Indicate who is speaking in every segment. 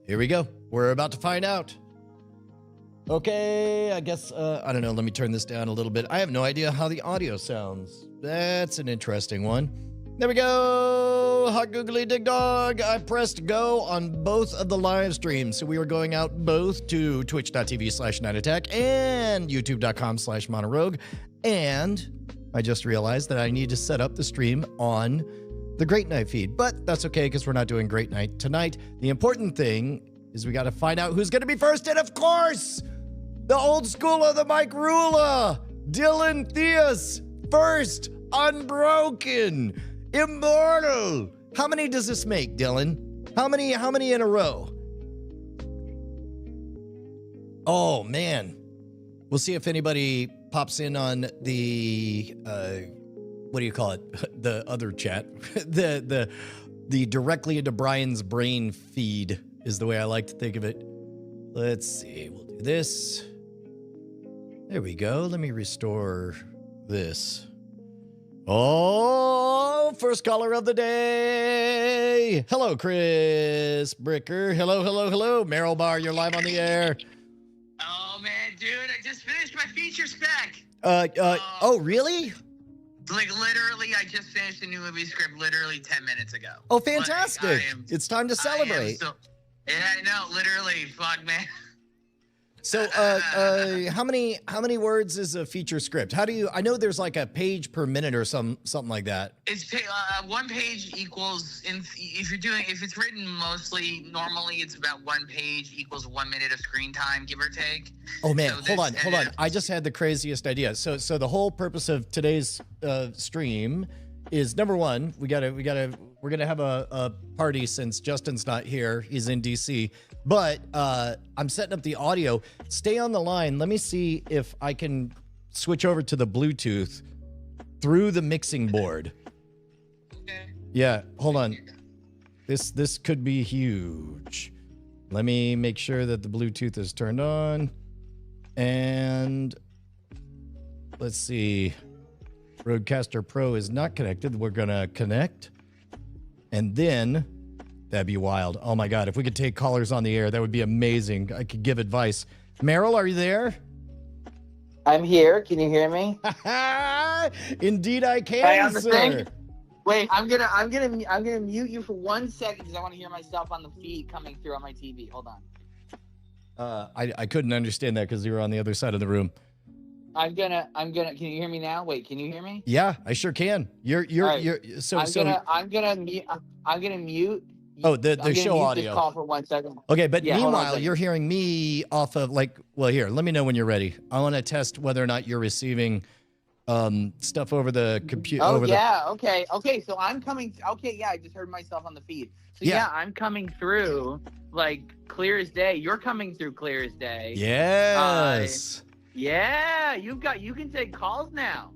Speaker 1: Here we go. We're about to find out. Okay, I guess, I don't know. Let me turn this down a little bit. I have no idea how the audio sounds. That's an interesting one. There we go. Hot googly dig dog. I pressed go on both of the live streams. So we were going out both to twitch.tv/nightattack and youtube.com/monorogue. And I just realized that I need to set up the stream on the Great Night feed. But that's okay because we're not doing Great Night tonight. The important thing is we got to find out who's going to be first. And of course, the old school of the Mike Rula, Dylan Theus, first, unbroken, immortal. How many does this make, Dylan? How many in a row? Oh, man. We'll see if anybody pops in on the, what do you call it? The other chat. the directly into Brian's brain feed is the way I like to think of it. Let's see. We'll do this. There we go. Let me restore this. Oh, first caller of the day. Hello, Chris Bricker. Hello. Meryl Bar, you're live on the air.
Speaker 2: Oh, man, dude, I just finished my feature spec.
Speaker 1: Oh, really?
Speaker 2: Like, literally, I just finished a new movie script literally 10 minutes ago.
Speaker 1: Oh, fantastic. It's time to celebrate.
Speaker 2: Yeah, I know, literally. Fuck, man.
Speaker 1: So, how many words is a feature script? How do you? I know there's like a page per minute or something like that.
Speaker 2: It's one page equals if it's written normally it's about one page equals 1 minute of screen time, give or take.
Speaker 1: Oh man, so hold on. I just had the craziest idea. So the whole purpose of today's stream is, number one, we're gonna have a party since Justin's not here. He's in DC. But I'm setting up the audio. Stay on the line. Let me see if I can switch over to the Bluetooth through the mixing board.
Speaker 2: Okay.
Speaker 1: Yeah, hold on. This could be huge. Let me make sure that the Bluetooth is turned on. And let's see. Rodecaster Pro is not connected. We're gonna connect. And then that'd be wild. Oh my God, if we could take callers on the air, that would be amazing. I could give advice. Meryl, are you there?
Speaker 3: I'm here. Can you hear me?
Speaker 1: Indeed I can, sir.
Speaker 3: Wait, I'm gonna mute you for 1 second because I want to hear myself on the feed coming through on my TV. Hold on.
Speaker 1: I couldn't understand that because you were on the other side of the room.
Speaker 3: I'm gonna can you hear me now? Wait, can you hear me?
Speaker 1: Yeah, I sure can. I'm gonna
Speaker 3: mute.
Speaker 1: Oh, the show audio.
Speaker 3: This call for 1 second.
Speaker 1: Okay, but yeah, meanwhile, you're hearing me off of here, let me know when you're ready. I want to test whether or not you're receiving stuff over the computer.
Speaker 3: Okay, so I'm coming. Okay, yeah, I just heard myself on the feed. So yeah, I'm coming through like clear as day. You're coming through clear as day.
Speaker 1: Yes.
Speaker 3: Yeah, you can take calls now.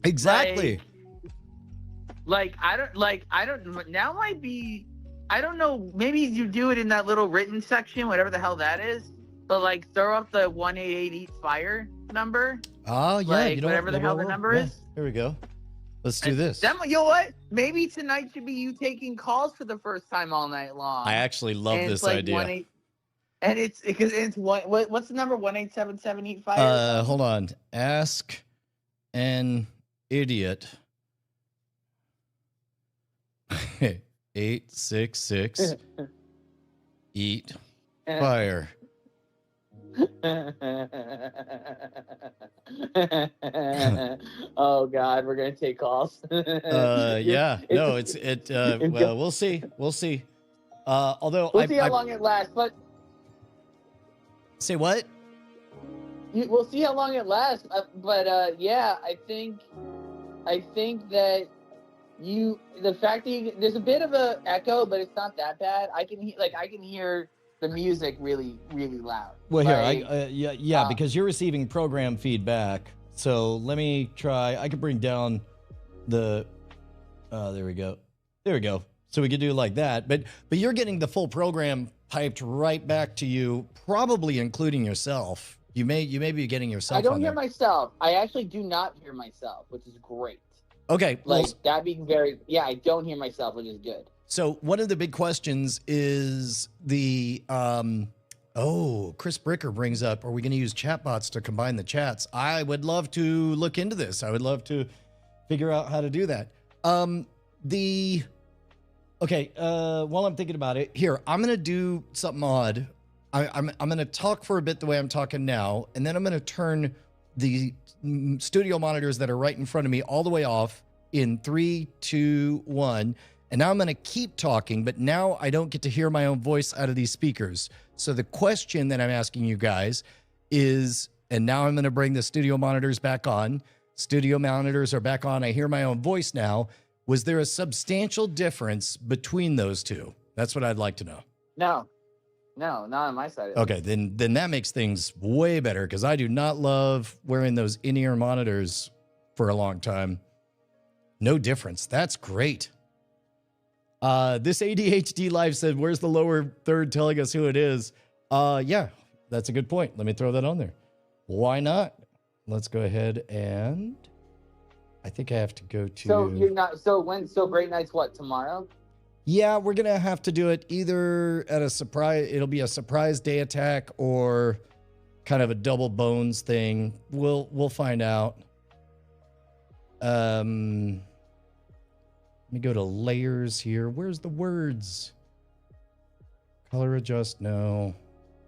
Speaker 1: Exactly.
Speaker 3: I don't now might be, I don't know, maybe you do it in that little written section, whatever the hell that is, but like throw up the 188 fire number.
Speaker 1: Oh yeah,
Speaker 3: whatever the hell the number is.
Speaker 1: Here we go. Let's do this.
Speaker 3: You know what? Maybe tonight should be you taking calls for the first time all night long.
Speaker 1: I actually love this idea.
Speaker 3: And it's because it's what's the number? 18778
Speaker 1: hold on. Ask an idiot. 866 eat fire.
Speaker 3: Oh God, we're gonna take calls.
Speaker 1: Yeah. No, well, we'll see. Although
Speaker 3: we'll see how long it lasts, but
Speaker 1: say what?
Speaker 3: We'll see how long it lasts, but yeah, I think that the fact that there's a bit of a echo, but it's not that bad. I can hear the music really, really loud.
Speaker 1: Well, here, because you're receiving program feedback. So let me try. I could bring down the. There we go. So we could do it like that, but you're getting the full program piped right back to you, probably including yourself. You may be getting yourself.
Speaker 3: I don't hear myself. I actually do not hear myself, which is great.
Speaker 1: Okay.
Speaker 3: That being I don't hear myself, which is good.
Speaker 1: So one of the big questions is the Chris Bricker brings up, are we going to use chatbots to combine the chats? I would love to look into this. I would love to figure out how to do that. While I'm thinking about it, here, I'm going to do something odd. I'm going to talk for a bit the way I'm talking now, and then I'm going to turn the studio monitors that are right in front of me all the way off in 3, 2, 1. And now I'm going to keep talking, but now I don't get to hear my own voice out of these speakers. So the question that I'm asking you guys is, and now I'm going to bring the studio monitors back on. Studio monitors are back on. I hear my own voice now. Was there a substantial difference between those two? That's what I'd like to know.
Speaker 3: No, not on my side.
Speaker 1: Okay, then that makes things way better, because I do not love wearing those in-ear monitors for a long time. No difference. That's great. This ADHD Live said, where's the lower third telling us who it is? Yeah, that's a good point. Let me throw that on there. Why not? Let's go ahead and I think I have to go to...
Speaker 3: So Great Night's what, tomorrow?
Speaker 1: Yeah, we're going to have to do it either at a surprise. It'll be a surprise day attack or kind of a double bones thing. We'll find out. Let me go to layers here. Where's the words? Color adjust, no.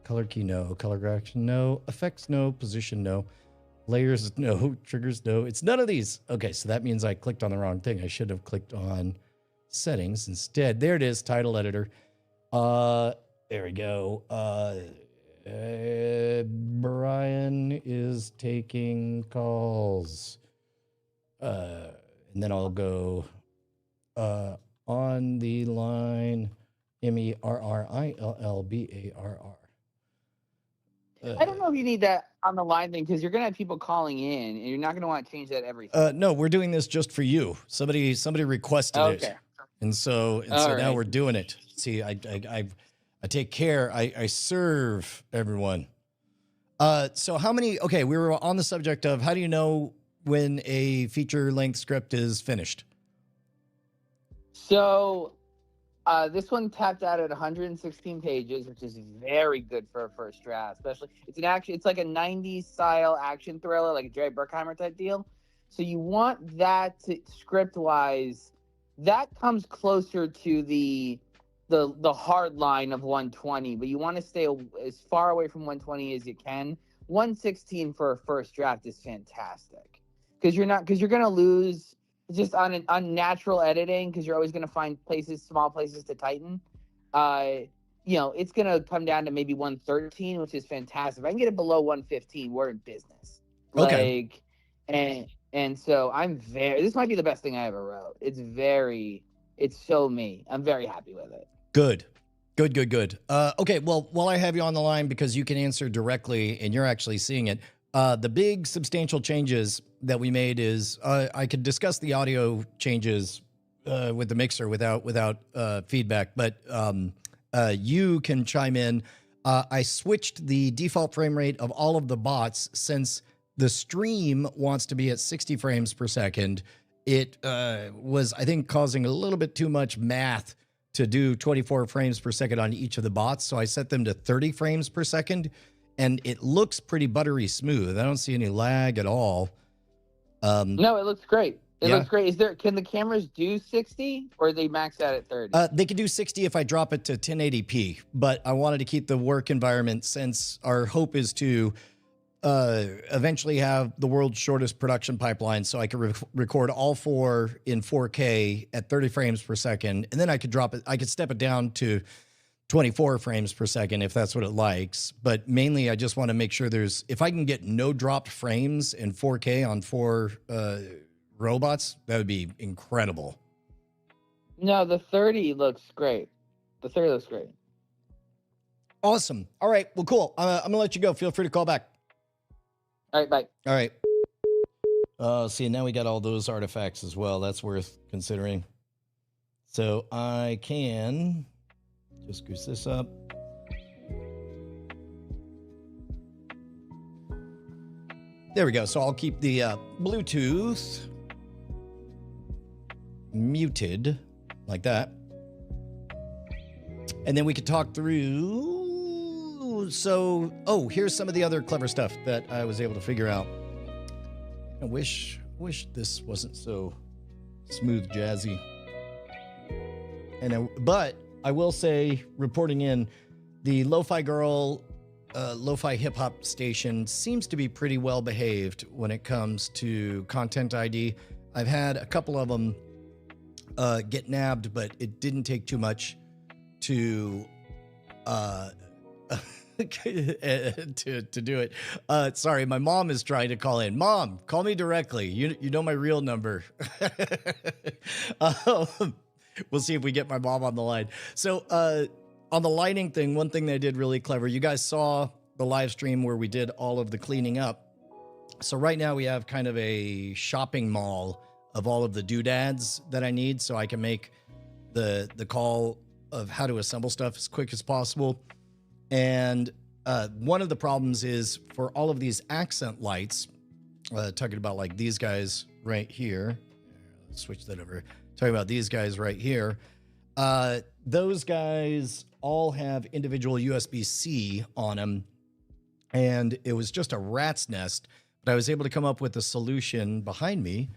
Speaker 1: Color key, no. Color action, no. Effects, no. Position, no. Layers, no. Triggers, no. It's none of these. Okay, so that means I clicked on the wrong thing. I should have clicked on settings instead. There it is, title editor. There we go. Brian is taking calls. And then I'll go... on the line, MERRILLBARR.
Speaker 3: I don't know if you need that on the line thing, because you're gonna have people calling in, and you're not gonna want to change that every time.
Speaker 1: No, we're doing this just for you. Somebody requested it, and so now we're doing it. See, I take care. I serve everyone. So how many? Okay, we were on the subject of how do you know when a feature-length script is finished?
Speaker 3: So this one tapped out at 116 pages, which is very good for a first draft. Especially, it's like a 90s style action thriller, like a Jerry Bruckheimer type deal. So you want that script wise, that comes closer to the hard line of 120, but you want to stay as far away from 120 as you can. 116 for a first draft is fantastic, because you're going to lose just on unnatural editing, because you're always going to find small places to tighten. It's going to come down to maybe 113, which is fantastic. If I can get it below 115, we're in business.
Speaker 1: Okay.
Speaker 3: And so this might be the best thing I ever wrote. It's so me. I'm very happy with it.
Speaker 1: Good. Okay, well, while I have you on the line, because you can answer directly and you're actually seeing it, the big substantial changes that we made is I could discuss the audio changes with the mixer without feedback, but you can chime in. I switched the default frame rate of all of the bots since the stream wants to be at 60 frames per second. It was, I think, causing a little bit too much math to do 24 frames per second on each of the bots. So I set them to 30 frames per second, and it looks pretty buttery smooth. I don't see any lag at all.
Speaker 3: No, it looks great. It looks great. Can the cameras do 60, or are they maxed out at 30?
Speaker 1: They can do 60 if I drop it to 1080p, but I wanted to keep the work environment, since our hope is to eventually have the world's shortest production pipeline, so I could record all 4 in 4K at 30 frames per second, and then I could drop it. I could step it down to 24 frames per second if that's what it likes. But mainly, I just want to make sure if I can get no dropped frames in 4K on 4 robots, that would be incredible.
Speaker 3: No, the 30 looks great.
Speaker 1: Awesome. All right. Well, cool. I'm going to let you go. Feel free to call back.
Speaker 3: All right, bye.
Speaker 1: All right. See, now we got all those artifacts as well. That's worth considering. So I can just goose this up. There we go. So I'll keep the Bluetooth muted like that. And then we could talk through. So, here's some of the other clever stuff that I was able to figure out. I wish this wasn't so smooth, jazzy. But I will say, reporting in, the Lo-Fi Girl, Lo-Fi Hip Hop station seems to be pretty well behaved when it comes to Content ID. I've had a couple of them get nabbed, but it didn't take too much to to do it. Sorry, my mom is trying to call in. Mom, call me directly. You know my real number. We'll see if we get my mom on the line. So on the lighting thing, one thing they did really clever. You guys saw the live stream where we did all of the cleaning up. So right now we have kind of a shopping mall of all of the doodads that I need, so I can make the call of how to assemble stuff as quick as possible. And one of the problems is for all of these accent lights, talking about like these guys right here. Let's switch that over. Talking about these guys right here. Those guys all have individual USB-C on them. And it was just a rat's nest. But I was able to come up with a solution behind me,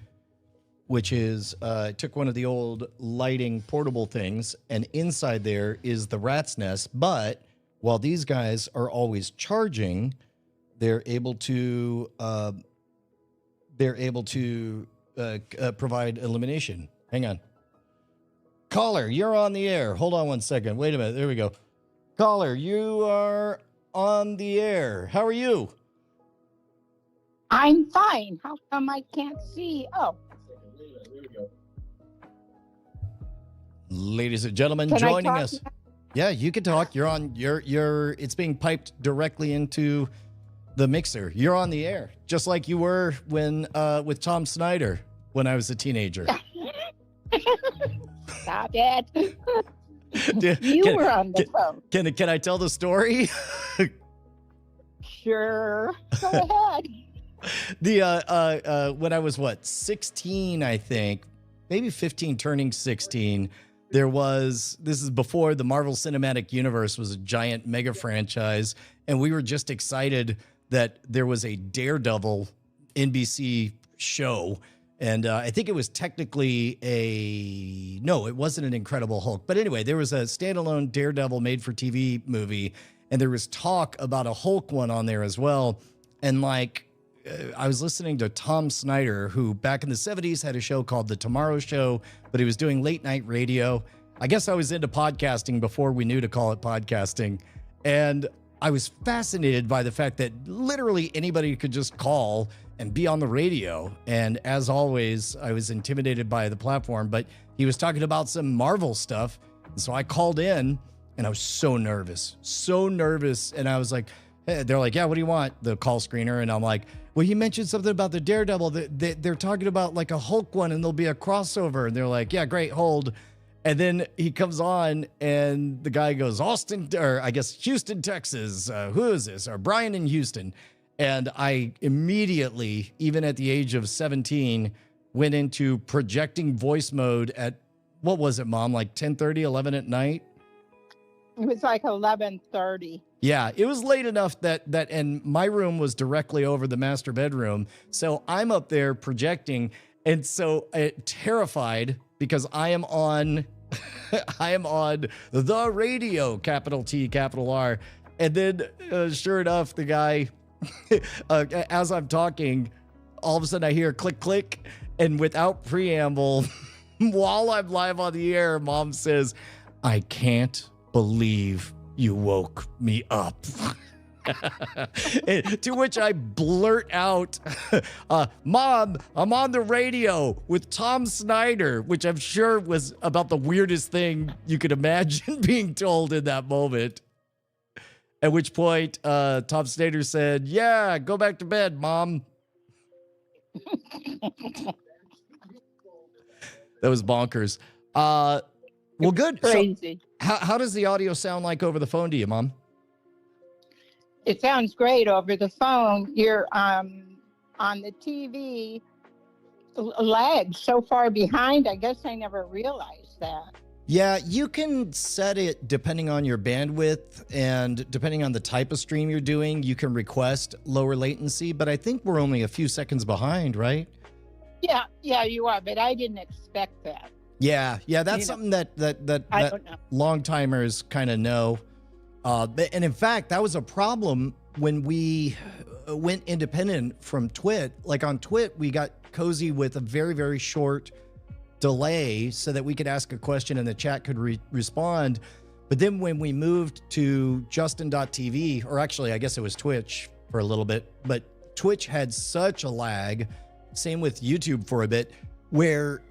Speaker 1: which is I took one of the old lighting portable things, and inside there is the rat's nest. But while these guys are always charging, they're able to provide illumination. Hang on. Caller, you're on the air. Hold on one second. Wait a minute. There we go. Caller, you are on the air. How are you?
Speaker 4: I'm fine. How come I can't see? Oh.
Speaker 1: Ladies and gentlemen,
Speaker 4: Can
Speaker 1: joining
Speaker 4: I talk
Speaker 1: us.
Speaker 4: now?
Speaker 1: Yeah, you can talk. You're on. It's being piped directly into the mixer. You're on the air, just like you were when with Tom Snyder when I was a teenager.
Speaker 4: Stop it. You were on the phone.
Speaker 1: Can I tell the story?
Speaker 4: Sure. Go ahead.
Speaker 1: When I was 16, I think, maybe 15, turning 16. This is before the Marvel Cinematic Universe was a giant mega franchise, and we were just excited that there was a Daredevil NBC show. And I think it was technically no, it wasn't an Incredible Hulk. But anyway, there was a standalone Daredevil made-for-TV movie, and there was talk about a Hulk one on there as well. And I was listening to Tom Snyder, who back in the 70s had a show called The Tomorrow Show, but he was doing late night radio. I guess I was into podcasting before we knew to call it podcasting. And I was fascinated by the fact that literally anybody could just call and be on the radio. And as always, I was intimidated by the platform, but he was talking about some Marvel stuff. And so I called in and I was so nervous. And I was like, hey, they're like, yeah, what do you want? The call screener. And I'm like, well, you mentioned something about the Daredevil. They're talking about like a Hulk one and there'll be a crossover. And they're like, yeah, great, hold. And then he comes on and the guy goes, Houston, Texas. Who is this? Or Brian in Houston. And I immediately, even at the age of 17, went into projecting voice mode at, what was it, Mom? Like 10:30, 11 at night?
Speaker 4: It was like 11:30.
Speaker 1: Yeah, it was late enough that and my room was directly over the master bedroom. So I'm up there projecting. And so terrified because I am on the radio, capital T, capital R. And then sure enough, the guy, as I'm talking, all of a sudden I hear click, click. And without preamble, while I'm live on the air, Mom says, I can't believe you woke me up. To which I blurt out, Mom, I'm on the radio with Tom Snyder, which I'm sure was about the weirdest thing you could imagine being told in that moment. At which point, Tom Snyder said, yeah, go back to bed, Mom. That was bonkers. Well, good.
Speaker 4: Crazy.
Speaker 1: So, how does the audio sound like over the phone to you, Mom?
Speaker 4: It sounds great over the phone. You're on the TV, lagged so far behind. I guess I never realized that.
Speaker 1: Yeah, you can set it depending on your bandwidth and depending on the type of stream you're doing. You can request lower latency, but I think we're only a few seconds behind, right?
Speaker 4: Yeah, you are, but I didn't expect that.
Speaker 1: Yeah, that's something that
Speaker 4: I don't know.
Speaker 1: long timers kind of know. And in fact, that was a problem when we went independent from Twit. Like on Twit, we got cozy with a very, very short delay so that we could ask a question and the chat could respond. But then when we moved to Justin.tv, or actually, I guess it was Twitch for a little bit, but Twitch had such a lag, same with YouTube for a bit, where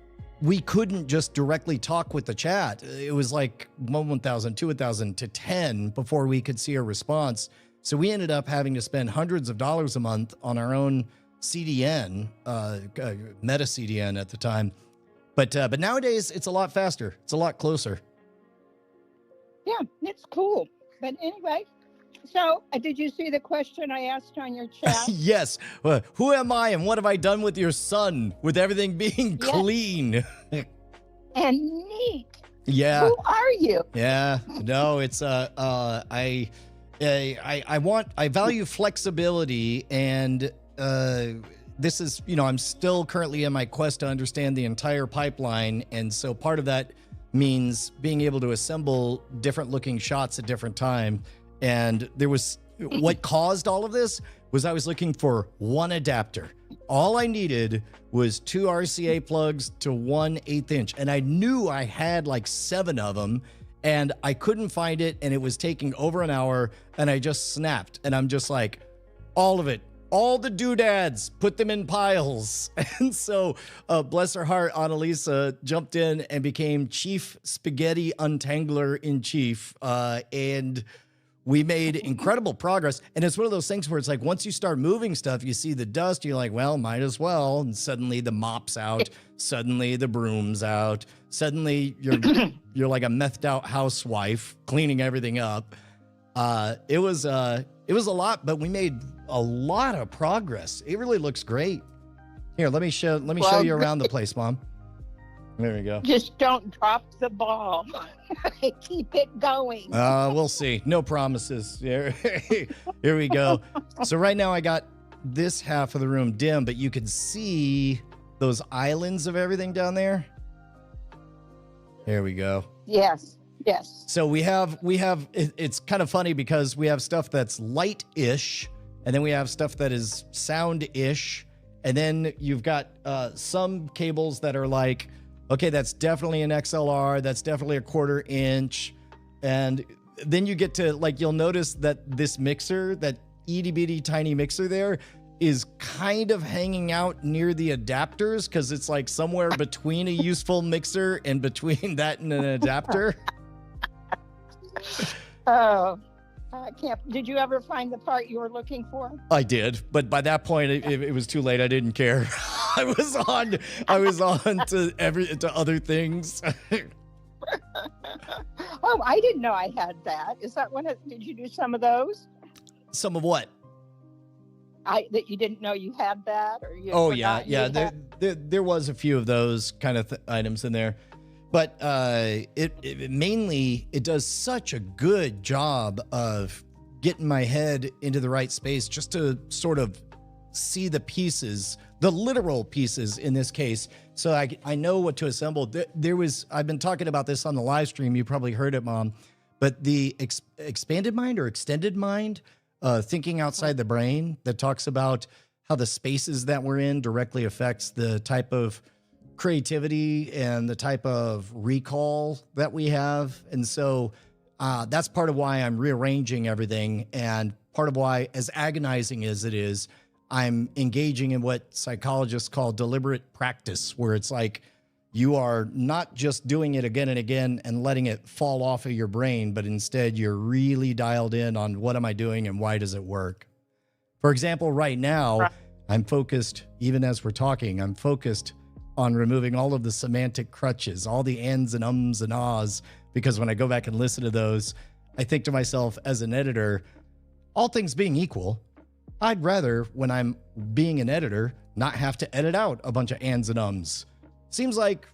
Speaker 1: we couldn't just directly talk with the chat. It was like 1,000, 2,000 to 10 before we could see a response. So we ended up having to spend hundreds of dollars a month on our own CDN, Meta CDN at the time. But nowadays it's a lot faster. It's a lot closer.
Speaker 4: Yeah, it's cool. But anyway, so did you see the question I asked on your chat?
Speaker 1: Yes. Who am I and what have I done with your son with everything being clean?
Speaker 4: And neat.
Speaker 1: Yeah.
Speaker 4: Who are you?
Speaker 1: Yeah. No, it's I value flexibility, and this is, I'm still currently in my quest to understand the entire pipeline, and so part of that means being able to assemble different looking shots at different time. And there was what caused all of this was I was looking for one adapter. All I needed was 2 RCA plugs to 1 1/8 inch. And I knew I had like 7 of them and I couldn't find it. And it was taking over an hour and I just snapped. And I'm just like, all of it, all the doodads, put them in piles. And so bless her heart, Annalisa jumped in and became Chief Spaghetti Untangler in Chief. And we made incredible progress. And it's one of those things where it's like, once you start moving stuff, you see the dust, you're like, well, might as well. And suddenly the mop's out, suddenly the broom's out, suddenly you're like a methed out housewife cleaning everything up. It was a lot, but we made a lot of progress. It really looks great. Here, let me show you around the place, Mom. There we go.
Speaker 4: Just don't drop the ball. Keep it going.
Speaker 1: We'll see. No promises. Here we go. So right now I got this half of the room dim, but you can see those islands of everything down there. There we go.
Speaker 4: Yes.
Speaker 1: So we have it's kind of funny because we have stuff that's light-ish, and then we have stuff that is sound-ish, and then you've got some cables that are like, okay, that's definitely an XLR. That's definitely a 1/4 inch. And then you get to, like, you'll notice that this mixer, that itty bitty tiny mixer there, is kind of hanging out near the adapters because it's like somewhere between a useful mixer and between that and an adapter.
Speaker 4: Oh, I can't. Did you ever find the part you were looking for?
Speaker 1: I did, but by that point, it was too late. I didn't care. I was on to other things.
Speaker 4: Oh, I didn't know I had that. Is that did you do some of those?
Speaker 1: Some of what?
Speaker 4: That you didn't know you had that, or you?
Speaker 1: Oh yeah. There was a few of those kind of items in there, but it mainly does such a good job of getting my head into the right space just to sort of see the pieces, the literal pieces in this case, so I know what to assemble. I've been talking about this on the live stream. You probably heard it, Mom, but the expanded mind or extended mind, thinking outside the brain, that talks about how the spaces that we're in directly affects the type of creativity and the type of recall that we have. And so that's part of why I'm rearranging everything, and part of why, as agonizing as it is, I'm engaging in what psychologists call deliberate practice, where it's like you are not just doing it again and again and letting it fall off of your brain, but instead you're really dialed in on what am I doing and why does it work? For example, right now, I'm focused, even as we're talking, I'm focused on removing all of the semantic crutches, all the ands and ums and ahs, because when I go back and listen to those, I think to myself as an editor, all things being equal, I'd rather, when I'm being an editor, not have to edit out a bunch of ands and ums. Seems like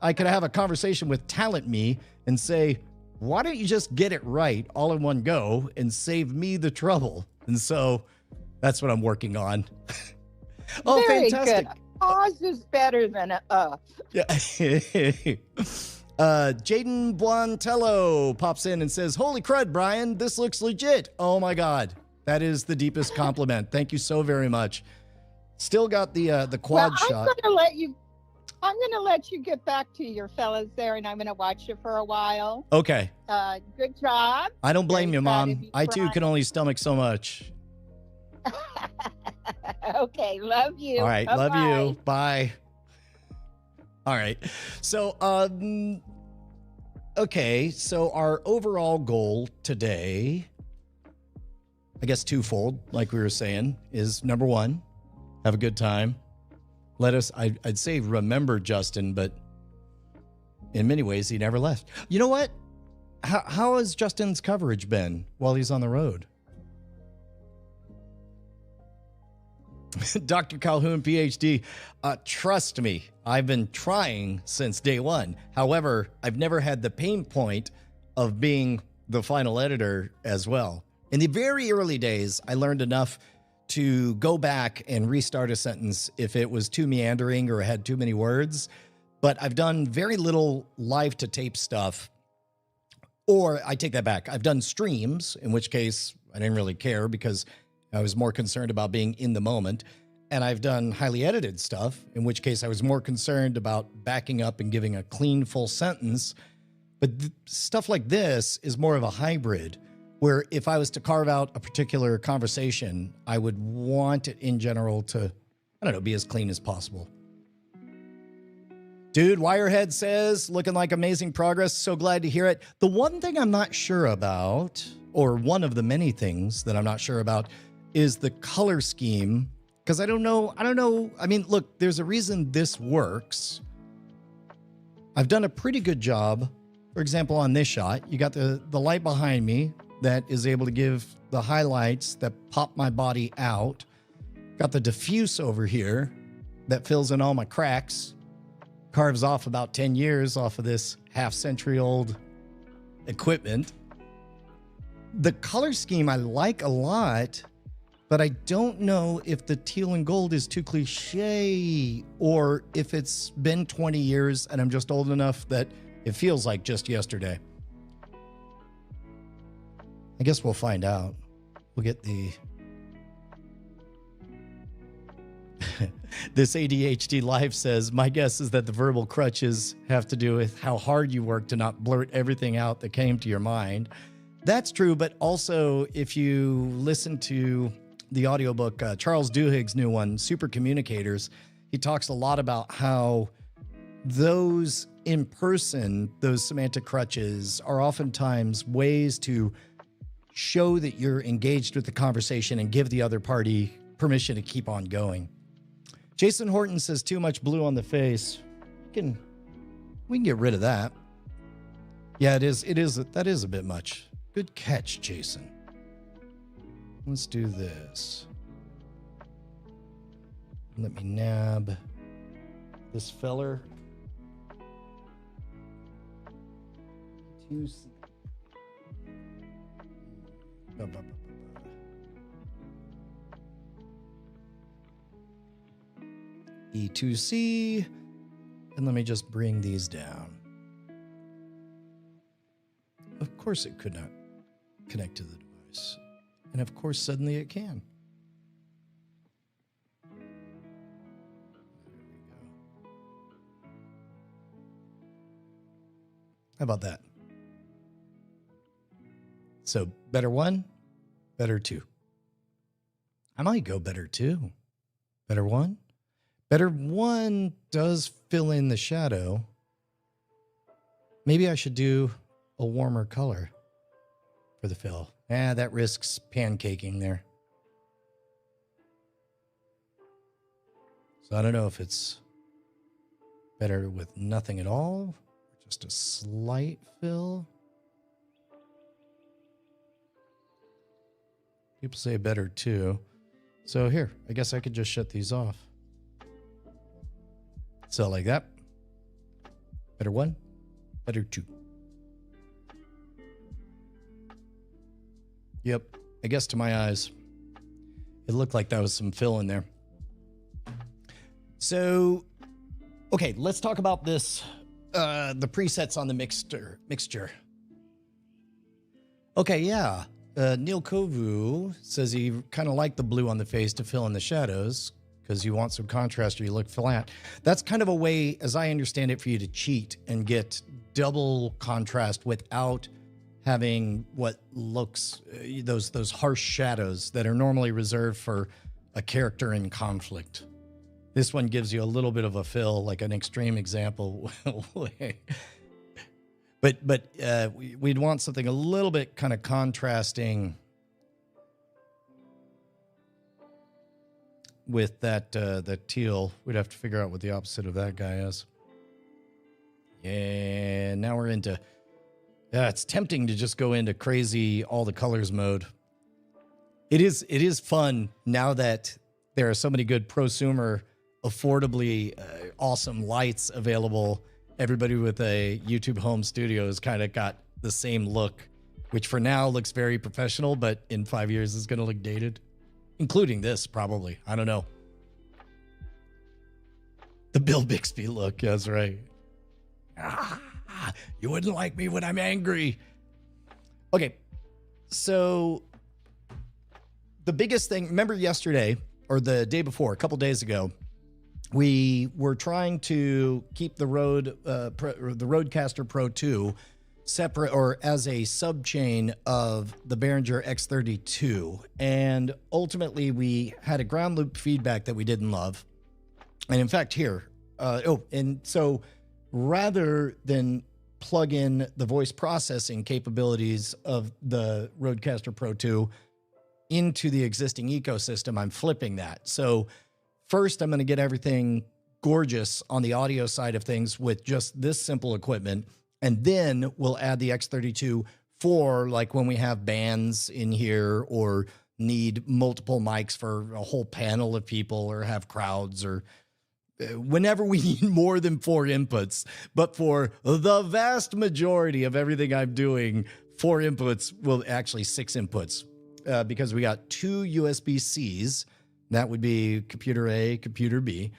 Speaker 1: I could have a conversation with Talent Me and say, why don't you just get it right all in one go and save me the trouble? And so that's what I'm working on. Oh,
Speaker 4: Very
Speaker 1: fantastic.
Speaker 4: good. Pause is better than a.
Speaker 1: Yeah. Jaden Buontello pops in and says, holy crud, Brian, this looks legit. Oh my God. That is the deepest compliment. Thank you so very much. Still got the quad
Speaker 4: Well,
Speaker 1: shot.
Speaker 4: I'm gonna let you get back to your fellas there, and I'm gonna watch you for a while.
Speaker 1: Okay.
Speaker 4: Good job.
Speaker 1: I don't blame
Speaker 4: Very
Speaker 1: you,
Speaker 4: proud of
Speaker 1: Mom.
Speaker 4: you,
Speaker 1: I too
Speaker 4: Brian.
Speaker 1: can only stomach so much.
Speaker 4: Okay, love you.
Speaker 1: All right, love
Speaker 4: Bye-bye.
Speaker 1: you. Bye. All right. So, okay. So our overall goal today, I guess twofold, like we were saying, is number one, have a good time. Let us, I'd say remember Justin, but in many ways he never left. You know what? How has Justin's coverage been while he's on the road? Dr. Calhoun, PhD, trust me, I've been trying since day one. However, I've never had the pain point of being the final editor as well. In the very early days, I learned enough to go back and restart a sentence if it was too meandering or had too many words. But I've done very little live to tape stuff. Or I take that back. I've done streams, in which case I didn't really care because I was more concerned about being in the moment. And I've done highly edited stuff, in which case I was more concerned about backing up and giving a clean, full sentence. But stuff like this is more of a hybrid, where if I was to carve out a particular conversation, I would want it in general to, I don't know, be as clean as possible. Dude, Wirehead says, looking like amazing progress. So glad to hear it. The one thing I'm not sure about, or one of the many things that I'm not sure about, is the color scheme. Because I don't know. I mean, look, there's a reason this works. I've done a pretty good job. For example, on this shot, you got the light behind me that is able to give the highlights that pop my body out. Got the diffuse over here that fills in all my cracks. Carves off about 10 years off of this half-century old equipment. The color scheme I like a lot, but I don't know if the teal and gold is too cliche or if it's been 20 years and I'm just old enough that it feels like just yesterday. I guess we'll find out. We'll get the... This ADHD Life says, my guess is that the verbal crutches have to do with how hard you work to not blurt everything out that came to your mind. That's true, but also if you listen to the audiobook, Charles Duhigg's new one, Super Communicators, he talks a lot about how those in person, those semantic crutches are oftentimes ways to show that you're engaged with the conversation and give the other party permission to keep on going. Jason Horton says too much blue on the face. We can get rid of that. Yeah, that is a bit much. Good catch, Jason. Let's do this. Let me nab this feller. E2C, and let me just bring these down. Of course it could not connect to the device. And of course suddenly it can. There we go. How about that? So better one, better two. I might go better two. Better one? Better one does fill in the shadow. Maybe I should do a warmer color for the fill. That risks pancaking there. So I don't know if it's better with nothing at all, or just a slight fill. People say better too. So here, I guess I could just shut these off. So like that. Better one, better two. Yep, I guess to my eyes, it looked like that was some fill in there. So, okay, let's talk about this, the presets on the mixture. Okay, yeah. Neil Kovu says he kind of liked the blue on the face to fill in the shadows because you want some contrast or you look flat. That's kind of a way, as I understand it, for you to cheat and get double contrast without having what looks, those harsh shadows that are normally reserved for a character in conflict. This one gives you a little bit of a fill, like an extreme example. But we'd want something a little bit kind of contrasting with that teal. We'd have to figure out what the opposite of that guy is. Yeah, now we're into... Yeah, it's tempting to just go into crazy all the colors mode. It is fun now that there are so many good prosumer, affordably awesome lights available. Everybody with a YouTube home studio has kind of got the same look, which for now looks very professional, but in 5 years is going to look dated, including this probably. I don't know. The Bill Bixby look, that's right. You wouldn't like me when I'm angry. Okay, so the biggest thing, remember yesterday or the day before, a couple days ago, we were trying to keep the Rodecaster Pro 2 separate or as a subchain of the Behringer X32. And ultimately, we had a ground loop feedback that we didn't love. And in fact, here, and so rather than plug in the voice processing capabilities of the Rodecaster Pro 2 into the existing ecosystem, I'm flipping that. So first, I'm going to get everything gorgeous on the audio side of things with just this simple equipment. And then we'll add the X32 for like when we have bands in here or need multiple mics for a whole panel of people or have crowds or whenever we need more than 4 inputs. But for the vast majority of everything I'm doing, 4 inputs, well, actually 6 inputs, because we got 2 USB-Cs. That would be computer A, computer B.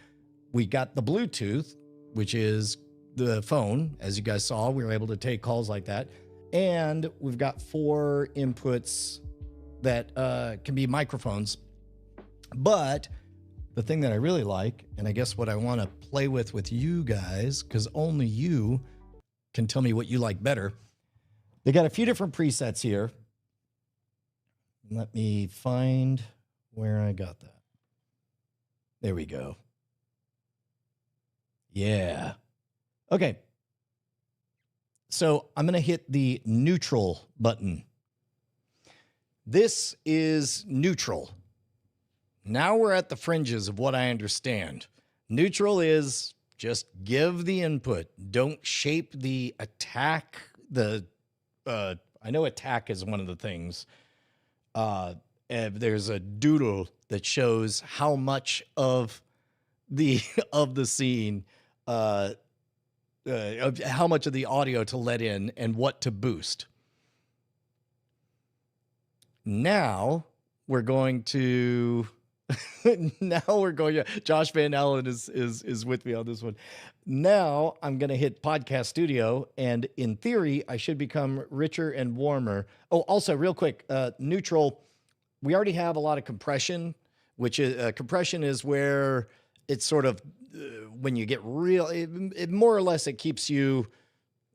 Speaker 1: We got the Bluetooth, which is the phone. As you guys saw, we were able to take calls like that. And we've got 4 inputs that can be microphones. But the thing that I really like, and I guess what I want to play with you guys, because only you can tell me what you like better. They got a few different presets here. Let me find where I got that. There we go. Yeah. Okay. So I'm going to hit the neutral button. This is neutral. Now we're at the fringes of what I understand. Neutral is just give the input. Don't shape the attack. I know attack is one of the things. There's a doodle that shows how much of the scene, of how much of the audio to let in and what to boost. Now we're going to. Josh Van Allen is with me on this one. Now I'm going to hit Podcast Studio, and in theory, I should become richer and warmer. Oh, also real quick, neutral. We already have a lot of compression, which is compression is where it's sort of when you get real, it more or less it keeps you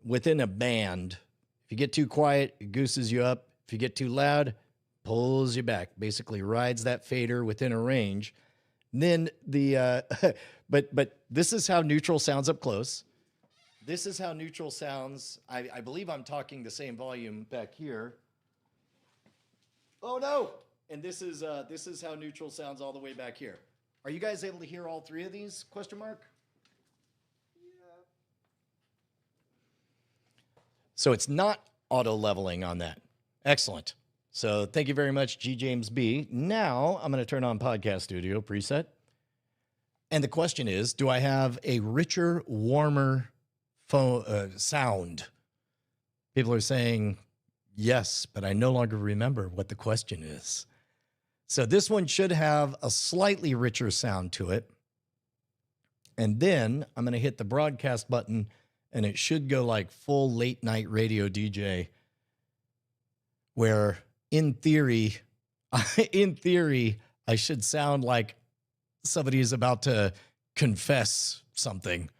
Speaker 1: within a band. If you get too quiet, it gooses you up. If you get too loud, pulls you back, basically rides that fader within a range. Then the, but this is how neutral sounds up close. This is how neutral sounds. I believe I'm talking the same volume back here. Oh no. And this is how neutral sounds all the way back here. Are you guys able to hear all 3 of these? Question mark? Yeah. So it's not auto leveling on that. Excellent. So thank you very much, G. James B. Now I'm going to turn on Podcast Studio preset. And the question is, do I have a richer, warmer phone sound. People are saying yes, but I no longer remember what the question is. So this one should have a slightly richer sound to it. And then I'm going to hit the broadcast button, and it should go like full late night radio DJ, where in theory, I should sound like somebody is about to confess something.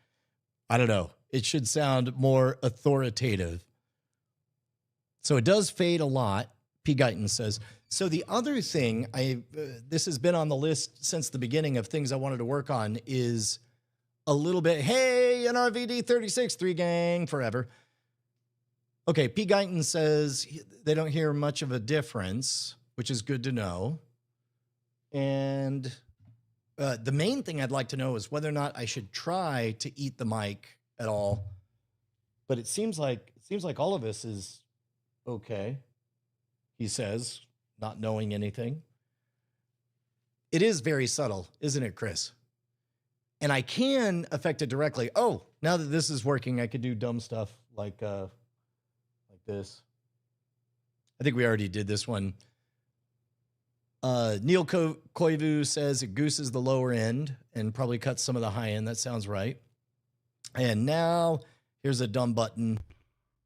Speaker 1: I don't know. It should sound more authoritative. So it does fade a lot, P. Guyton says. So the other thing, this has been on the list since the beginning of things I wanted to work on, is a little bit, hey, NRVD 36, 3 gang, forever. Okay, P. Guyton says they don't hear much of a difference, which is good to know. And the main thing I'd like to know is whether or not I should try to eat the mic at all. But it seems like all of this is okay, he says, not knowing anything. It is very subtle, isn't it, Chris? And I can affect it directly. Oh, now that this is working, I could do dumb stuff like this. I think we already did this one. Neil Koivu says it gooses the lower end and probably cuts some of the high end. That sounds right. And now here's a dumb button.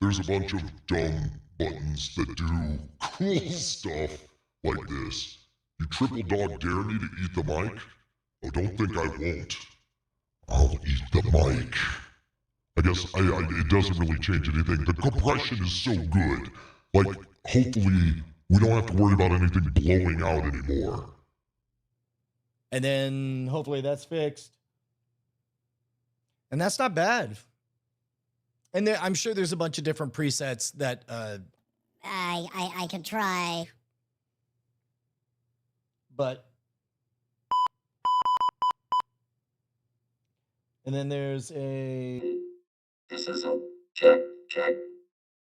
Speaker 5: There's a bunch of dumb buttons that do cool stuff like this. You triple dog dare me to eat the mic? Oh, don't think I won't. I'll eat the mic. I guess it doesn't really change anything. The compression is so good. Like, hopefully, we don't have to worry about anything blowing out anymore.
Speaker 1: And then hopefully that's fixed. And that's not bad. And I'm sure there's a bunch of different presets that
Speaker 6: I could try.
Speaker 1: But and then there's a
Speaker 7: This is a check.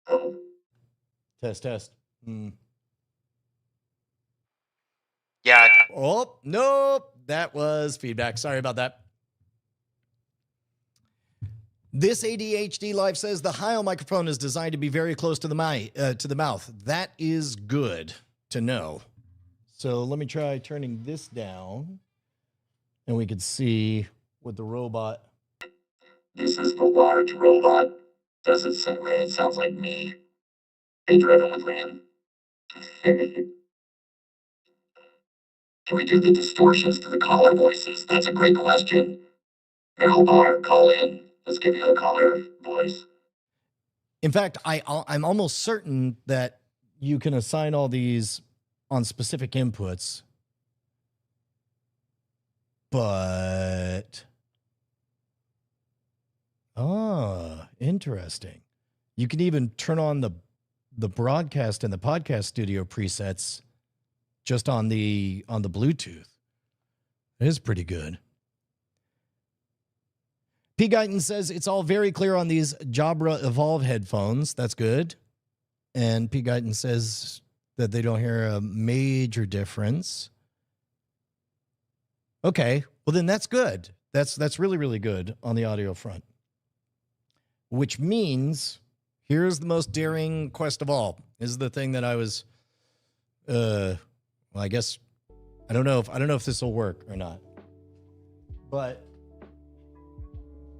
Speaker 7: Oh.
Speaker 1: Test.
Speaker 2: Yeah.
Speaker 1: Oh, nope. That was feedback. Sorry about that. This ADHD Life says the Heil microphone is designed to be very close to the mouth. That is good to know. So let me try turning this down, and we could see what the robot.
Speaker 7: This is the large robot. Does it sound right? It sounds like me. Hey, driven with Ram. Can we do the distortions to the caller voices? That's a great question. Meryl Barr, call in. Let's give you a caller voice.
Speaker 1: In fact, I'm almost certain that you can assign all these on specific inputs. But interesting. You can even turn on the broadcast and the podcast studio presets just on the Bluetooth. It is pretty good. P. Guyton says it's all very clear on these Jabra Evolve headphones. That's good. And P. Guyton says that they don't hear a major difference. Okay, well then that's good. That's really, really good on the audio front. Which means here's the most daring quest of all. This is the thing that I was well, I guess I don't know if this will work or not. But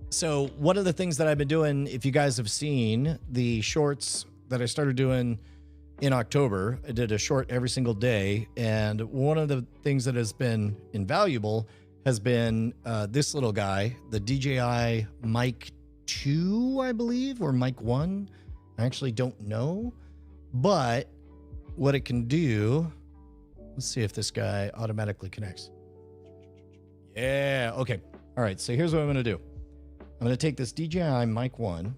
Speaker 1: so one of the things that I've been doing, if you guys have seen the shorts that I started doing in October, I did a short every single day. And one of the things that has been invaluable has been this little guy, the DJI Mic 2, I believe, or Mic 1. I actually don't know. But what it can do, let's see if this guy automatically connects. Yeah, okay. All right, so here's what I'm going to do. I'm going to take this DJI Mic 1. And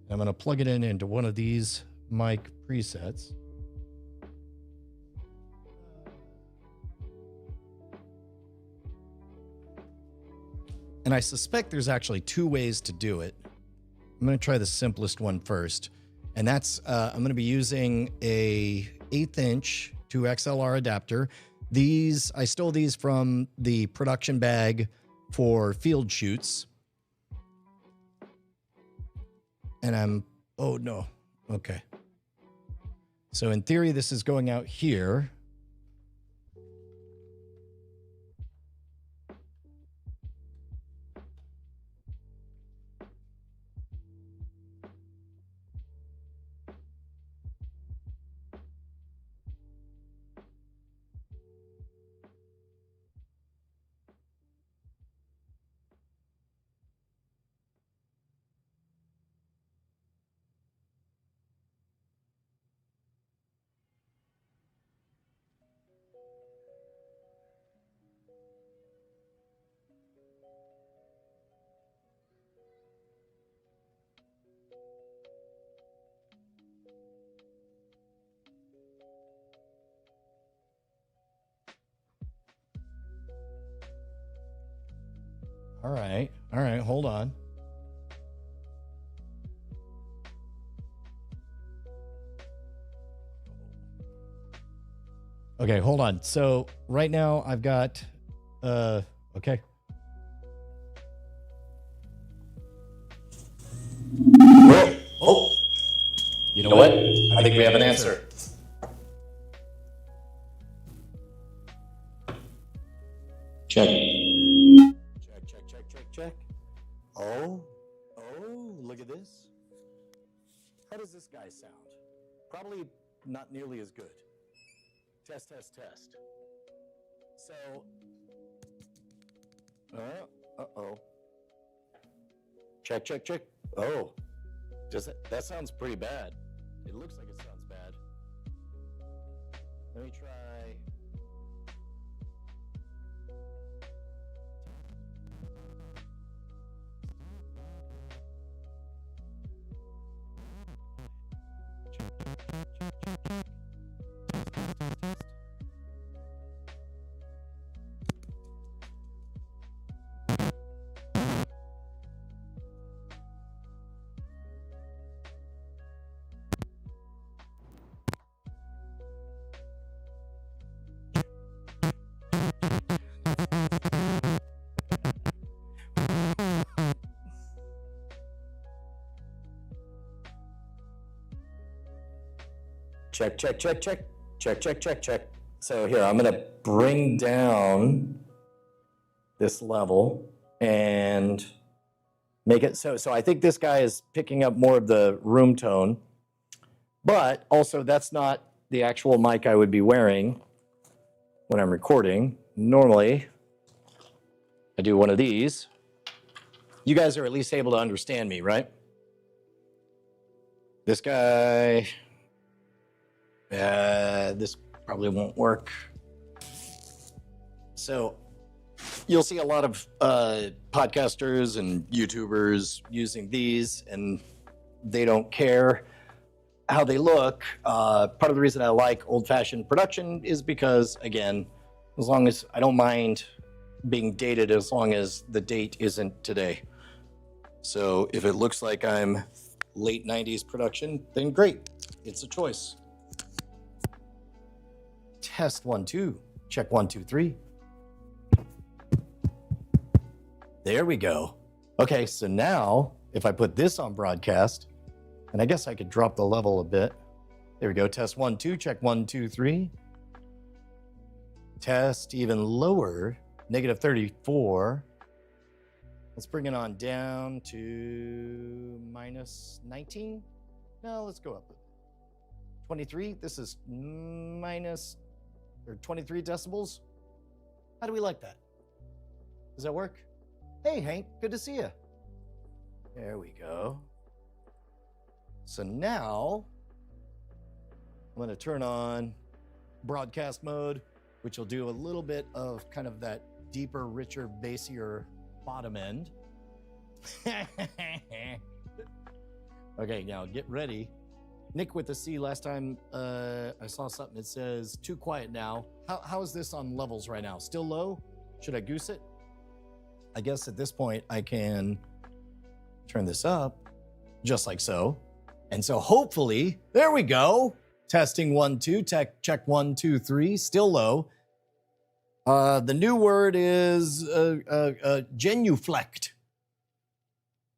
Speaker 1: I'm going to plug it into one of these mic presets. And I suspect there's actually two ways to do it. I'm going to try the simplest one first. And that's, I'm going to be using a 1/8 inch to XLR adapter. These, I stole these from the production bag for field shoots. And oh no. Okay. So in theory, this is going out here. All right, hold on. Okay, hold on. So right now I've got, okay. Oh, you know what? I think we have an answer.
Speaker 7: Check.
Speaker 1: Check. Oh, look at this. How does this guy sound? Probably not nearly as good. Test. So, uh-oh. Check. Oh, that sounds pretty bad. It looks like it sounds bad. Let me try. Check. So here, I'm gonna bring down this level and make it so I think this guy is picking up more of the room tone, but also that's not the actual mic I would be wearing when I'm recording. Normally, I do one of these. You guys are at least able to understand me, right? This guy, this probably won't work. So you'll see a lot of podcasters and YouTubers using these, and they don't care how they look. Part of the reason I like old-fashioned production is because, again, as long as I don't mind being dated, as long as the date isn't today. So if it looks like I'm late 90s production, then great. It's a choice. Test 1, 2. Check 1, 2, 3. There we go. Okay, so now if I put this on broadcast, and I guess I could drop the level a bit. There we go. Test 1, 2. Check 1, 2, 3. Test even lower. Negative 34. Let's bring it on down to minus 19. No, let's go up. 23. This is minus or 23 decibels. How do we like that? Does that work? Hey, Hank, good to see you. There we go. So now I'm going to turn on broadcast mode, which will do a little bit of kind of that deeper, richer, bassier bottom end. Okay, now get ready. Nick with the C, last time I saw something that says too quiet now. How is this on levels right now? Still low? Should I goose it? I guess at this point I can turn this up just like so. And so hopefully, there we go. Testing 1, 2, check 1, 2, 3, still low. The new word is genuflect.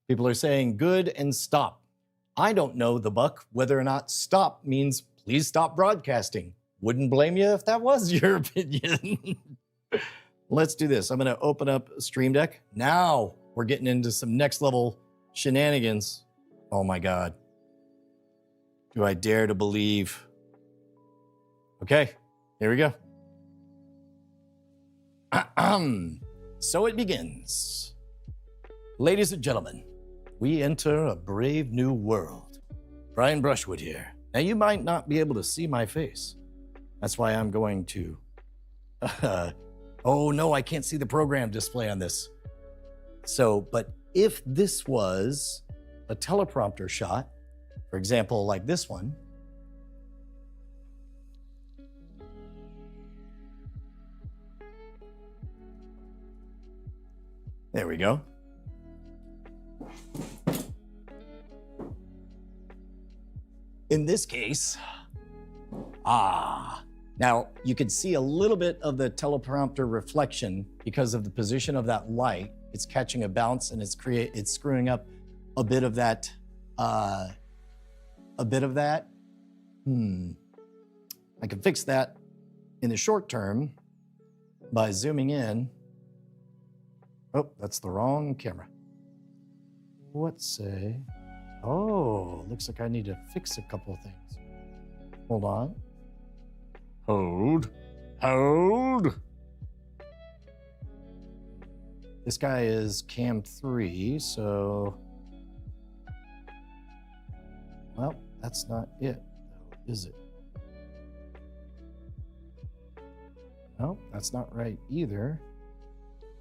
Speaker 1: People are saying good and stop. I don't know, the buck, whether or not stop means please stop broadcasting. Wouldn't blame you if that was your opinion. Let's do this. I'm going to open up Stream Deck. Now we're getting into some next level shenanigans. Oh my God. Do I dare to believe? Okay, here we go. So it begins. Ladies and gentlemen, we enter a brave new world. Brian Brushwood here. Now you might not be able to see my face. That's why I'm going to... oh no, I can't see the program display on this. So, but if this was a teleprompter shot, for example, like this one, there we go. In this case, now you can see a little bit of the teleprompter reflection because of the position of that light. It's catching a bounce and it's screwing up a bit of that. I can fix that in the short term by zooming in. Oh, that's the wrong camera. Let's say, oh, looks like I need to fix a couple of things. Hold on. Hold. This guy is cam 3, so, well, that's not it, is it? No, that's not right either.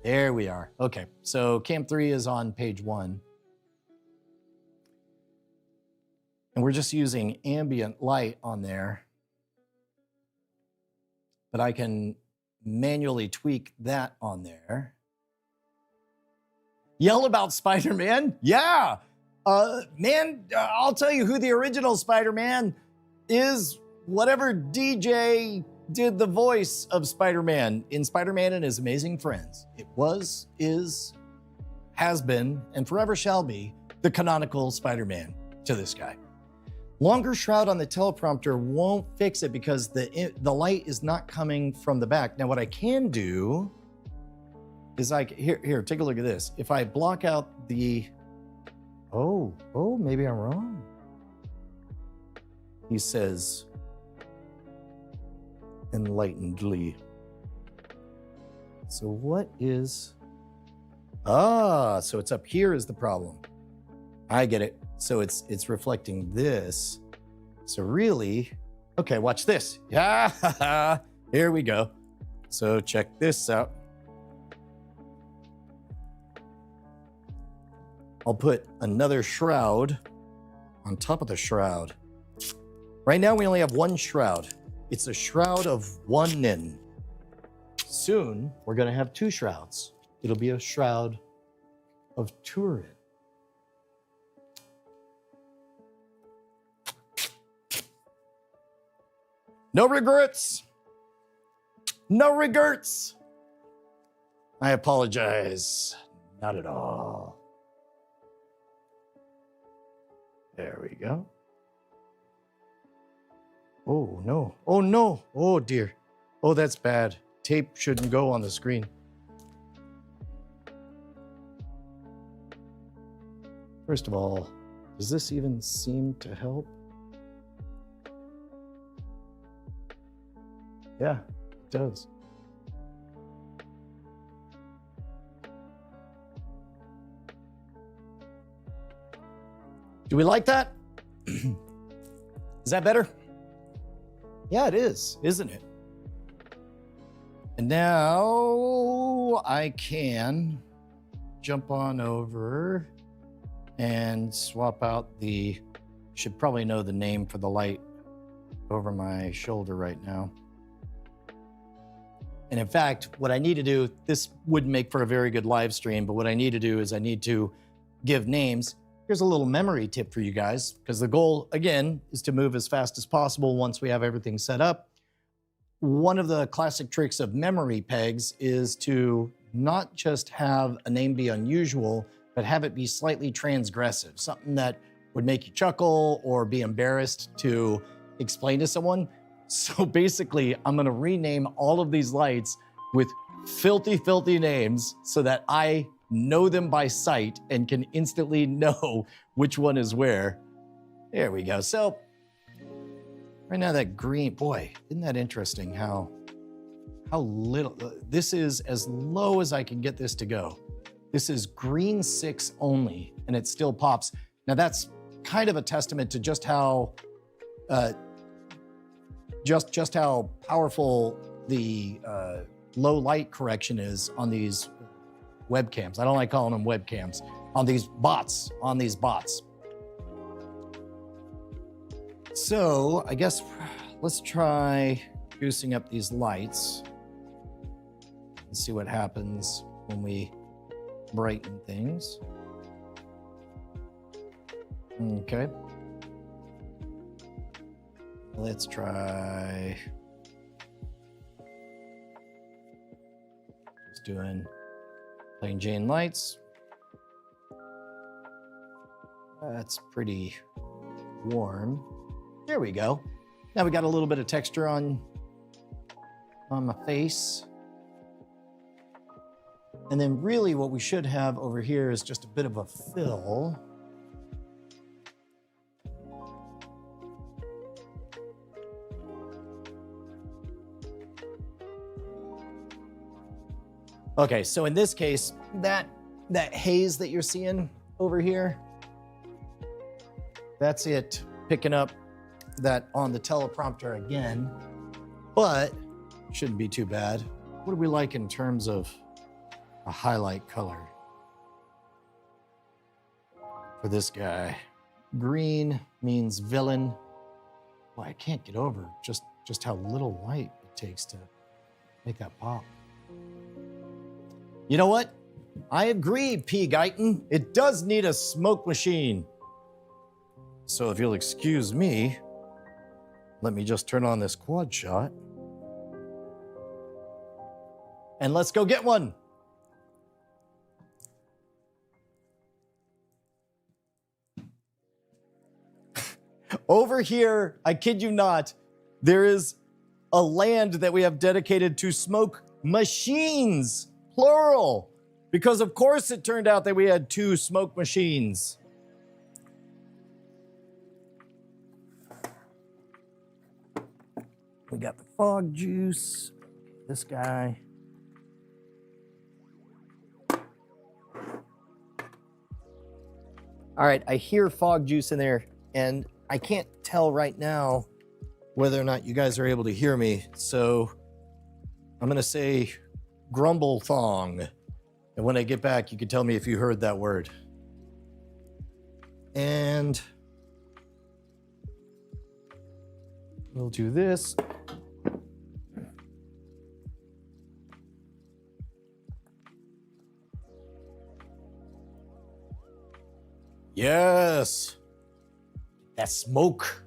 Speaker 1: There we are. Okay, so cam 3 is on page 1. And we're just using ambient light on there. But I can manually tweak that on there. Yell about Spider-Man? Yeah! I'll tell you who the original Spider-Man is. Whatever DJ did the voice of Spider-Man in Spider-Man and His Amazing Friends. It was, is, has been, and forever shall be the canonical Spider-Man to this guy. Longer shroud on the teleprompter won't fix it because the light is not coming from the back. Now what I can do is here, take a look at this. If I block out the, oh, maybe I'm wrong. He says, enlightenedly. So what is, so it's up here is the problem. I get it. So it's reflecting this. So really, okay, watch this. Yeah, here we go. So check this out. I'll put another shroud on top of the shroud. Right now we only have one shroud. It's a shroud of one nin. Soon we're gonna have two shrouds. It'll be a shroud of Turin. No regrets. No regrets. I apologize. Not at all. There we go. Oh, no. Oh, no. Oh, dear. Oh, that's bad. Tape shouldn't go on the screen. First of all, does this even seem to help? Yeah, it does. Do we like that? Is that better? Yeah, it is, isn't it? And now I can jump on over and swap out the, should probably know the name for the light over my shoulder right now. And in fact, what I need to do, this wouldn't make for a very good live stream, but what I need to do is I need to give names. Here's a little memory tip for you guys, because the goal, again, is to move as fast as possible once we have everything set up. One of the classic tricks of memory pegs is to not just have a name be unusual, but have it be slightly transgressive, something that would make you chuckle or be embarrassed to explain to someone. So basically, I'm gonna rename all of these lights with filthy, filthy names so that I know them by sight and can instantly know which one is where. There we go. So right now that green, boy, isn't that interesting how little, this is as low as I can get this to go. This is green 6 only, and it still pops. Now that's kind of a testament to just how, just how powerful the low light correction is on these webcams. I don't like calling them webcams. On these bots. So I guess let's try goosing up these lights and see what happens when we brighten things. Okay. Let's try just doing plain Jane lights. That's pretty warm. There we go. Now we got a little bit of texture on my face. And then really what we should have over here is just a bit of a fill. Okay, so in this case, that haze that you're seeing over here, that's it picking up that on the teleprompter again, but shouldn't be too bad. What do we like in terms of a highlight color for this guy? Green means villain. Well, I can't get over just how little light it takes to make that pop. You know what? I agree, P. Guyton. It does need a smoke machine. So if you'll excuse me, let me just turn on this quad shot. And let's go get one. Over here, I kid you not, there is a land that we have dedicated to smoke machines, plural, because of course it turned out that we had 2 smoke machines. We got the fog juice, this guy. All right, I hear fog juice in there, and I can't tell right now whether or not you guys are able to hear me. So I'm gonna say grumble thong. And when I get back, you can tell me if you heard that word. And we'll do this. Yes. That smoke.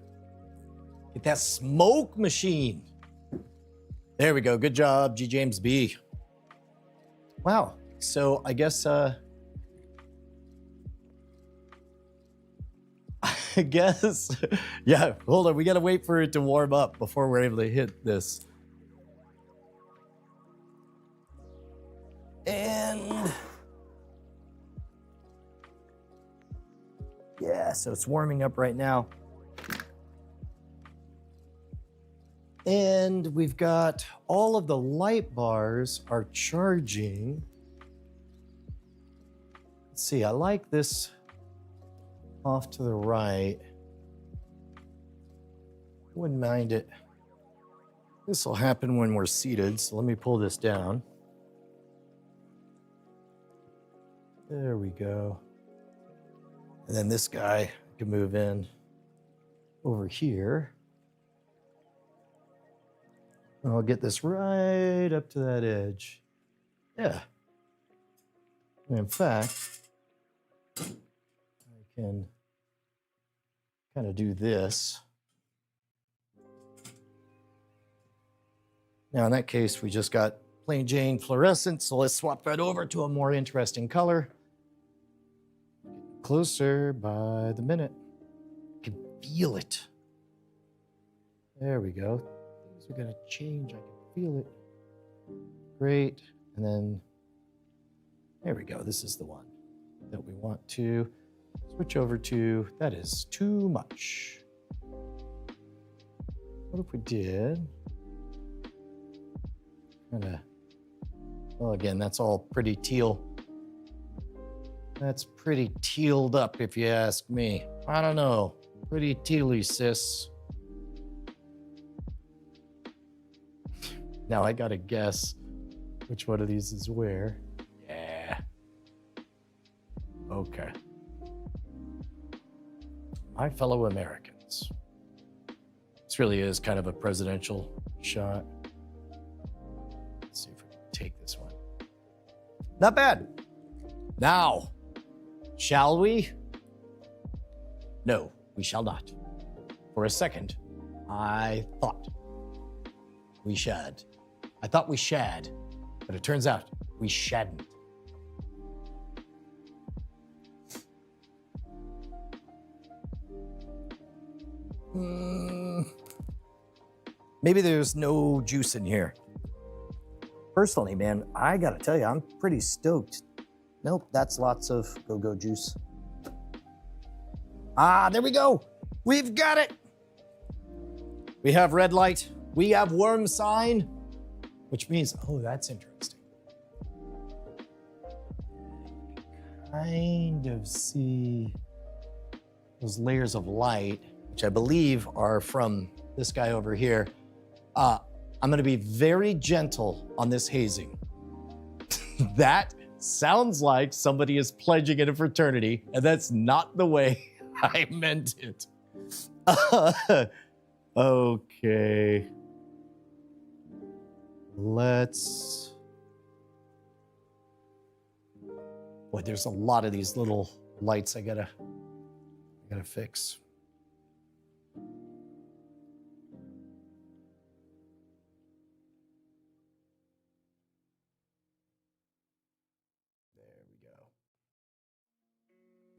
Speaker 1: Get that smoke machine. There we go. Good job, G. James B. Wow. So I guess I guess yeah, hold on. We gotta wait for it to warm up before we're able to hit this. And yeah, so it's warming up right now. And we've got all of the light bars are charging. Let's see, I like this off to the right. Wouldn't mind it. This will happen when we're seated, so let me pull this down. There we go. And then this guy can move in over here. And I'll get this right up to that edge. Yeah. And in fact, I can kind of do this. Now in that case, we just got plain Jane fluorescent, so let's swap that over to a more interesting color. Closer by the minute. feel it. There we go. Things are going to change. I can feel it. Great. And then, there we go. This is the one that we want to switch over to. That is too much. What if we did? Well, again, that's all pretty teal. That's pretty tealed up, if you ask me. I don't know. Pretty tealy, sis. Now I gotta guess which one of these is where. Yeah. Okay. My fellow Americans. This really is kind of a presidential shot. Let's see if we can take this one. Not bad. Now, shall we? No, we shall not. For a second, I thought we should. I thought we shad, but it turns out we shadn't. Maybe there's no juice in here. Personally, man, I gotta tell you, I'm pretty stoked. Nope, that's lots of go-go juice. Ah, there we go. We've got it. We have red light. We have worm sign, which means, oh, that's interesting. Kind of see those layers of light, which I believe are from this guy over here. I'm gonna be very gentle on this hazing. That sounds like somebody is pledging in a fraternity, and that's not the way I meant it. Okay. Let's... Boy, there's a lot of these little lights I gotta fix. There we go.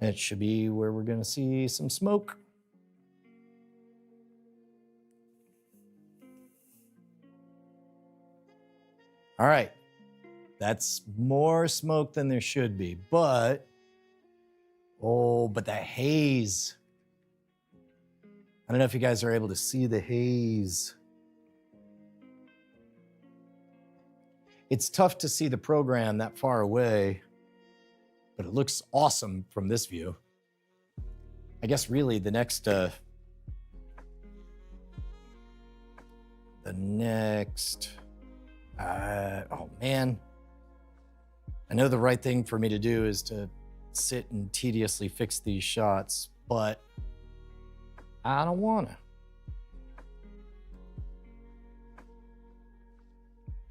Speaker 1: It should be where we're gonna see some smoke. All right, that's more smoke than there should be, but, oh, but the haze. I don't know if you guys are able to see the haze. It's tough to see the program that far away, but it looks awesome from this view. I guess really the next, oh man. I know the right thing for me to do is to sit and tediously fix these shots, but I don't wanna.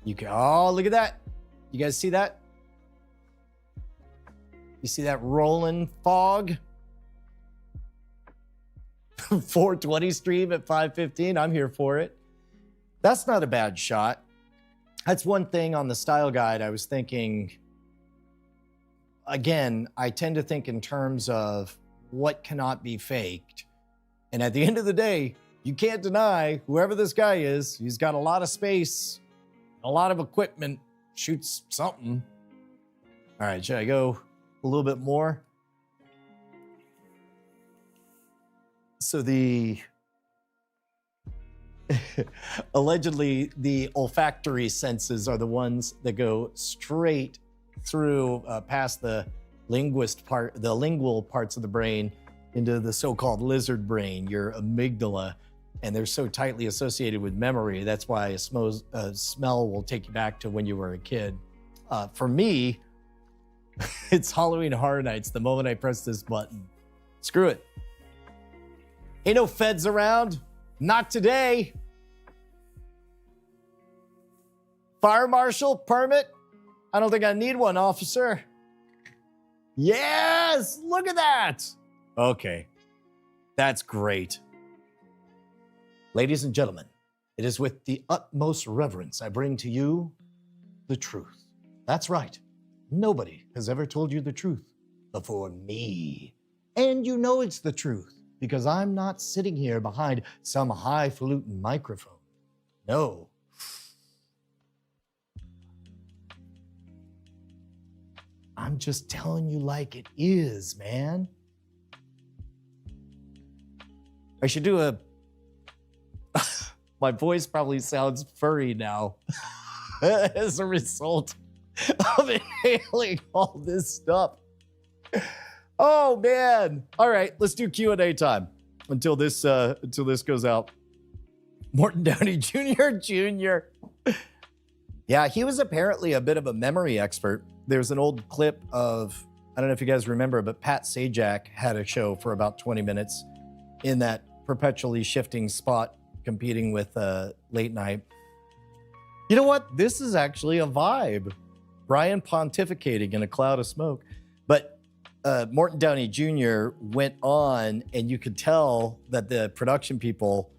Speaker 1: You can, oh, look at that. You guys see that? You see that rolling fog? 420 stream at 5:15, I'm here for it. That's not a bad shot. That's one thing on the style guide I was thinking. Again, I tend to think in terms of what cannot be faked. And at the end of the day, you can't deny whoever this guy is, he's got a lot of space, a lot of equipment, shoots something. All right, should I go a little bit more? So allegedly, the olfactory senses are the ones that go straight through past the lingual parts of the brain into the so-called lizard brain, your amygdala, and they're so tightly associated with memory. That's why a smell will take you back to when you were a kid. For me, it's Halloween Horror Nights the moment I press this button. Screw it. Ain't no feds around. Not today. Fire marshal, permit? I don't think I need one, officer. Yes, look at that. Okay, that's great. Ladies and gentlemen, it is with the utmost reverence I bring to you the truth. That's right. Nobody has ever told you the truth before me. And you know it's the truth because I'm not sitting here behind some highfalutin microphone. No. I'm just telling you like it is, man. I should do a... My voice probably sounds furry now as a result of inhaling all this stuff. Oh, man. All right, let's do Q&A time until this goes out. Morton Downey Jr. Yeah, he was apparently a bit of a memory expert. There's an old clip of, I don't know if you guys remember, but Pat Sajak had a show for about 20 minutes in that perpetually shifting spot competing with Late Night. You know what? This is actually a vibe. Brian pontificating in a cloud of smoke. But Morton Downey Jr. went on, and you could tell that the production people,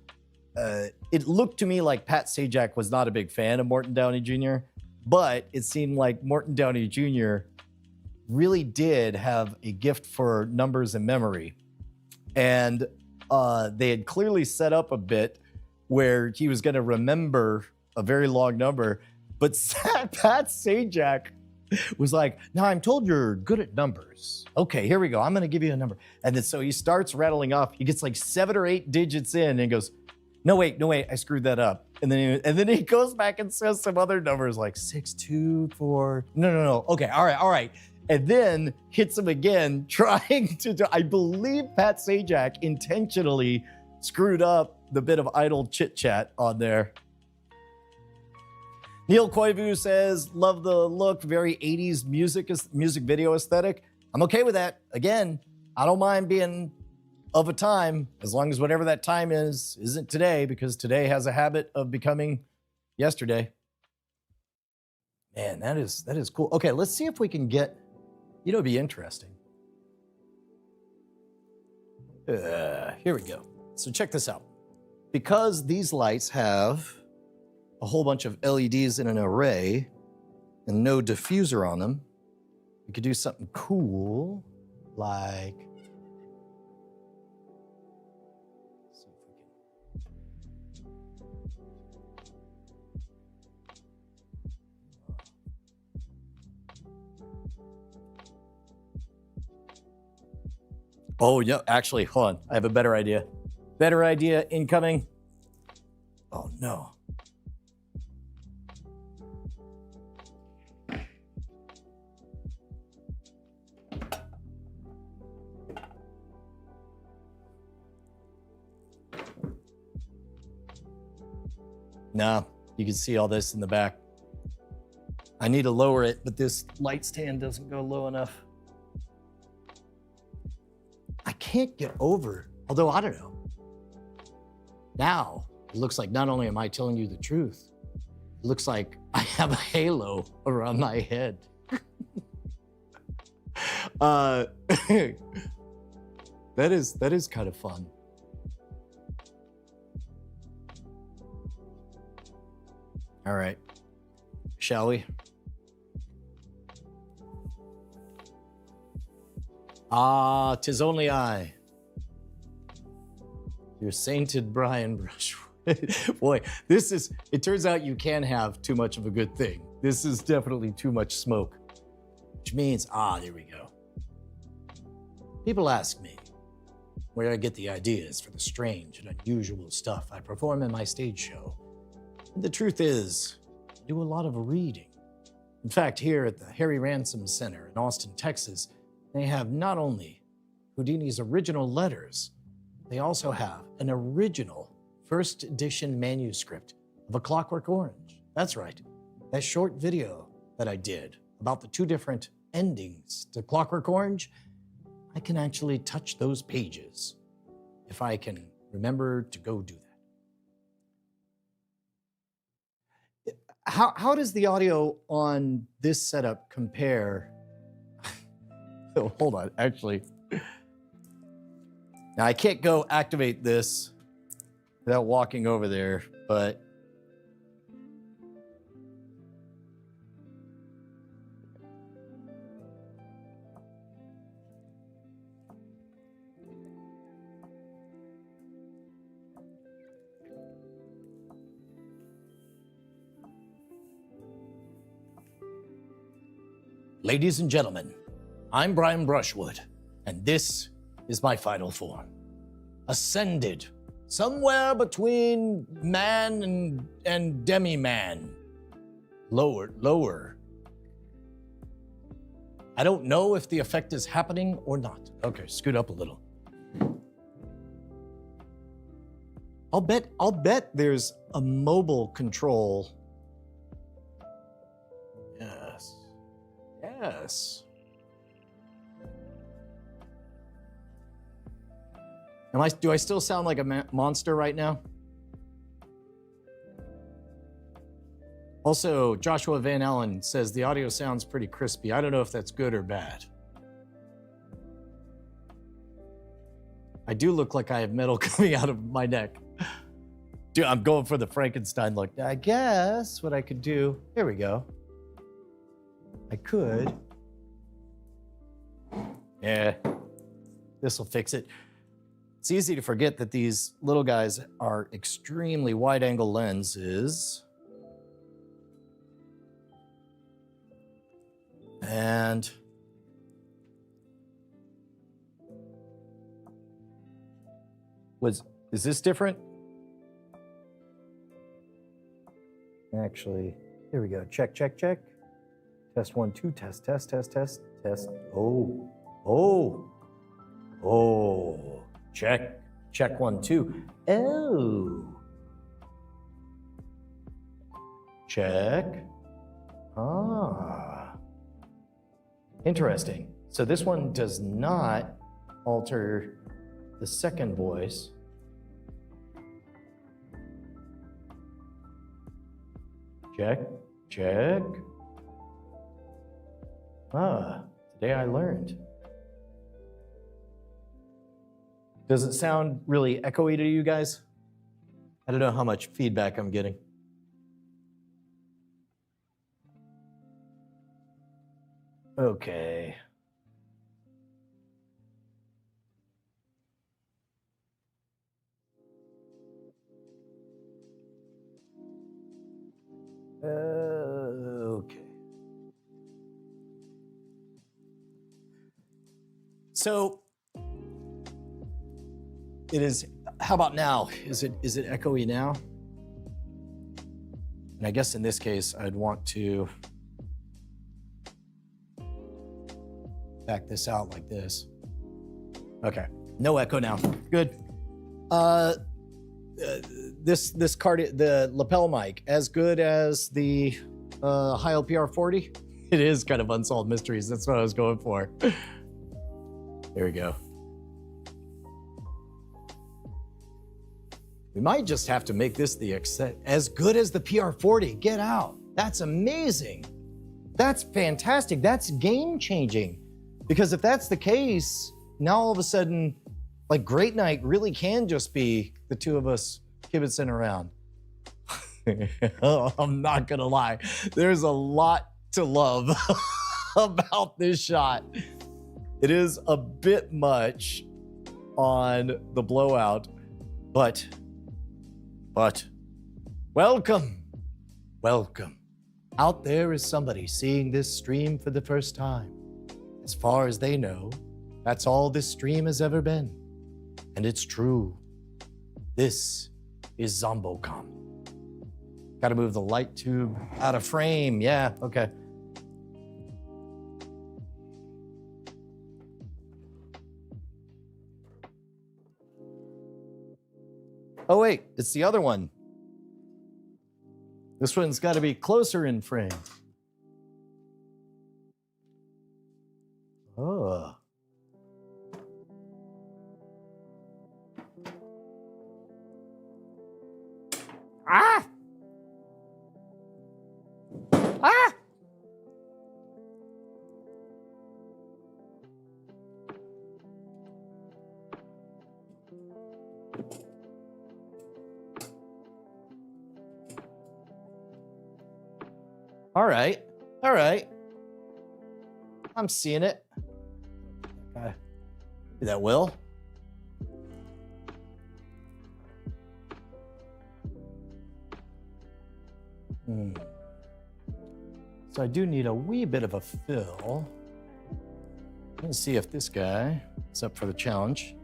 Speaker 1: it looked to me like Pat Sajak was not a big fan of Morton Downey Jr., but it seemed like Morton Downey Jr. really did have a gift for numbers and memory. And they had clearly set up a bit where he was going to remember a very long number, but Pat Sajak was like, "Now I'm told you're good at numbers. Okay, here we go. I'm going to give you a number." And then so he starts rattling off. He gets like 7 or 8 digits in and goes, No, wait, I screwed that up. And then he goes back and says some other numbers like 6, 2, 4. No. Okay, all right. And then hits him again, trying to do, I believe Pat Sajak intentionally screwed up the bit of idle chit chat on there. Neil Koivu says, love the look, very 80s music video aesthetic. I'm okay with that. Again, I don't mind being of a time, as long as whatever that time isn't today, because today has a habit of becoming yesterday. Man, that is cool. Okay, let's see if we can get, it'd be interesting. Here we go. So check this out. Because these lights have a whole bunch of LEDs in an array and no diffuser on them, we could do something cool like, oh, yeah, actually, hold on. I have a better idea. Better idea incoming. Oh, no. No, you can see all this in the back. I need to lower it, but this light stand doesn't go low enough. I can't get over, although I don't know. Now, it looks like not only am I telling you the truth, it looks like I have a halo around my head. That is kind of fun. All right, shall we? Ah, 'tis only I, your sainted Brian Brushwood. Boy, it turns out you can have too much of a good thing. This is definitely too much smoke, which means, there we go. People ask me where I get the ideas for the strange and unusual stuff I perform in my stage show. And the truth is, I do a lot of reading. In fact, here at the Harry Ransom Center in Austin, Texas, they have not only Houdini's original letters, they also have an original first edition manuscript of A Clockwork Orange. That's right, that short video that I did about the 2 different endings to Clockwork Orange, I can actually touch those pages if I can remember to go do that. How does the audio on this setup compare? Oh, hold on, actually. Now, I can't go activate this without walking over there, but Ladies and gentlemen, I'm Brian Brushwood, and this is my final form. Ascended, somewhere between man and demi-man. Lower. I don't know if the effect is happening or not. Okay, scoot up a little. I'll bet there's a mobile control. Yes. Do I still sound like a monster right now? Also, Joshua Van Allen says the audio sounds pretty crispy. I don't know if that's good or bad. I do look like I have metal coming out of my neck. Dude, I'm going for the Frankenstein look. I guess what I could do, here we go. I could. Yeah, this will fix it. It's easy to forget that these little guys are extremely wide-angle lenses. And is this different? Actually, here we go. Check. Test 1, 2, test. Oh. Check 1, 2. Oh. Check. Ah. Interesting. So this one does not alter the second voice. Check. Ah, today I learned. Does it sound really echoey to you guys? I don't know how much feedback I'm getting. Okay. Okay. So it is, how about now? Is it echoey now? And I guess in this case, I'd want to back this out like this. Okay, no echo now. Good. This card, the lapel mic, as good as the Heil PR40? It is kind of unsolved mysteries. That's what I was going for. There we go. We might just have to make this as good as the PR40. Get out. That's amazing. That's fantastic. That's game changing. Because if that's the case, now all of a sudden, like Great Night really can just be the two of us kibitzing around. I'm not gonna lie. There's a lot to love about this shot. It is a bit much on the blowout, but welcome. Out there is somebody seeing this stream for the first time. As far as they know, that's all this stream has ever been. And it's true. This is Zombocom. Gotta move the light tube out of frame. Yeah, okay. Oh wait, it's the other one. This one's gotta be closer in frame. Oh. Ah! Ah! All right. I'm seeing it. That will. So I do need a wee bit of a fill. Let's see if this guy is up for the challenge.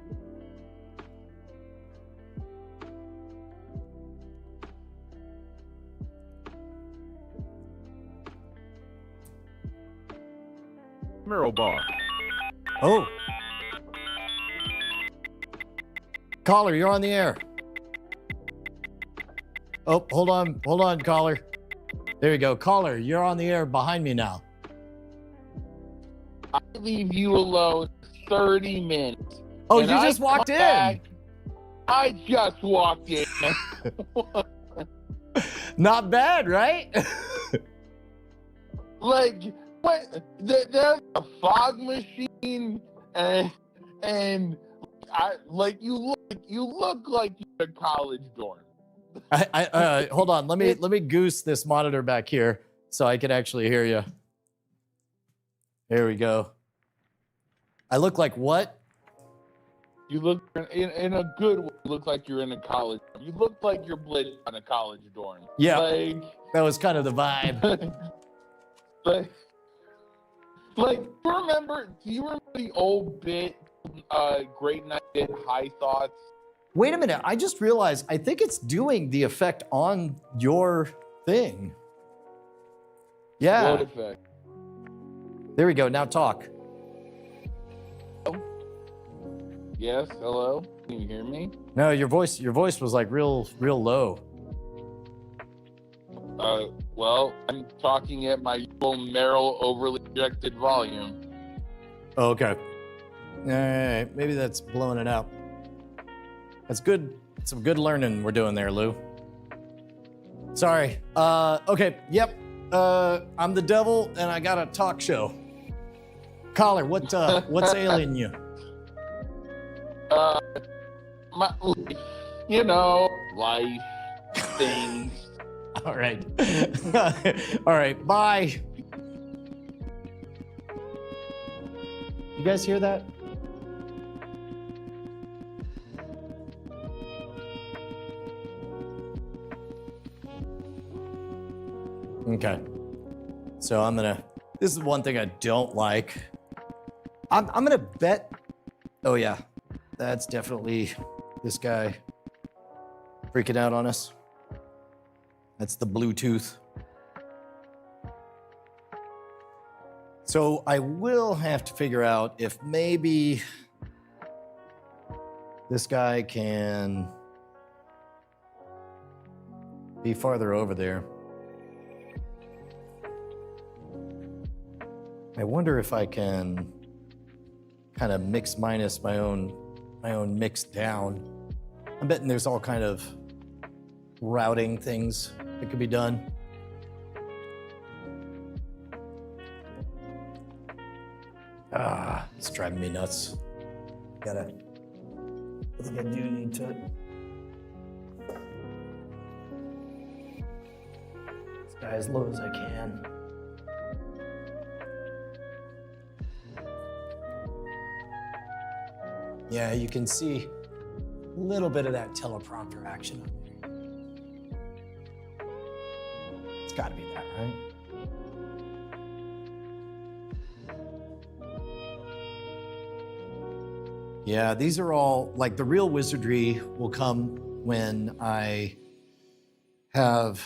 Speaker 8: Mirror bar.
Speaker 1: Oh. Caller, you're on the air. Oh, hold on, caller. There you go. Caller, you're on the air behind me now.
Speaker 9: I leave you alone 30 minutes.
Speaker 1: Oh,
Speaker 9: and
Speaker 1: you
Speaker 9: I
Speaker 1: just walked
Speaker 9: come
Speaker 1: in.
Speaker 9: back, I just walked in.
Speaker 1: Not bad, right?
Speaker 9: Like, what? There's a fog machine, and you look like you're a college dorm.
Speaker 1: Hold on. Let me goose this monitor back here so I can actually hear you. There we go. I look like what?
Speaker 9: You look in a good way. You look like you're in a college. You look like you're blitz on a college dorm.
Speaker 1: Yeah,
Speaker 9: Like,
Speaker 1: that was kind of the vibe.
Speaker 9: like, do you remember the old bit, Great Night at High Thoughts?
Speaker 1: Wait a minute. I just realized I think it's doing the effect on your thing. Yeah.
Speaker 9: What effect?
Speaker 1: There we go. Now talk.
Speaker 9: Yes, hello? Can you hear me?
Speaker 1: No, your voice was like real low.
Speaker 9: Well, I'm talking at my usual narrow, overly projected volume.
Speaker 1: Oh, okay. All right. Maybe that's blowing it out. That's good. Some good learning we're doing there, Lou. Sorry. Okay. Yep. I'm the devil, and I got a talk show. Caller, what's ailing you?
Speaker 9: Life, things.
Speaker 1: All right. All right. Bye. You guys hear that? Okay. So this is one thing I don't like. I'm gonna bet. Oh yeah, that's definitely this guy freaking out on us. That's the Bluetooth. So I will have to figure out if maybe this guy can be farther over there. I wonder if I can kind of mix minus my own mix down. I'm betting there's all kind of routing things that could be done. It's driving me nuts. I think I do need to this guy as low as I can. Yeah, you can see a little bit of that teleprompter action up there. It's got to be that, right? Yeah, these are all, like, the real wizardry will come when I have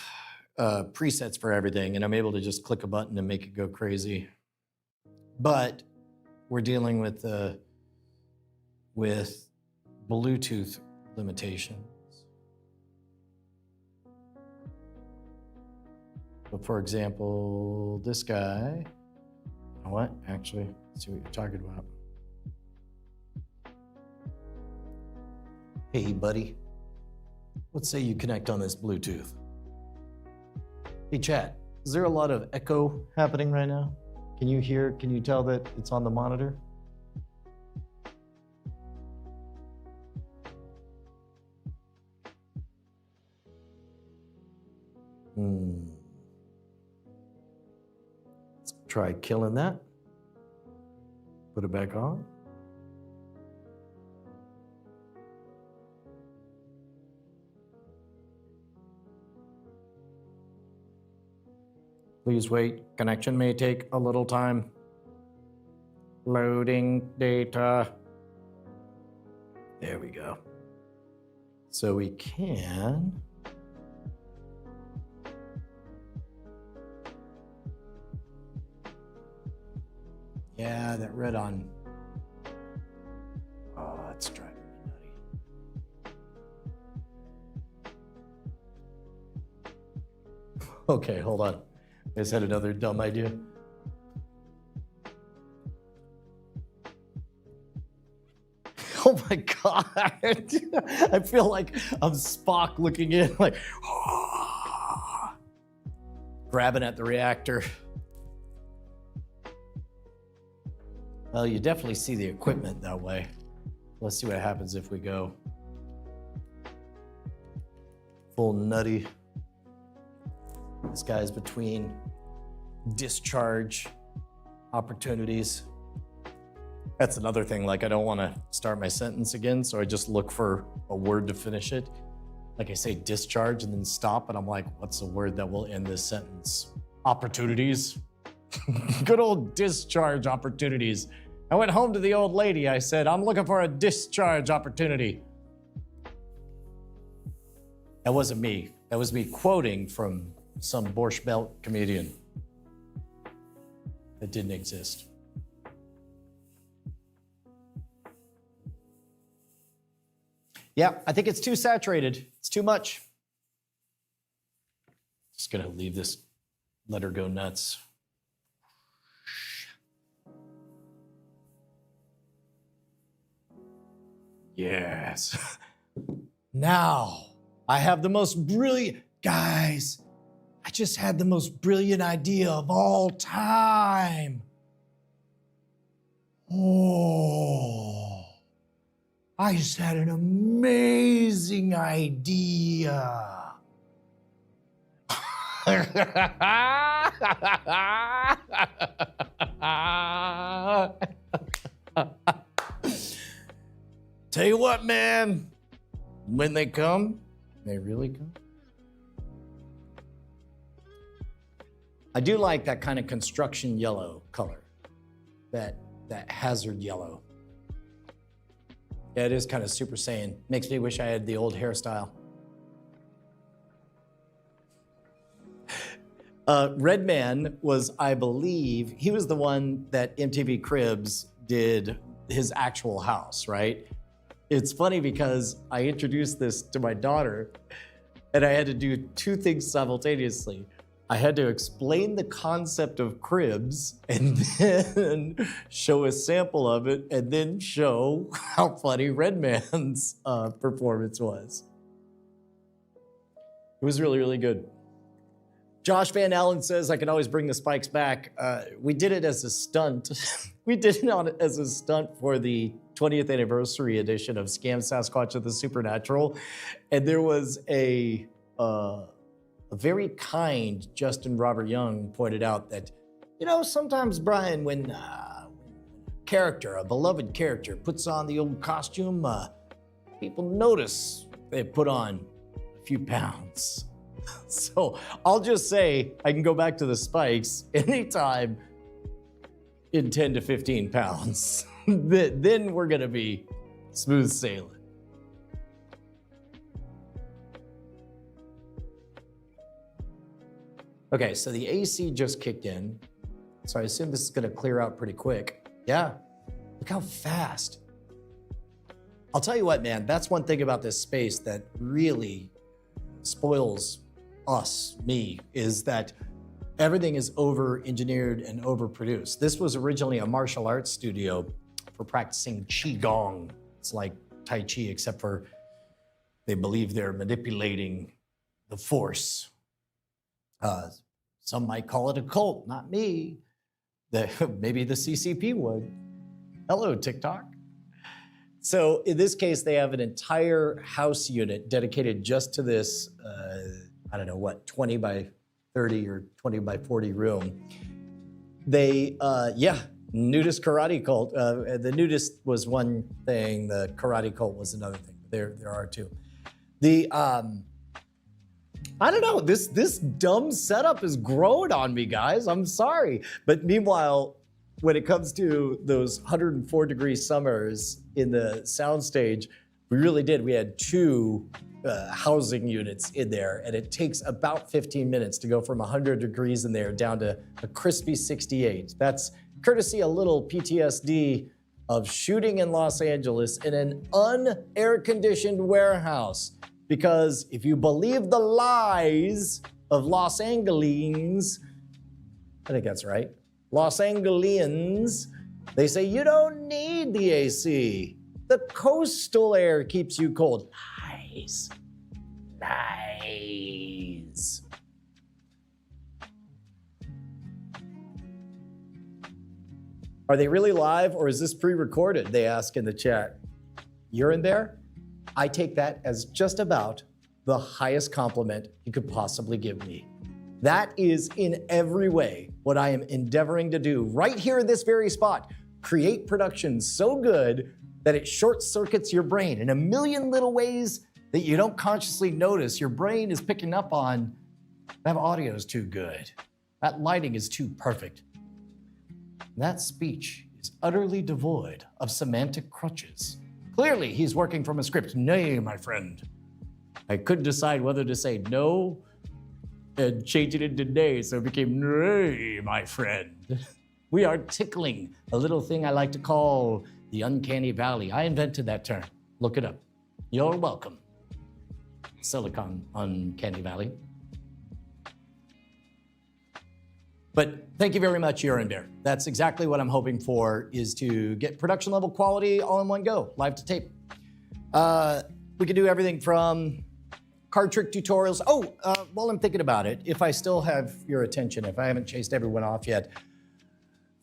Speaker 1: presets for everything and I'm able to just click a button and make it go crazy. But we're dealing with Bluetooth limitations. So for example, this guy, you know what? Actually, let's see what you're talking about. Hey, buddy. Let's say you connect on this Bluetooth. Hey, chat, is there a lot of echo happening right now? Can you tell that it's on the monitor? Let's try killing that. Put it back on. Please wait. Connection may take a little time. Loading data. There we go. So we can. Yeah, that red on. Oh, that's driving me nutty. Okay, hold on. I just had another dumb idea. Oh my God. I feel like I'm Spock looking in, like, grabbing at the reactor. Well, you definitely see the equipment that way. Let's see what happens if we go full nutty. This guy's between discharge opportunities. That's another thing, like I don't want to start my sentence again, so I just look for a word to finish it. Like I say discharge and then stop, and I'm like, what's a word that will end this sentence? Opportunities. Good old discharge opportunities. I went home to the old lady. I said, I'm looking for a discharge opportunity. That wasn't me. That was me quoting from some Borscht Belt comedian that didn't exist. Yeah, I think it's too saturated. It's too much. Just gonna leave this, let her go nuts. Yes. Now, I have the most brilliant, guys, I just had the most brilliant idea of all time. Oh, I just had an amazing idea. Tell you what, man, when they come, they really come. I do like that kind of construction yellow color, that hazard yellow. Yeah, it is kind of Super Saiyan. Makes me wish I had the old hairstyle. Redman was, I believe, he was the one that MTV Cribs did his actual house, right? It's funny because I introduced this to my daughter and I had to do two things simultaneously. I had to explain the concept of cribs and then show a sample of it and then show how funny Redman's performance was. It was really, really good. Josh Van Allen says, I can always bring the spikes back. We did it as a stunt. We did it as a stunt for the 20th anniversary edition of Scam Sasquatch of the Supernatural. And there was a very kind Justin Robert Young pointed out that, you know, sometimes, Brian, when a beloved character, puts on the old costume, people notice they put on a few pounds. So I'll just say I can go back to the spikes anytime in 10 to 15 pounds. Then we're going to be smooth sailing. Okay, so the AC just kicked in. So I assume this is going to clear out pretty quick. Yeah, look how fast. I'll tell you what, man, that's one thing about this space that really spoils me, is that everything is over-engineered and overproduced. This was originally a martial arts studio for practicing Qigong. It's like Tai Chi, except for they believe they're manipulating the force. Some might call it a cult, not me. Maybe the CCP would. Hello, TikTok. So in this case, they have an entire house unit dedicated just to this, I don't know what, 20 by 30 or 20 by 40 room. They, nudist karate cult. The nudist was one thing, the karate cult was another thing. There are two. I don't know. This dumb setup is growing on me, guys. I'm sorry. But meanwhile, when it comes to those 104-degree summers in the soundstage, we really did. We had 2 housing units in there, and it takes about 15 minutes to go from 100 degrees in there down to a crispy 68. That's courtesy a little PTSD of shooting in Los Angeles in an unair-conditioned warehouse. Because if you believe the lies of Los Angeles, I think that's right, Los Angeles, they say you don't need the AC. The coastal air keeps you cold. Lies. Lies. Are they really live or is this pre-recorded? They ask in the chat. You're in there? I take that as just about the highest compliment you could possibly give me. That is in every way what I am endeavoring to do right here in this very spot. Create production so good that it short circuits your brain in a million little ways that you don't consciously notice. Your brain is picking up on that audio is too good. That lighting is too perfect. That speech is utterly devoid of semantic crutches. Clearly, he's working from a script. Nay, my friend. I couldn't decide whether to say no and change it into nay, so it became nay, my friend. We are tickling a little thing I like to call the uncanny valley. I invented that term. Look it up. You're welcome. Silicon Uncanny Valley. But thank you very much, Urine Bear. That's exactly what I'm hoping for, is to get production level quality all in one go, live to tape. We can do everything from card trick tutorials. While I'm thinking about it, if I still have your attention, if I haven't chased everyone off yet,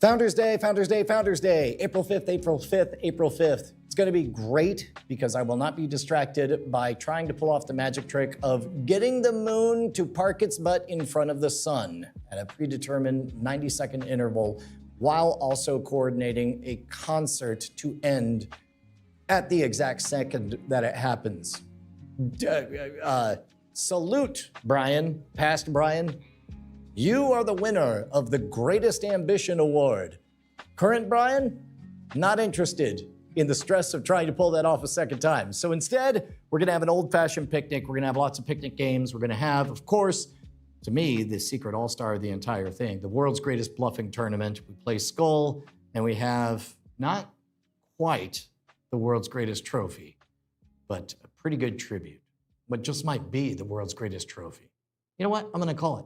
Speaker 1: Founders Day, April 5th, April 5th, April 5th. It's gonna be great because I will not be distracted by trying to pull off the magic trick of getting the moon to park its butt in front of the sun at a predetermined 90-second interval while also coordinating a concert to end at the exact second that it happens. Salute, Brian, past Brian. You are the winner of the Greatest Ambition Award. Current Brian, not interested in the stress of trying to pull that off a second time. So instead, we're gonna have an old-fashioned picnic. We're gonna have lots of picnic games. We're gonna have, of course, to me, the secret all-star of the entire thing, the world's greatest bluffing tournament. We play Skull, and we have not quite the world's greatest trophy, but a pretty good tribute. What just might be the world's greatest trophy. You know what? I'm gonna call it.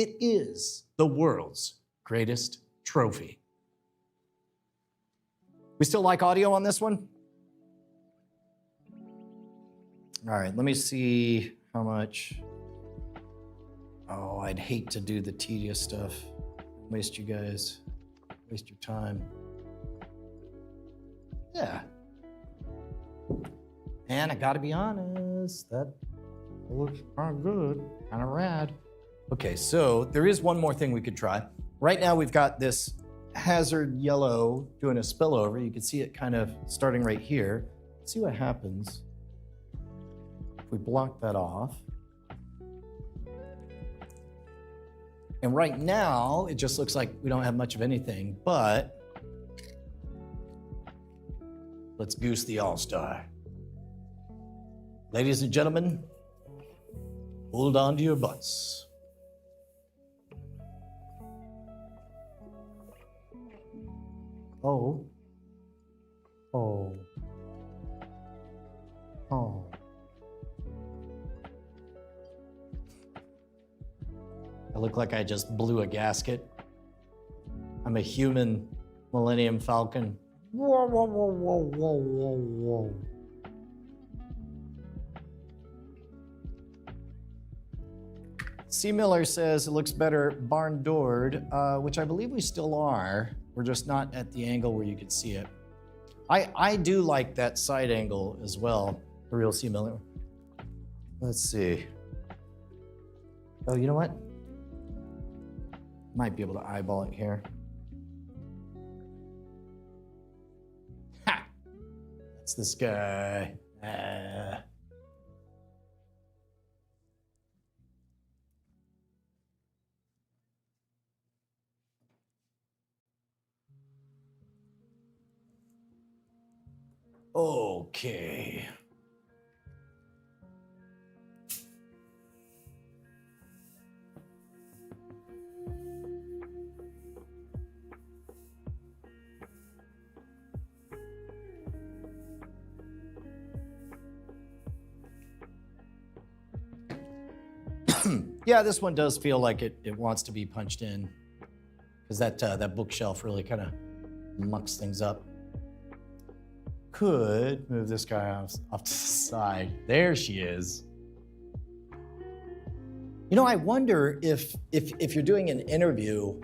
Speaker 1: It is the world's greatest trophy. We still like audio on this one? All right, let me see how much. Oh, I'd hate to do the tedious stuff. Waste you guys, waste your time. Yeah. And I gotta be honest, that looks kind of good, kind of rad. Okay, so there is one more thing we could try. Right now we've got this hazard yellow doing a spillover. You can see it kind of starting right here. Let's see what happens if we block that off. And right now, it just looks like we don't have much of anything, but let's goose the all-star. Ladies and gentlemen, hold on to your butts. Oh. Oh. Oh. I look like I just blew a gasket. I'm a human Millennium Falcon. Whoa, whoa, whoa, whoa, whoa, whoa, whoa. C. Miller says it looks better barn doored, which I believe we still are. We're just not at the angle where you can see it. I do like that side angle as well, the real C. Miller. Let's see. Oh, you know what? Might be able to eyeball it here. Ha! That's this guy. Okay. Yeah, this one does feel like it wants to be punched in, because that bookshelf really kind of mucks things up. Could move this guy off to the side. There she is. You know, I wonder if you're doing an interview,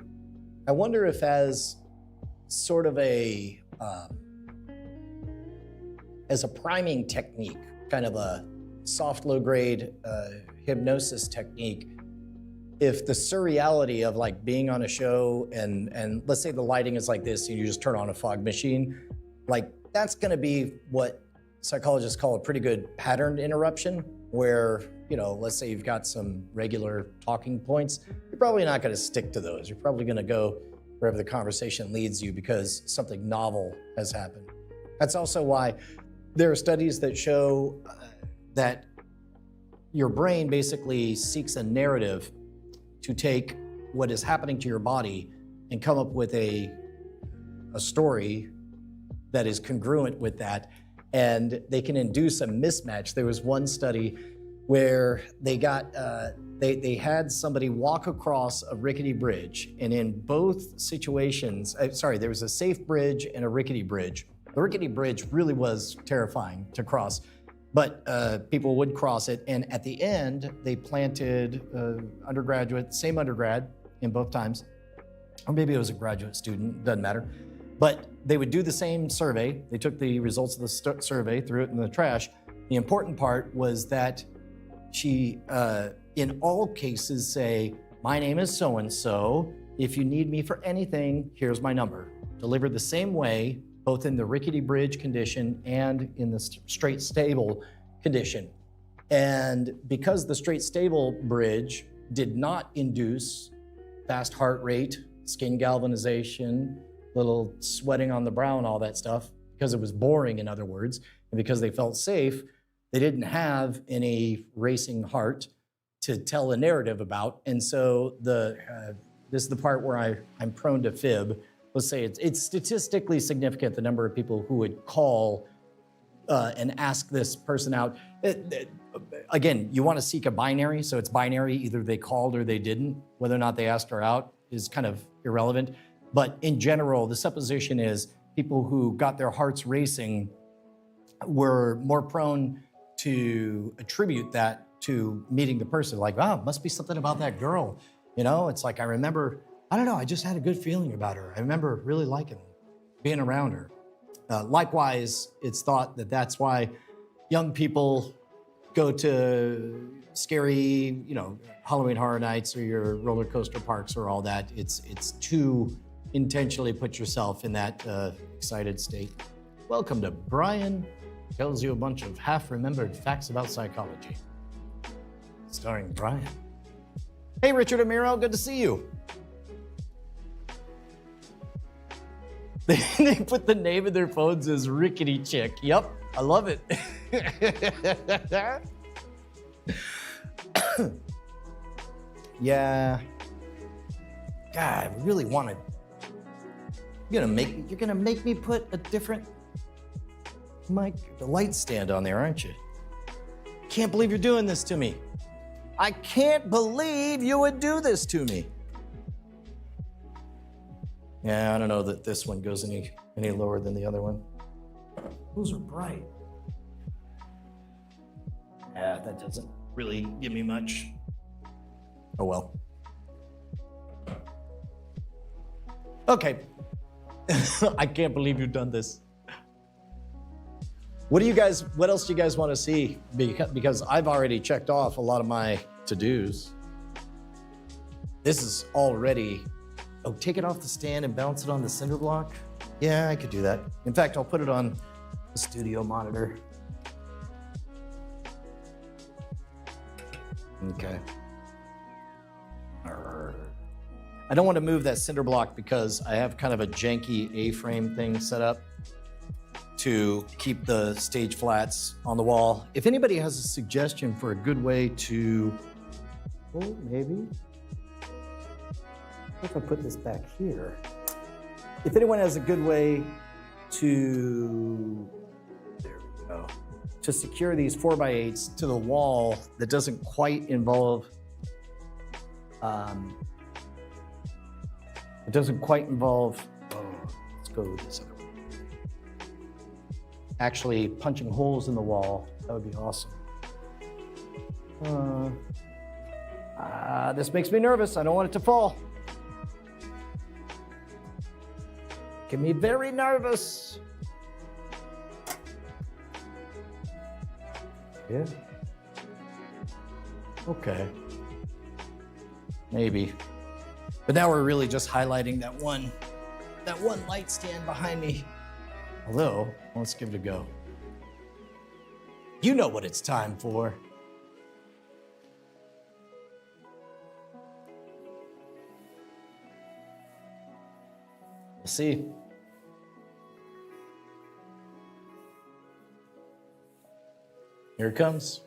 Speaker 1: I wonder if as sort of as a priming technique, kind of a soft low grade hypnosis technique, if the surreality of like being on a show and let's say the lighting is like this and you just turn on a fog machine, like that's going to be what psychologists call a pretty good pattern interruption, where, you know, let's say you've got some regular talking points, you're probably not going to stick to those. You're probably going to go wherever the conversation leads you because something novel has happened. That's also why there are studies that show that your brain basically seeks a narrative to take what is happening to your body and come up with a story that is congruent with that, and they can induce a mismatch. There was one study where they got they had somebody walk across a rickety bridge, and in both situations, there was a safe bridge and a rickety bridge. The rickety bridge really was terrifying to cross, but people would cross it, and at the end, they planted same undergrad in both times, or maybe it was a graduate student, doesn't matter. But they would do the same survey. They took the results of the survey, threw it in the trash. The important part was that she, in all cases, say, "My name is so-and-so. If you need me for anything, here's my number." Delivered the same way, both in the rickety bridge condition and in the straight stable condition. And because the straight stable bridge did not induce fast heart rate, skin galvanization, little sweating on the brow and all that stuff, because it was boring, in other words, and because they felt safe, they didn't have any racing heart to tell a narrative about. And so this is the part where I'm prone to fib. Let's say it's statistically significant, the number of people who would call and ask this person out. Again, you want to seek a binary, so it's binary, either they called or they didn't. Whether or not they asked her out is kind of irrelevant. But in general, the supposition is people who got their hearts racing were more prone to attribute that to meeting the person. Like, wow, must be something about that girl. You know, it's like, I remember, I don't know, I just had a good feeling about her. I remember really liking being around her. Likewise, it's thought that that's why young people go to scary, you know, Halloween Horror Nights or your roller coaster parks or all that. It's to intentionally put yourself in that excited state. Welcome to Brian Tells You a Bunch of Half-Remembered Facts About Psychology, starring Brian. Hey, Richard Amiro, good to see you. They put the name of their phones as Rickety Chick. Yep, I love it. Yeah. God, I really want to. You're gonna make me put a different light stand on there, aren't you? Can't believe you're doing this to me. I can't believe you would do this to me. Yeah, I don't know that this one goes any lower than the other one. Those are bright. Yeah, that doesn't really give me much. Oh well. Okay. I can't believe you've done this. What else do you guys want to see? Because I've already checked off a lot of my to-dos. This is already, take it off the stand and bounce it on the cinder block? Yeah, I could do that. In fact, I'll put it on the studio monitor. Okay. I don't want to move that cinder block because I have kind of a janky A-frame thing set up. to keep the stage flats on the wall. If anybody has a suggestion for a good way to, maybe, if I put this back here, if anyone has a good way to, there we go, to secure these 4x8s to the wall that doesn't quite involve, let's go this other way. Actually punching holes in the wall, that would be awesome. This makes me nervous. I don't want it to fall. Get me very nervous. Yeah. Okay. Maybe. But now we're really just highlighting that one light stand behind me. Although, let's give it a go. You know what it's time for. We'll see. Here it comes.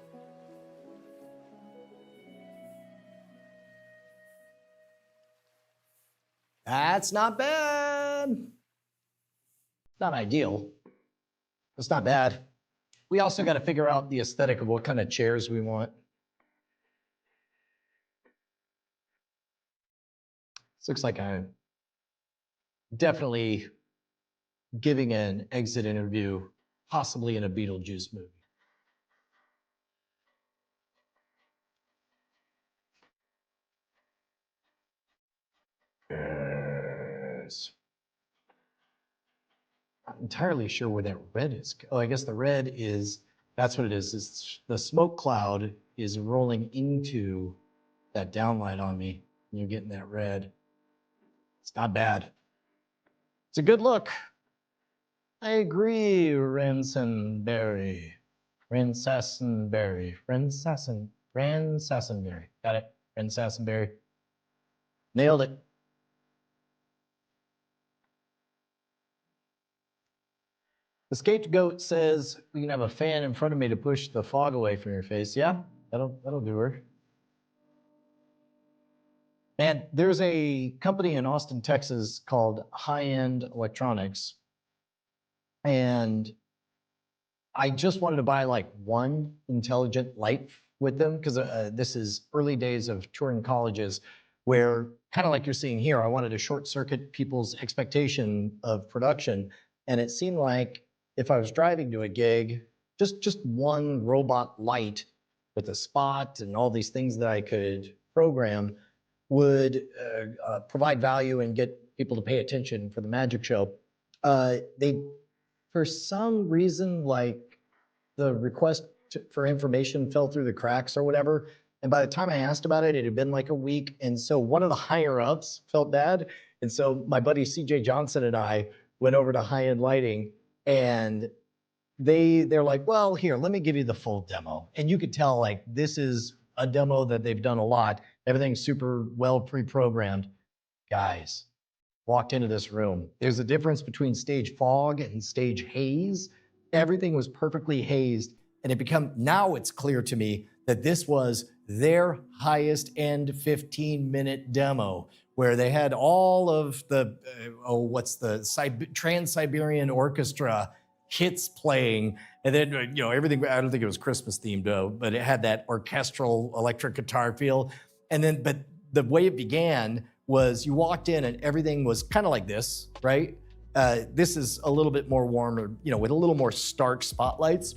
Speaker 1: That's not bad. Not ideal. It's not bad. We also got to figure out the aesthetic of what kind of chairs we want. This looks like I'm definitely giving an exit interview, possibly in a Beetlejuice movie. Yes. Not entirely sure where that red is. Oh, I guess the red is, that's what it is. It's the smoke cloud is rolling into that downlight on me. And you're getting that red. It's not bad. It's a good look. I agree, Ransonberry. Ransassenberry. Ransassenberry. Got it. Ransassenberry. Nailed it. The scapegoat says, we can have a fan in front of me to push the fog away from your face. Yeah, that'll do her. Man, there's a company in Austin, Texas called High End Electronics. And I just wanted to buy like one intelligent light with them because this is early days of touring colleges where, kind of like you're seeing here, I wanted to short circuit people's expectation of production. And it seemed like if I was driving to a gig, just one robot light with a spot and all these things that I could program would provide value and get people to pay attention for the magic show. They, for some reason, like the request for information fell through the cracks or whatever. And by the time I asked about it, it had been like a week. And so one of the higher ups felt bad. And so my buddy CJ Johnson and I went over to High End Lighting, and they're like, well, here, let me give you the full demo. And you could tell, like, this is a demo that they've done a lot. Everything's super well pre-programmed. Guys, walked into this room. There's a difference between stage fog and stage haze. Everything was perfectly hazed. And now it's clear to me that this was their highest end 15-minute demo, where they had all of the, Trans-Siberian Orchestra hits playing. And then, everything, I don't think it was Christmas themed though, but it had that orchestral electric guitar feel. And then, but the way it began was you walked in and everything was kind of like this, right? This is a little bit more warmer, with a little more stark spotlights.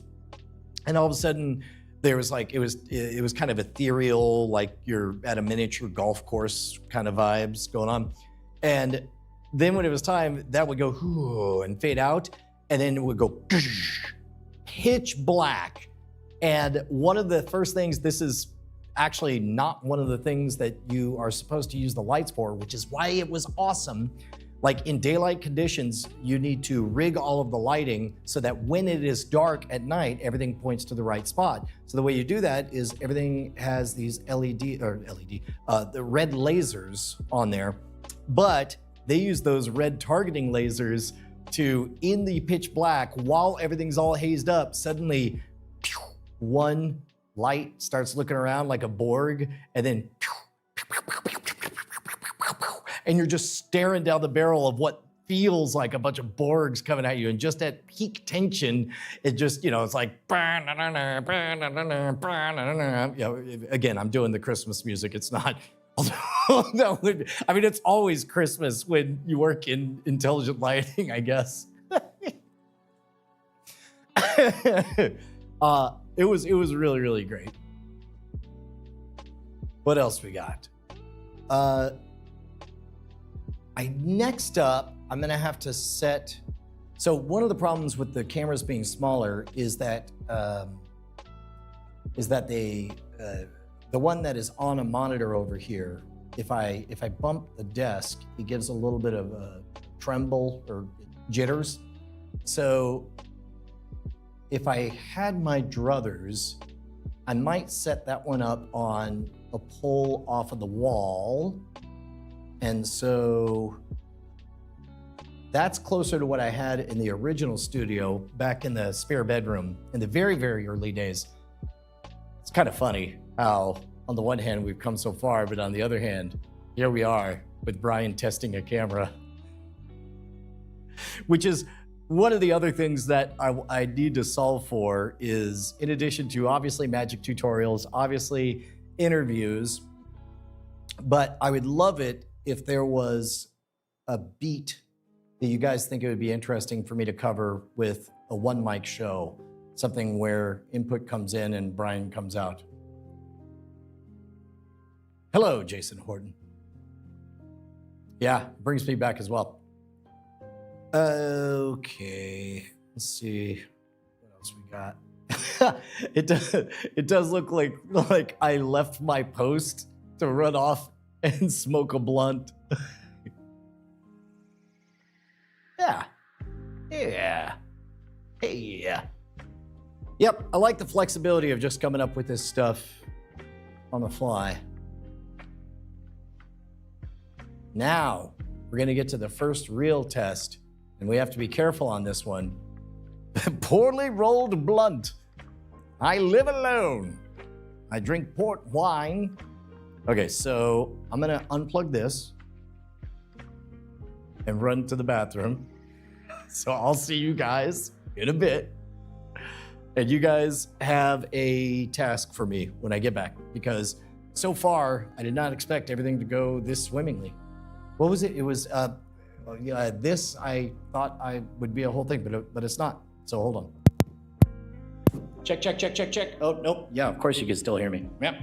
Speaker 1: And all of a sudden there was like, it was kind of ethereal, like you're at a miniature golf course kind of vibes going on. And then when it was time, that would go and fade out. And then it would go pitch black. And one of the first things, this is actually not one of the things that you are supposed to use the lights for, which is why it was awesome. Like in daylight conditions, you need to rig all of the lighting so that when it is dark at night, everything points to the right spot. So the way you do that is everything has these the red lasers on there, but they use those red targeting lasers to in the pitch black while everything's all hazed up, suddenly one light starts looking around like a Borg, and then and you're just staring down the barrel of what feels like a bunch of Borgs coming at you, and just at peak tension, it just, it's like, again, I'm doing the Christmas music. It's not, I mean, it's always Christmas when you work in intelligent lighting, I guess. It was really, really great. What else we got? Next up, I'm gonna have to set. So one of the problems with the cameras being smaller is that the one that is on a monitor over here, if I bump the desk, it gives a little bit of a tremble or jitters. So if I had my druthers, I might set that one up on a pole off of the wall. And so that's closer to what I had in the original studio back in the spare bedroom in the very, very early days. It's kind of funny how, on the one hand, we've come so far, but on the other hand, here we are with Brian testing a camera, which is one of the other things that I need to solve for is, in addition to obviously magic tutorials, obviously interviews, but I would love it if there was a beat that you guys think it would be interesting for me to cover with a one mic show, something where input comes in and Brian comes out. Hello, Jason Horton. Yeah, brings me back as well. Okay, let's see what else we got. It does look like I left my post to run off and smoke a blunt. Yeah. Yep, I like the flexibility of just coming up with this stuff on the fly. Now, we're gonna get to the first real test, and we have to be careful on this one. Poorly rolled blunt. I live alone. I drink port wine. Okay, so I'm gonna unplug this and run to the bathroom. So I'll see you guys in a bit. And you guys have a task for me when I get back, because so far I did not expect everything to go this swimmingly. What was it? It was this I thought I would be a whole thing, but it's not. So hold on. Check. Oh, nope. Yeah, of course you can still hear me. Yep.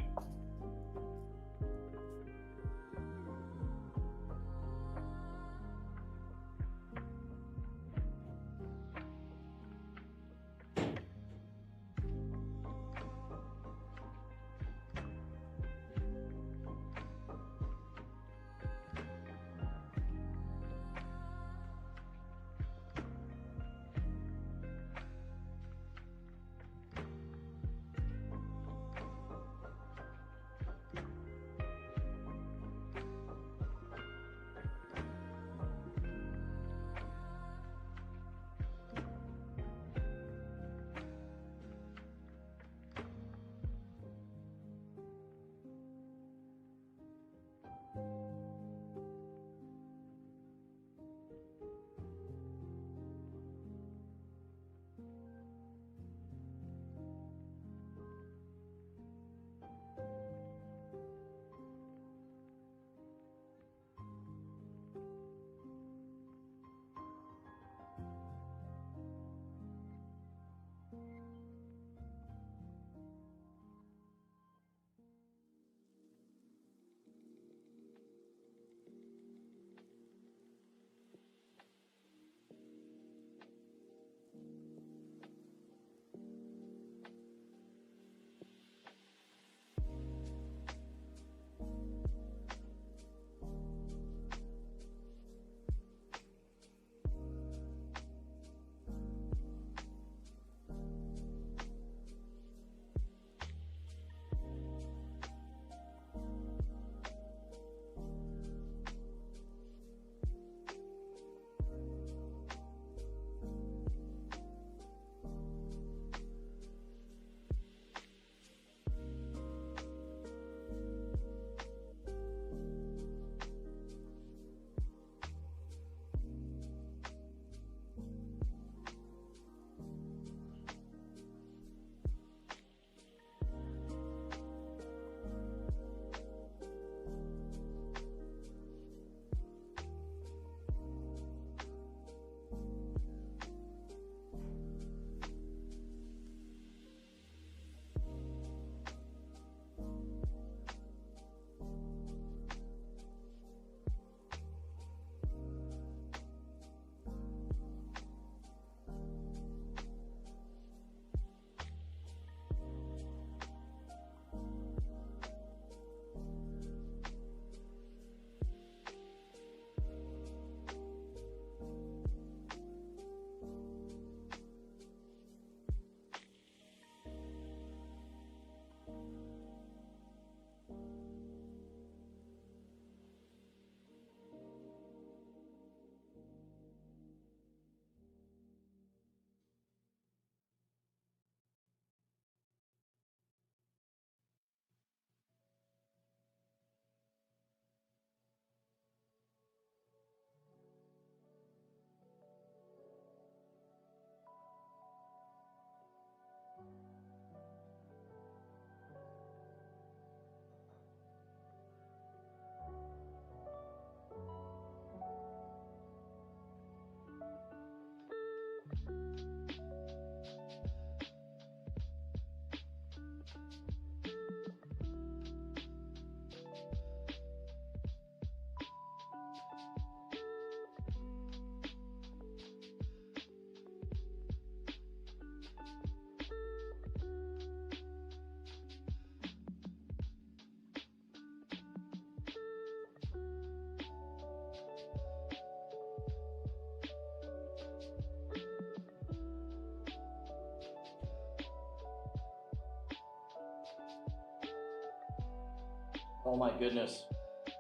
Speaker 1: Oh my goodness. There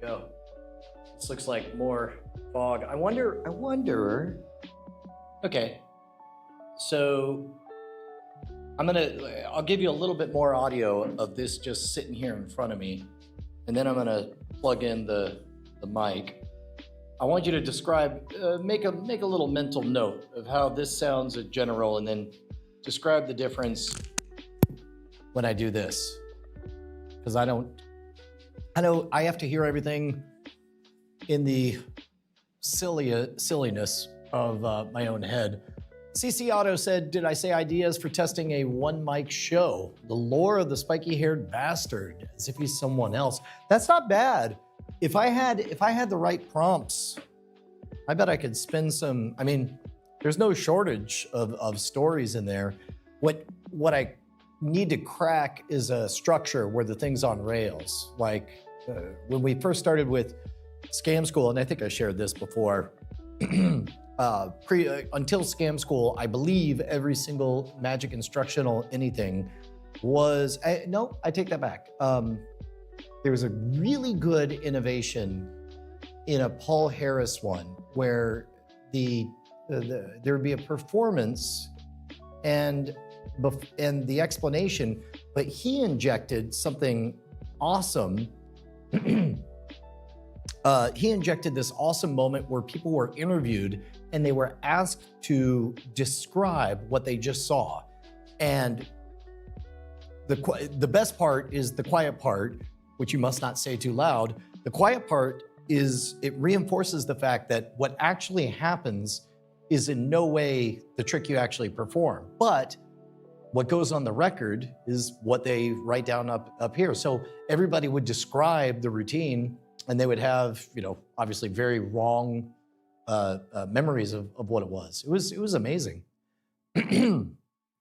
Speaker 1: we go. This looks like more fog. I wonder. Okay. So I'll give you a little bit more audio of this just sitting here in front of me. And then I'm gonna plug in the mic. I want you to describe, make a little mental note of how this sounds in general, and then describe the difference when I do this. Because I know I have to hear everything in the silliness of my own head. CC Auto said, did I say ideas for testing a one mic show? The lore of the spiky-haired bastard, as if he's someone else. That's not bad. If I had the right prompts, I bet I could spin some. I mean, there's no shortage of stories in there. What I need to crack is a structure where the thing's on rails. Like when we first started with Scam School, and I think I shared this before. Until Scam School, I believe every single magic instructional anything was. No, I take that back. There was a really good innovation in a Paul Harris one where there would be a performance and the explanation, but he injected something awesome. He injected this awesome moment where people were interviewed and they were asked to describe what they just saw. And the best part is the quiet part, which you must not say too loud. The quiet part is it reinforces the fact that what actually happens is in no way the trick you actually perform. But what goes on the record is what they write down up here. So everybody would describe the routine and they would have, obviously very wrong memories of what it was. It was amazing.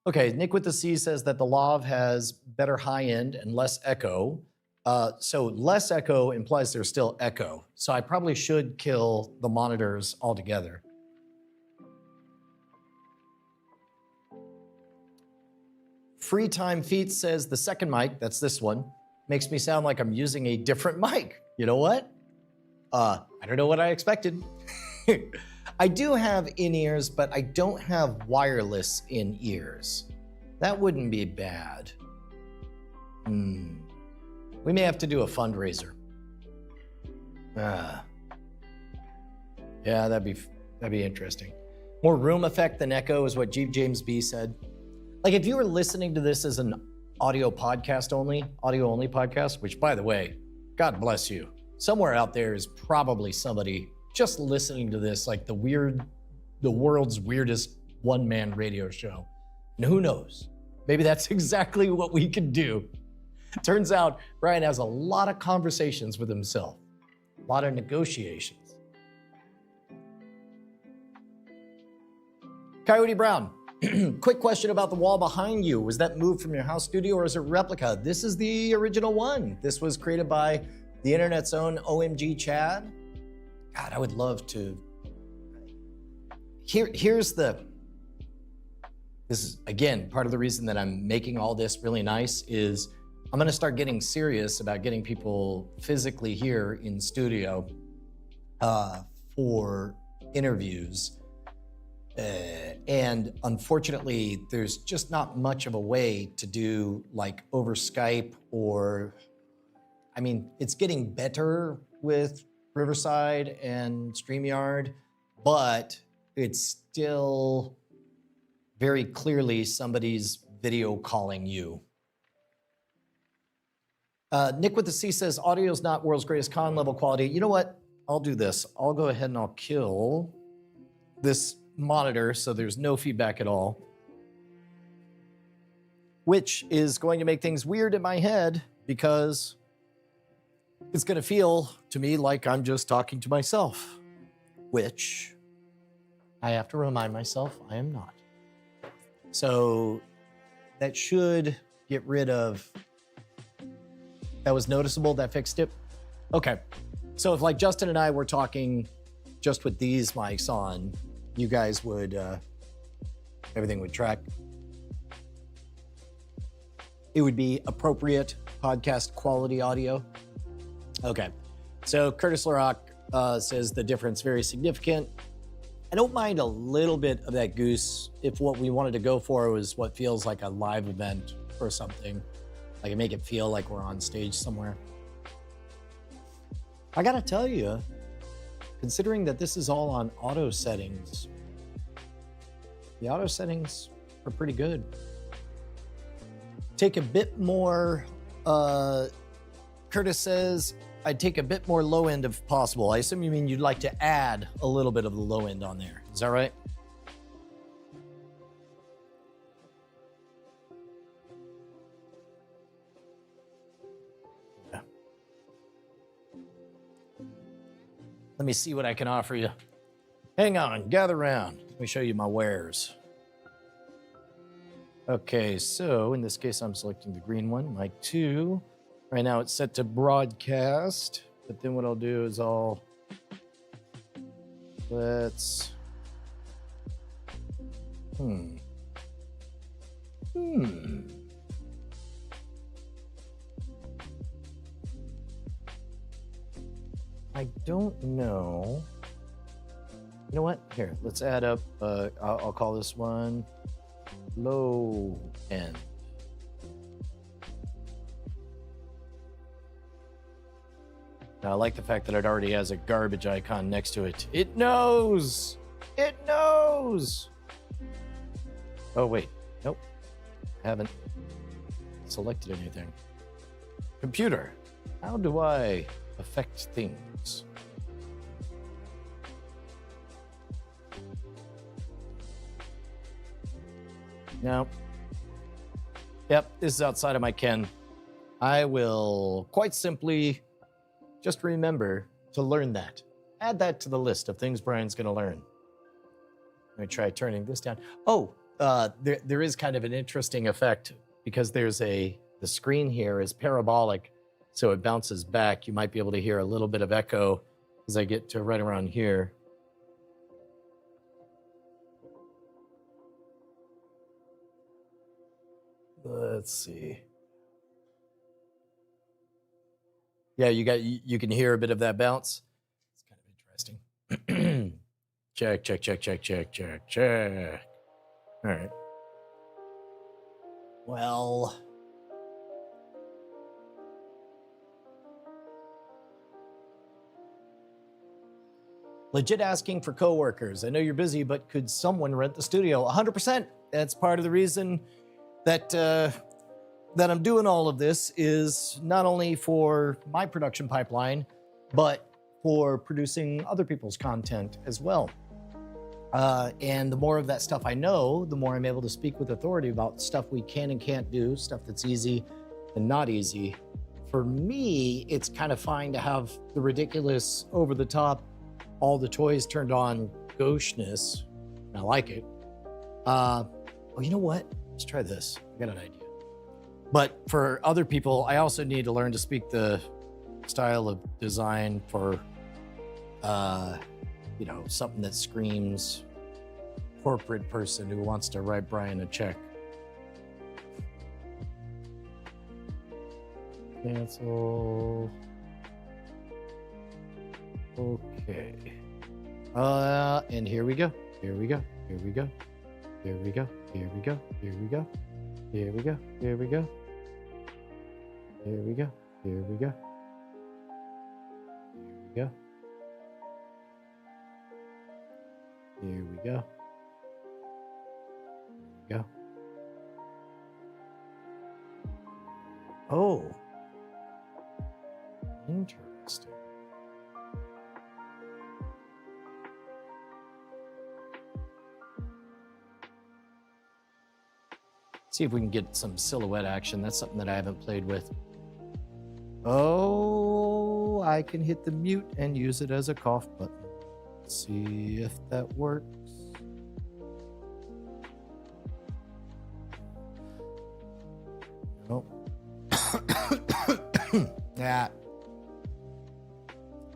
Speaker 1: Okay, Nick with the C says that the Lav has better high end and less echo. So less echo implies there's still echo. So I probably should kill the monitors altogether. Free Time Feet says the second mic, that's this one, makes me sound like I'm using a different mic. You know what? I don't know what I expected. I do have in-ears, but I don't have wireless in-ears. That wouldn't be bad. We may have to do a fundraiser. Yeah, that'd be interesting. More room effect than echo is what James B said. Like if you were listening to this as an audio only podcast, which by the way, God bless you. Somewhere out there is probably somebody just listening to this, like the world's weirdest one-man radio show. And who knows? Maybe that's exactly what we could do. Turns out Brian has a lot of conversations with himself, a lot of negotiations. Coyote Brown, quick question about the wall behind you. Was that moved from your house studio or is it replica? This is the original one. This was created by the internet's own OMG Chad. God, I would love to. This is, again, part of the reason that I'm making all this really nice is I'm gonna start getting serious about getting people physically here in studio for interviews. And unfortunately, there's just not much of a way to do like over Skype it's getting better with Riverside and StreamYard, but it's still very clearly somebody's video calling you. Nick with the C says, audio's not world's greatest con level quality. You know what? I'll do this. I'll go ahead and I'll kill this monitor so there's no feedback at all, which is going to make things weird in my head because it's going to feel to me like I'm just talking to myself, which I have to remind myself I am not. So that should get rid of, that was noticeable, that fixed it. Okay, so if like Justin and I were talking just with these mics on, you guys would, everything would track. It would be appropriate podcast quality audio? Okay. So Curtis LaRock says the difference very significant. I don't mind a little bit of that goose if what we wanted to go for was what feels like a live event or something. Like it make it feel like we're on stage somewhere. I gotta tell you, considering that this is all on auto settings, the auto settings are pretty good. Take a bit more, Curtis says, I'd take a bit more low end if possible. I assume you mean you'd like to add a little bit of the low end on there. Is that right? Yeah. Let me see what I can offer you. Hang on, gather around. Let me show you my wares. Okay, so in this case, I'm selecting the green one, mic 2. Right now it's set to broadcast, but then what I'll do is let's, I don't know. You know what? Here, let's add up, I'll call this one low end. Now, I like the fact that it already has a garbage icon next to it. It knows! It knows! Oh, wait. Nope. I haven't selected anything. Computer, how do I affect things? No. Yep, this is outside of my ken. I will quite simply just remember to learn that. Add that to the list of things Brian's going to learn. Let me try turning this down. Oh, there is kind of an interesting effect because the screen here is parabolic, so it bounces back. You might be able to hear a little bit of echo as I get to right around here. Let's see. Yeah, you can hear a bit of that bounce. It's kind of interesting. check. All right. Well, legit asking for coworkers. I know you're busy, but could someone rent the studio? 100%. That's part of the reason that I'm doing all of this is not only for my production pipeline, but for producing other people's content as well. And the more of that stuff I know, the more I'm able to speak with authority about stuff we can and can't do, stuff that's easy and not easy. For me, it's kind of fine to have the ridiculous, over the top, all the toys turned on gaucheness. I like it. Oh, you know what? Let's try this. I got an idea. But for other people, I also need to learn to speak the style of design for, something that screams corporate person who wants to write Brian a check. Cancel. Okay. And here we go. Here we go. Here we go. Here we go. Here we go. Here we go. Here we go. Here we go. Here we go. Here we go. Here we go. Here we go. Here we go. Oh. Interesting. See if we can get some silhouette action. That's something that I haven't played with. Oh, I can hit the mute and use it as a cough button. Let's see if that works. Nope. Yeah.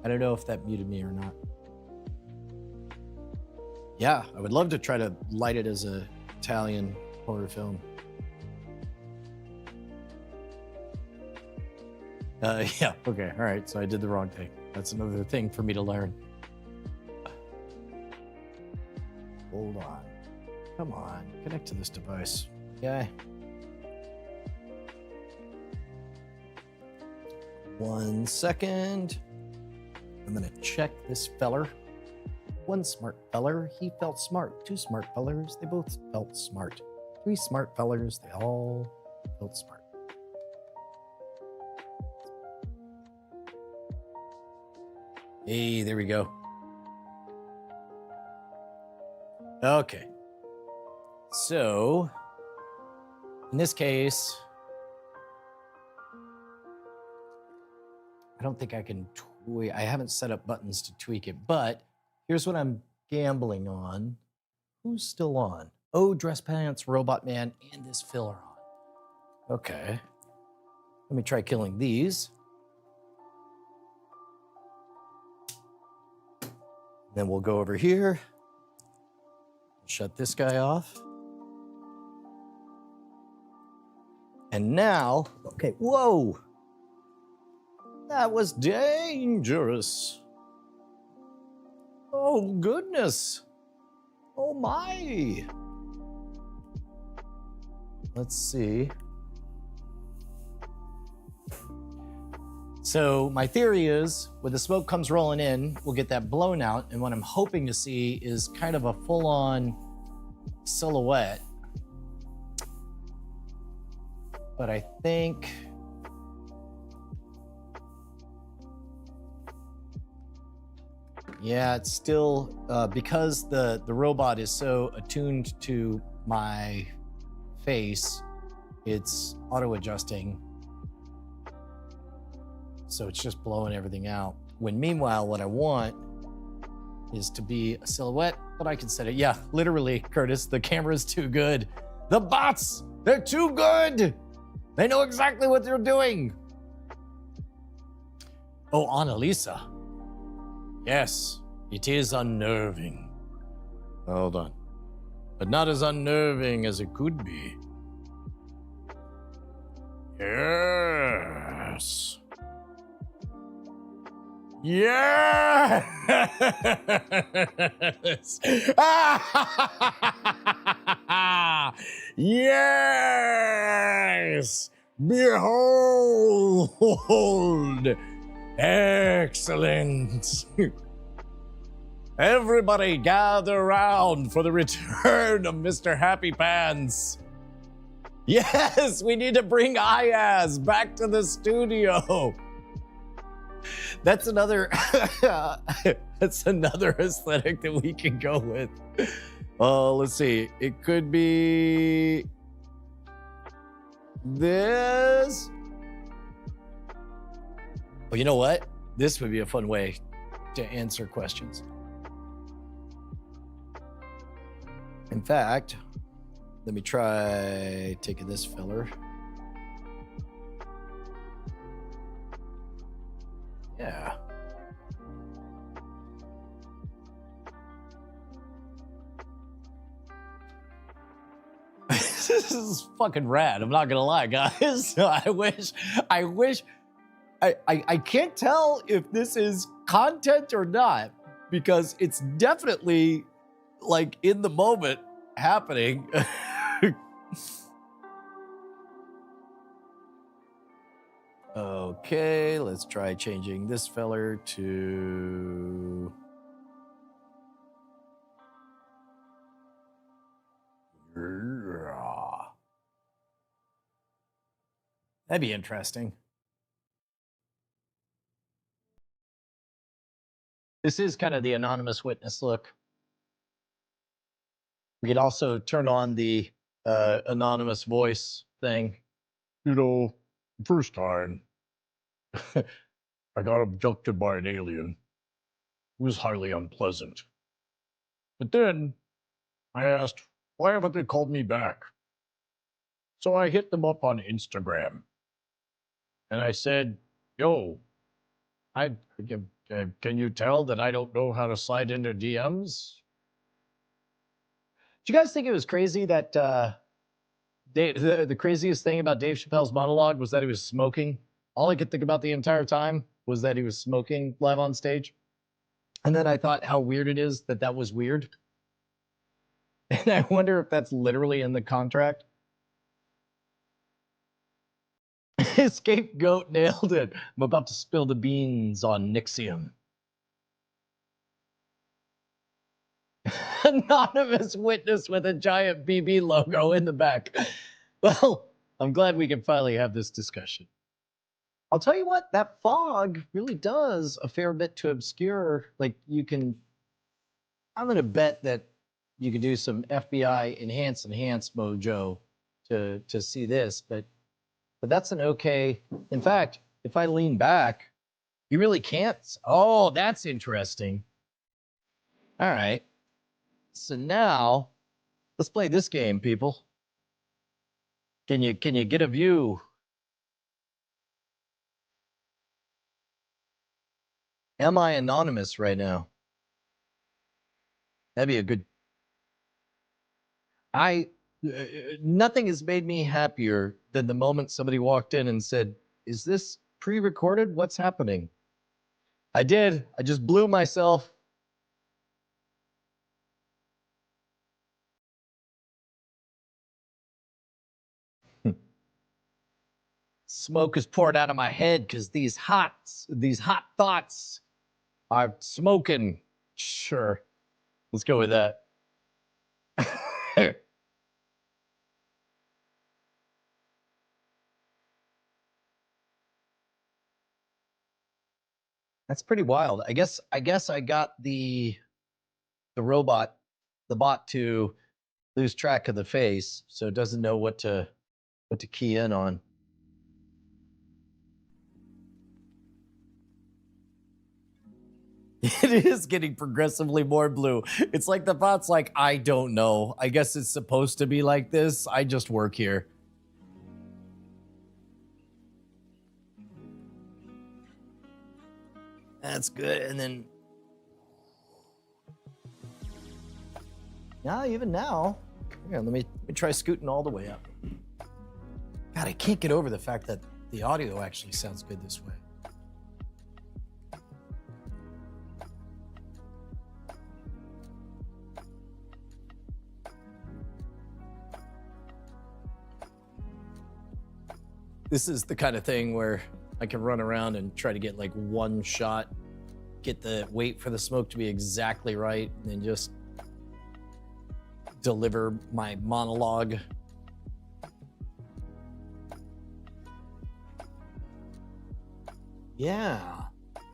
Speaker 1: I don't know if that muted me or not. Yeah, I would love to try to light it as an Italian horror film. Yeah, okay, all right, so I did the wrong thing. That's another thing for me to learn. Hold on. Come on, connect to this device. Yeah. 1 second. I'm gonna check this feller. One smart feller, he felt smart. Two smart fellers, they both felt smart. Three smart fellers, they all felt smart. Hey, there we go. Okay. So, in this case, I don't think I can tweak. I haven't set up buttons to tweak it, but here's what I'm gambling on. Who's still on? Oh, Dress Pants, Robot Man, and this filler on. Okay. Let me try killing these. Then we'll go over here. Shut this guy off. And now, okay, whoa. That was dangerous. Oh, goodness. Oh, my. Let's see. So my theory is, when the smoke comes rolling in, we'll get that blown out. And what I'm hoping to see is kind of a full-on silhouette. But I think... yeah, it's still, because the robot is so attuned to my face, it's auto-adjusting. So it's just blowing everything out. When meanwhile, what I want is to be a silhouette, but I can set it. Yeah, literally, Curtis, the camera's too good. The bots, they're too good. They know exactly what they're doing. Oh, Annalisa. Yes, it is unnerving. Hold on. But not as unnerving as it could be. Yes. Yes! Yes! Behold! Excellent! Everybody gather around for the return of Mr. Happy Pants. Yes, we need to bring Ayaz back to the studio. That's another that's another aesthetic that we can go with. Let's see. It could be this. Well, you know what? This would be a fun way to answer questions. In fact, let me try taking this filler. Yeah. This is fucking rad. I'm not gonna lie, guys. I can't tell if this is content or not, because it's definitely like in the moment happening. Okay, let's try changing this feller to... That'd be interesting. This is kind of the anonymous witness look. We could also turn on the anonymous voice thing. You know, first time I got abducted by an alien. It was highly unpleasant. But then I asked, why haven't they called me back? So I hit them up on Instagram. And I said, yo, can you tell that I don't know how to slide into DMs? Do you guys think it was crazy that the craziest thing about Dave Chappelle's monologue was that he was smoking All I could think about the entire time was that he was smoking live on stage. And then I thought how weird it is that that was weird. And I wonder if that's literally in the contract. Scapegoat nailed it. I'm about to spill the beans on Nixium. Anonymous witness with a giant BB logo in the back. Well, I'm glad we can finally have this discussion. I'll tell you what, that fog really does a fair bit to obscure. Like you can, I'm gonna bet that you can do some FBI enhance mojo to see this, but that's an okay. In fact, if I lean back, you really can't. Oh, that's interesting. All right. So now, let's play this game, people. Can you get a view? Am I anonymous right now? That'd be a good. Nothing has made me happier than the moment somebody walked in and said, "Is this pre-recorded? What's happening?" I did. I just blew myself. Smoke is poured out of my head because these hot thoughts are smoking. Sure. Let's go with that. That's pretty wild. I guess I got the robot, the bot to lose track of the face, so it doesn't know what to key in on. It is getting progressively more blue. It's like the bot's like, I don't know. I guess it's supposed to be like this. I just work here. That's good. And then, yeah, even now, here, let me try scooting all the way up. God, I can't get over the fact that the audio actually sounds good this way. This is the kind of thing where I can run around and try to get like one shot, wait for the smoke to be exactly right, and then just deliver my monologue. Yeah,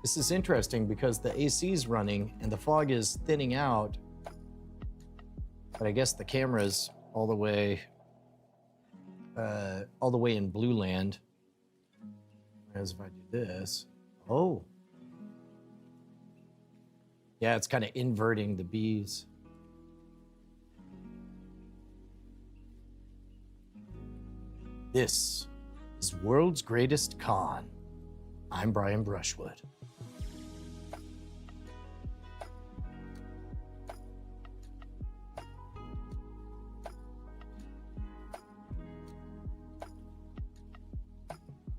Speaker 1: this is interesting because the AC is running and the fog is thinning out, but I guess the camera's all the way in blue land. As if I do this, oh, yeah, it's kind of inverting the bees. This is World's Greatest Con. I'm Brian Brushwood.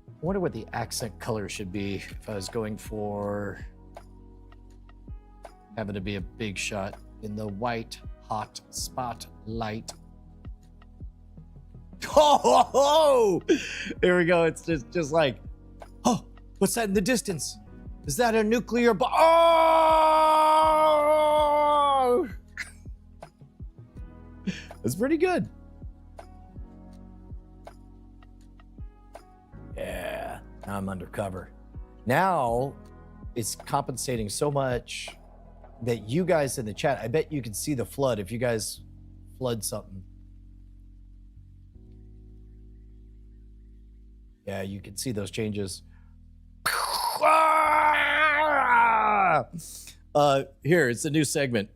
Speaker 1: I wonder what the accent color should be if I was going for having to be a big shot in the white hot spotlight. Oh, there we go. It's just like, oh, what's that in the distance? Is that a nuclear bomb? Oh! That's pretty good. Yeah, now I'm undercover. Now it's compensating so much that you guys in the chat, I bet you can see the flood if you guys flood something. Yeah, you can see those changes. Here, it's a new segment.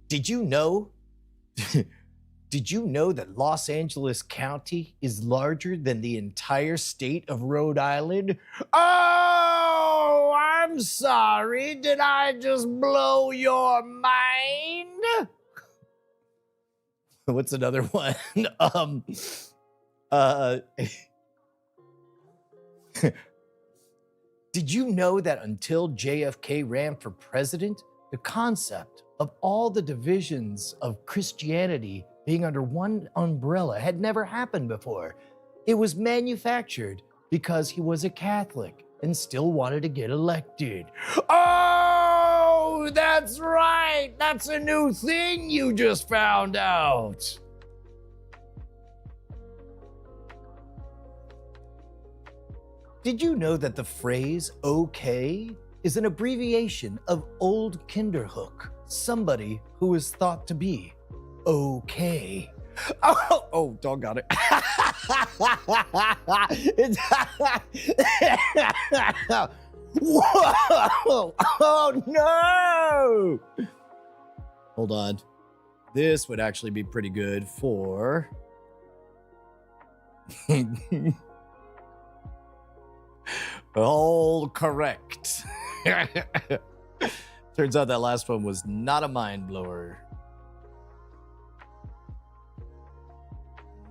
Speaker 1: Did you know? Did you know that Los Angeles County is larger than the entire state of Rhode Island? Oh, I'm sorry. Did I just blow your mind? What's another one? Did you know that until JFK ran for president, the concept of all the divisions of Christianity being under one umbrella had never happened before? It was manufactured because he was a Catholic and still wanted to get elected. Oh, that's right. That's a new thing you just found out. Did you know that the phrase okay is an abbreviation of Old Kinderhook, somebody who is thought to be okay? Oh, dog got it. Whoa! Oh no! Hold on. This would actually be pretty good for... All correct. Turns out that last one was not a mind blower.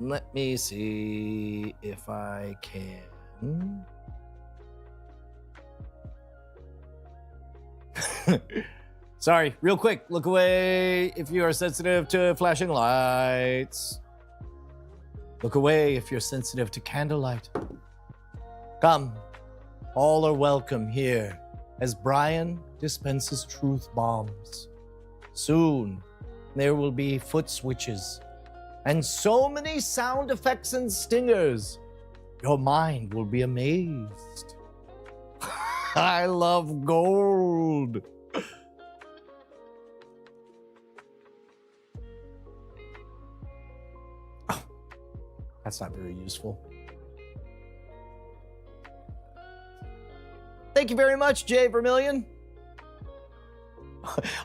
Speaker 1: Let me see if I can. Sorry, real quick, look away if you are sensitive to flashing lights. Look away if you're sensitive to candlelight. Come, all are welcome here as Brian dispenses truth bombs. Soon, there will be foot switches and so many sound effects and stingers. Your mind will be amazed. I love gold. Oh, that's not very useful. Thank you very much, Jay Vermillion.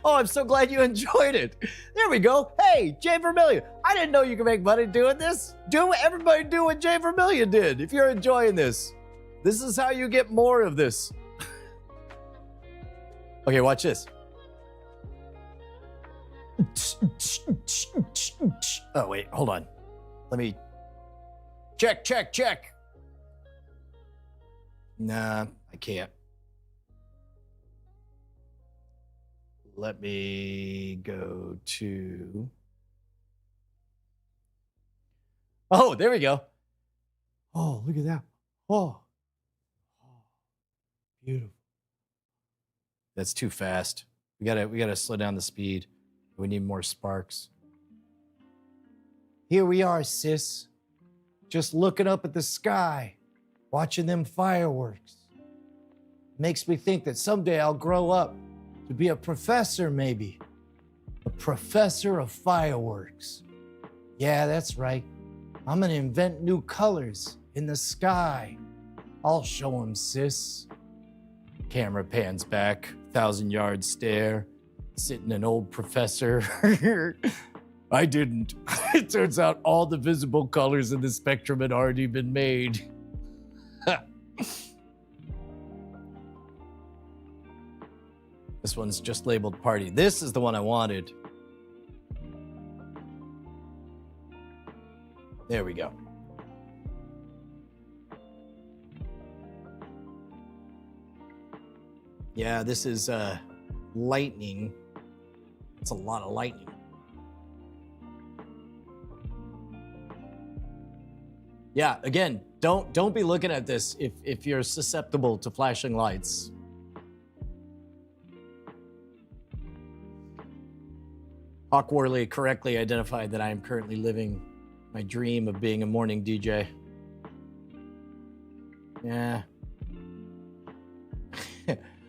Speaker 1: Oh, I'm so glad you enjoyed it. There we go. Hey, Jay Vermillion. I didn't know you could make money doing this. Everybody do what Jay Vermillion did. If you're enjoying this, this is how you get more of this. Okay, watch this. Oh, wait, hold on. Let me check. Nah, I can't. Let me go to... Oh, there we go. Oh, look at that. Oh, beautiful. That's too fast. We gotta slow down the speed. We need more sparks. Here we are, sis. Just looking up at the sky, watching them fireworks. Makes me think that someday I'll grow up to be a professor, maybe. A professor of fireworks. Yeah, that's right. I'm gonna invent new colors in the sky. I'll show them, sis. Camera pans back, 1,000-yard stare. Sitting an old professor. I didn't. It turns out all the visible colors in the spectrum had already been made. This one's just labeled party. This is the one I wanted. There we go. Yeah, this is lightning. It's a lot of lightning. Yeah, again, don't be looking at this if you're susceptible to flashing lights. Awkwardly correctly identified that I am currently living my dream of being a morning DJ. Yeah.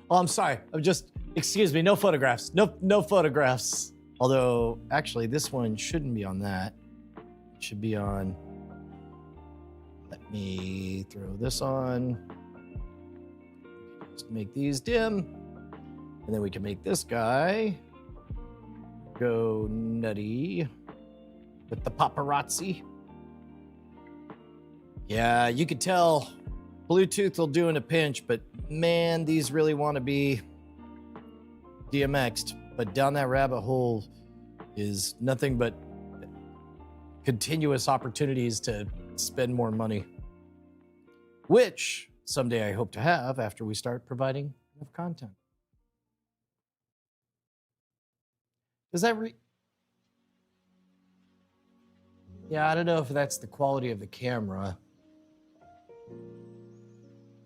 Speaker 1: Oh, I'm sorry. Excuse me, no photographs. No photographs. Although, actually, this one shouldn't be on that. It should be on... Let me throw this on. Just make these dim. And then we can make this guy go nutty with the paparazzi. Yeah, you could tell Bluetooth will do in a pinch, but man, these really want to be DMX'd. But down that rabbit hole is nothing but continuous opportunities to spend more money. Which someday I hope to have after we start providing enough content. Does that Yeah, I don't know if that's the quality of the camera.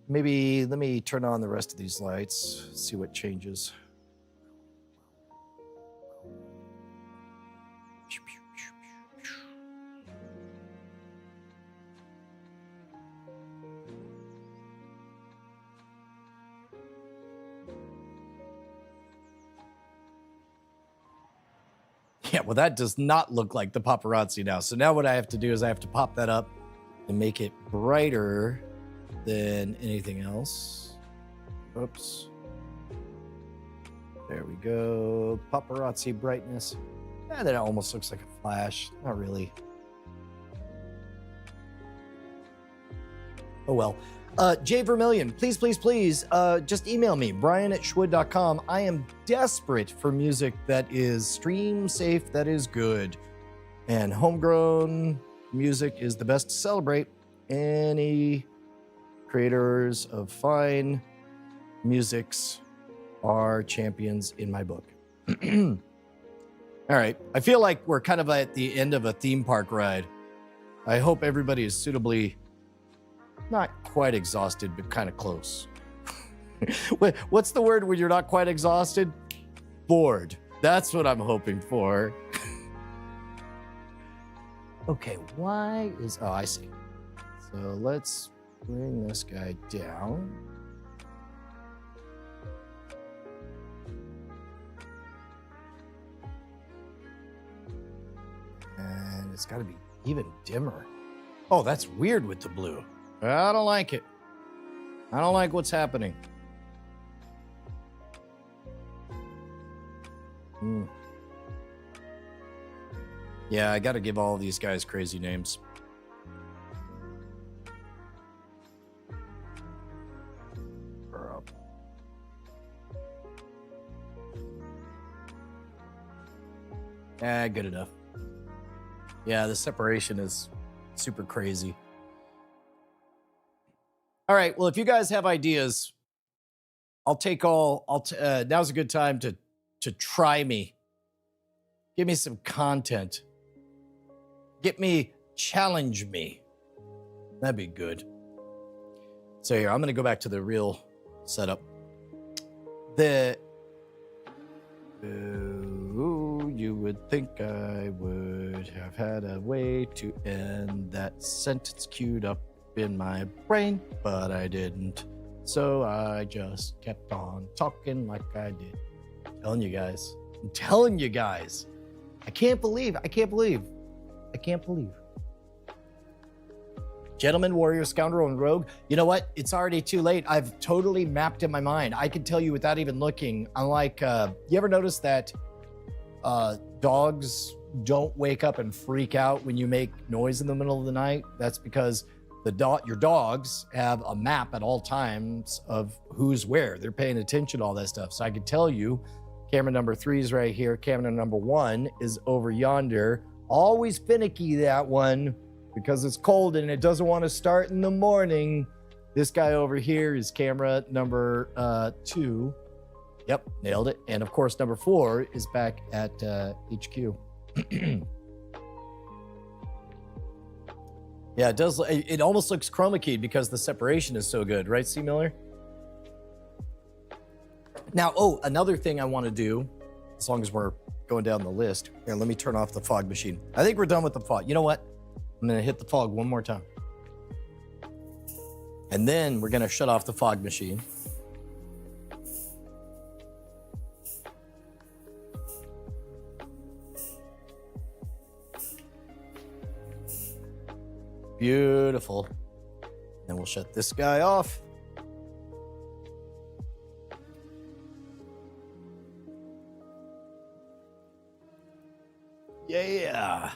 Speaker 1: Maybe let me turn on the rest of these lights, see what changes. Yeah, well, that does not look like the paparazzi now. So now what I have to do is I have to pop that up and make it brighter than anything else. Oops. There we go. Paparazzi brightness. Yeah, that almost looks like a flash. Not really. Oh, well. Jay Vermillion, please, please, please, just email me, brian@schwood.com. I am desperate for music that is stream safe, that is good. And homegrown music is the best to celebrate. Any creators of fine musics are champions in my book. All right. I feel like we're kind of at the end of a theme park ride. I hope everybody is suitably not quite exhausted, but kind of close. What's the word when you're not quite exhausted? Bored. That's what I'm hoping for. Okay, why is... Oh, I see. So let's bring this guy down. And it's got to be even dimmer. Oh, that's weird with the blue. I don't like it. I don't like what's happening. Yeah, I got to give all these guys crazy names. Good enough. Yeah, the separation is super crazy. All right, well, if you guys have ideas, I'll take all. Now's a good time to try me. Give me some content. Challenge me. That'd be good. So here, I'm going to go back to the real setup. You would think I would have had a way to end that sentence queued up in my brain, but I didn't. So I just kept on talking like I did. I'm telling you guys. I can't believe. Gentleman, warrior, scoundrel, and rogue. You know what? It's already too late. I've totally mapped in my mind. I can tell you without even looking. Unlike, you ever notice that dogs don't wake up and freak out when you make noise in the middle of the night? That's because your dogs have a map at all times of who's where. They're paying attention to all that stuff. So I can tell you, camera number 3 is right here. Camera number 1 is over yonder. Always finicky, that one, because it's cold and it doesn't want to start in the morning. This guy over here is camera number 2. Yep, nailed it. And of course, number 4 is back at HQ. Yeah, it does. It almost looks chroma keyed because the separation is so good, right, C. Miller? Now, another thing I want to do, as long as we're going down the list. Here, let me turn off the fog machine. I think we're done with the fog. You know what? I'm going to hit the fog one more time. And then we're going to shut off the fog machine. Beautiful. Then we'll shut this guy off. Yeah.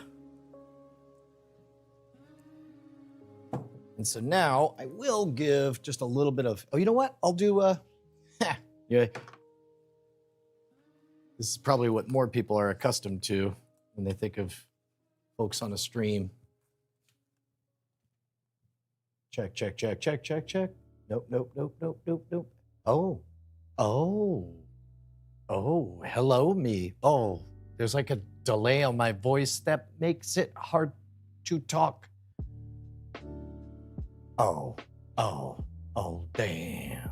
Speaker 1: And so now I will give just a little bit of, you know what? I'll do, yeah. This is probably what more people are accustomed to when they think of folks on a stream. Check, check, check, check, check, check. Nope, nope, nope, nope, nope, nope. Oh, oh, oh, hello, me. Oh, there's like a delay on my voice that makes it hard to talk. Oh, oh, oh, damn.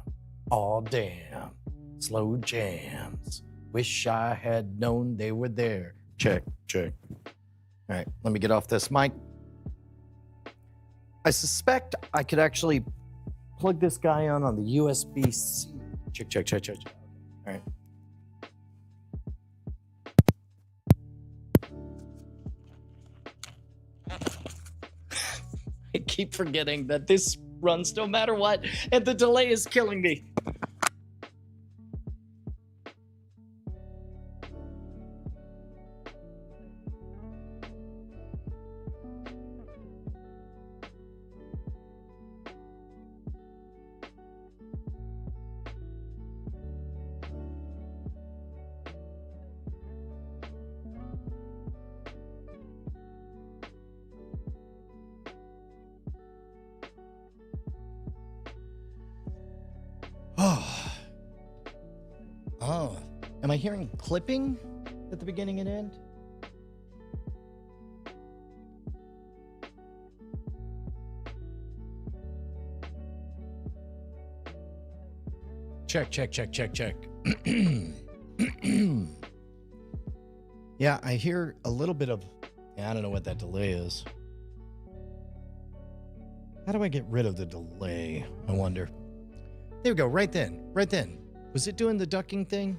Speaker 1: Oh, damn. Slow jams. Wish I had known they were there. Check, check. All right, let me get off this mic. I suspect I could actually plug this guy on the USB-C. Check, check, check, check, check. All right. I keep forgetting that this runs no matter what, and the delay is killing me. Oh. Oh. Am I hearing clipping at the beginning and end? Check, check, check, check, check. Yeah, I hear a little bit of, I don't know what that delay is. How do I get rid of the delay? I wonder. There we go, right then, right then. Was it doing the ducking thing?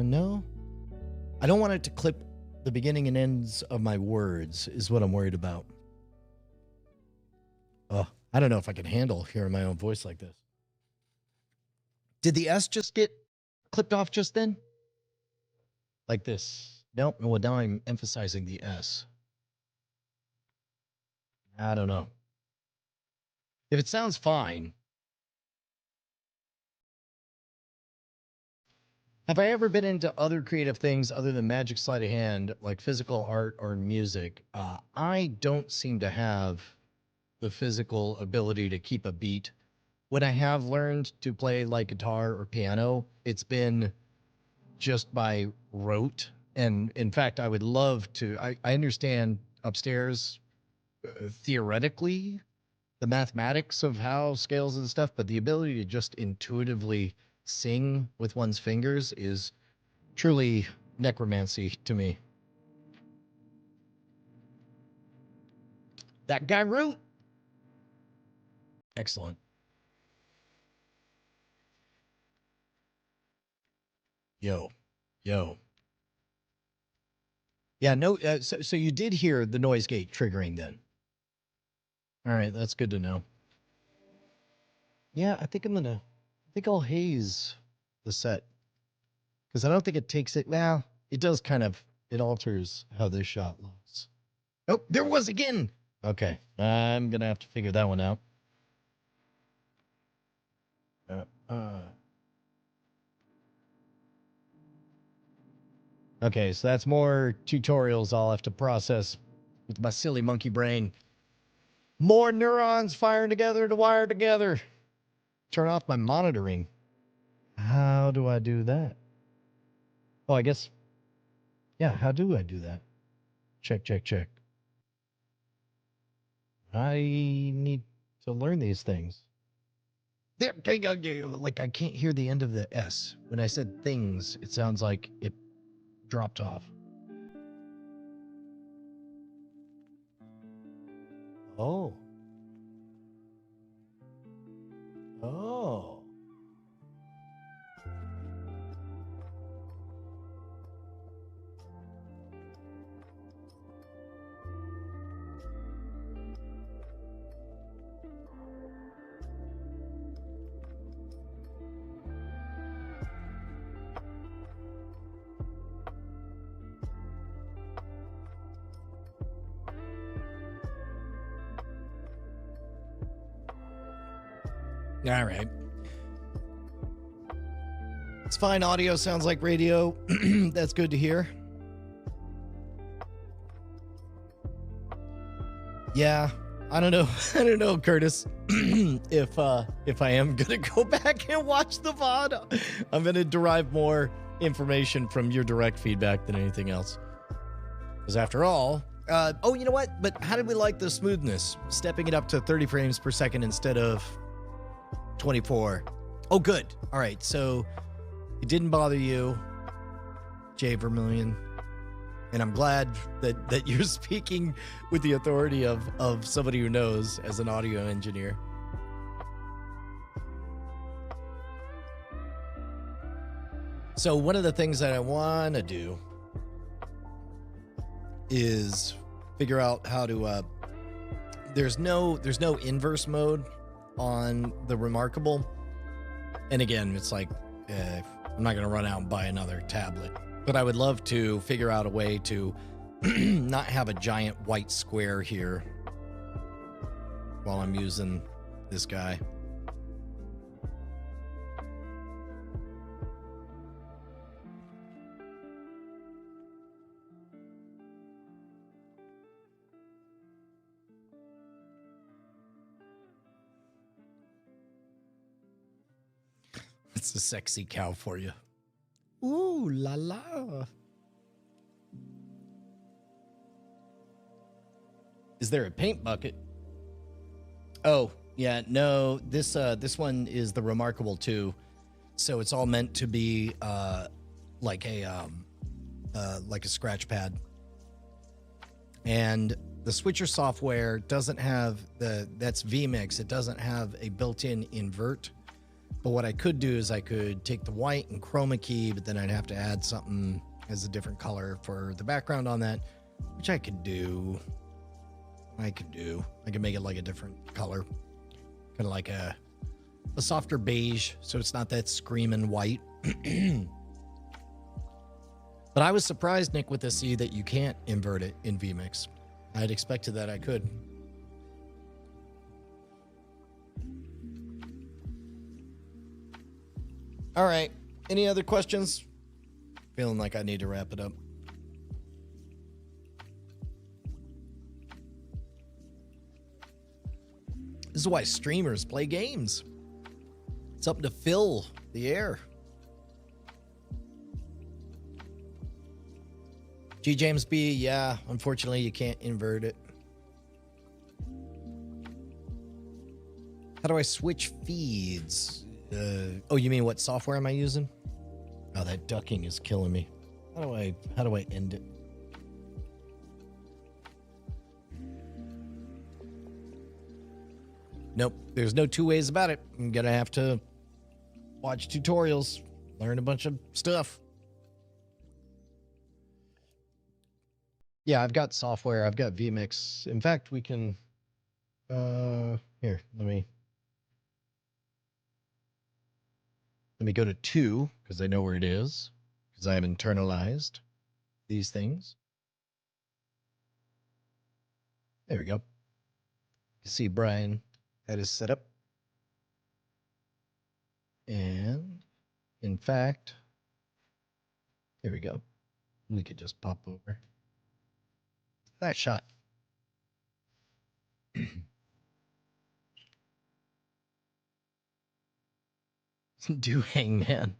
Speaker 1: No. I don't want it to clip the beginning and ends of my words is what I'm worried about. I don't know if I can handle hearing my own voice like this. Did the S just get clipped off just then? Like this? Nope. Well, now I'm emphasizing the S. I don't know. If it sounds fine. Have I ever been into other creative things other than magic sleight of hand, like physical art or music? I don't seem to have the physical ability to keep a beat. When I have learned to play like guitar or piano, it's been just by rote. And in fact, I would love to, I understand upstairs theoretically the mathematics of how scales and stuff, but the ability to just intuitively sing with one's fingers is truly necromancy to me. That guy Root. Excellent. Yo. Yeah, no, so you did hear the noise gate triggering then. All right, that's good to know. Yeah, I think I'll haze the set. Because I don't think it takes it, well, it does kind of, it alters how this shot looks. Oh, there was again. Okay, I'm going to have to figure that one out. Okay, so that's more tutorials I'll have to process with my silly monkey brain. More neurons firing together to wire together. Turn off my monitoring. How do I do that? Oh, I guess, yeah, how do I do that? Check, check, check. I need to learn these things. There, like I can't hear the end of the S. When I said things, it sounds like it dropped off. Oh. Oh. All right. It's fine. Audio sounds like radio. That's good to hear. Yeah, I don't know. I don't know, Curtis. if I am gonna go back and watch the VOD, I'm gonna derive more information from your direct feedback than anything else. Because after all, oh, you know what? But how did we like the smoothness? Stepping it up to 30 frames per second instead of 24. Oh, good. All right. So it didn't bother you, Jay Vermillion. And I'm glad that you're speaking with the authority of somebody who knows as an audio engineer. So one of the things that I want to do is figure out how to there's no inverse mode on the Remarkable. And again, it's like I'm not going to run out and buy another tablet. But I would love to figure out a way to not have a giant white square here while I'm using this guy. It's a sexy cow for you. Ooh la la. Is there a paint bucket? Oh, yeah, no, this one is the Remarkable 2. So it's all meant to be like a scratch pad. And the switcher software doesn't have that's vMix. It doesn't have a built-in invert. But what I could do is I could take the white and chroma key, but then I'd have to add something as a different color for the background on that, which I could do. I could make it like a different color, kind of like a softer beige, so it's not that screaming white. But I was surprised, Nick, with this C that you can't invert it in vMix. I had expected that I could. All right. Any other questions? Feeling like I need to wrap it up. This is why streamers play games. It's something to fill the air. G. James B, yeah, unfortunately you can't invert it. How do I switch feeds? Oh, you mean what software am I using? Oh, that ducking is killing me. How do I end it? Nope, there's no two ways about it. I'm gonna have to watch tutorials, learn a bunch of stuff. Yeah, I've got software. I've got vMix. In fact, we can here, let me go to 2 because I know where it is because I have internalized these things. There we go. You see Brian had his setup. And in fact, here we go. We could just pop over that shot. Do Hangman.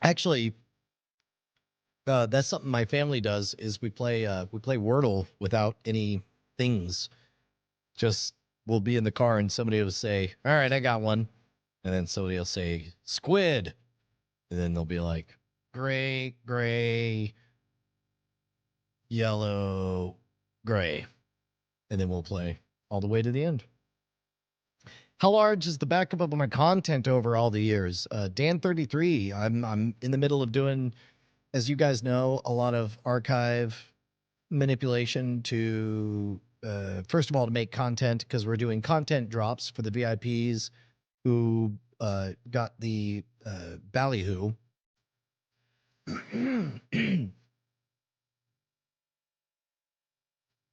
Speaker 1: Actually, that's something my family does. Is we play Wordle without any things. Just we'll be in the car and somebody will say, "All right, I got one," and then somebody will say "squid," and then they'll be like, "Gray, gray, yellow, gray," and then we'll play all the way to the end. How large is the backup of my content over all the years? Dan33. I'm in the middle of doing, as you guys know, a lot of archive manipulation to first of all to make content because we're doing content drops for the VIPs who got the ballyhoo.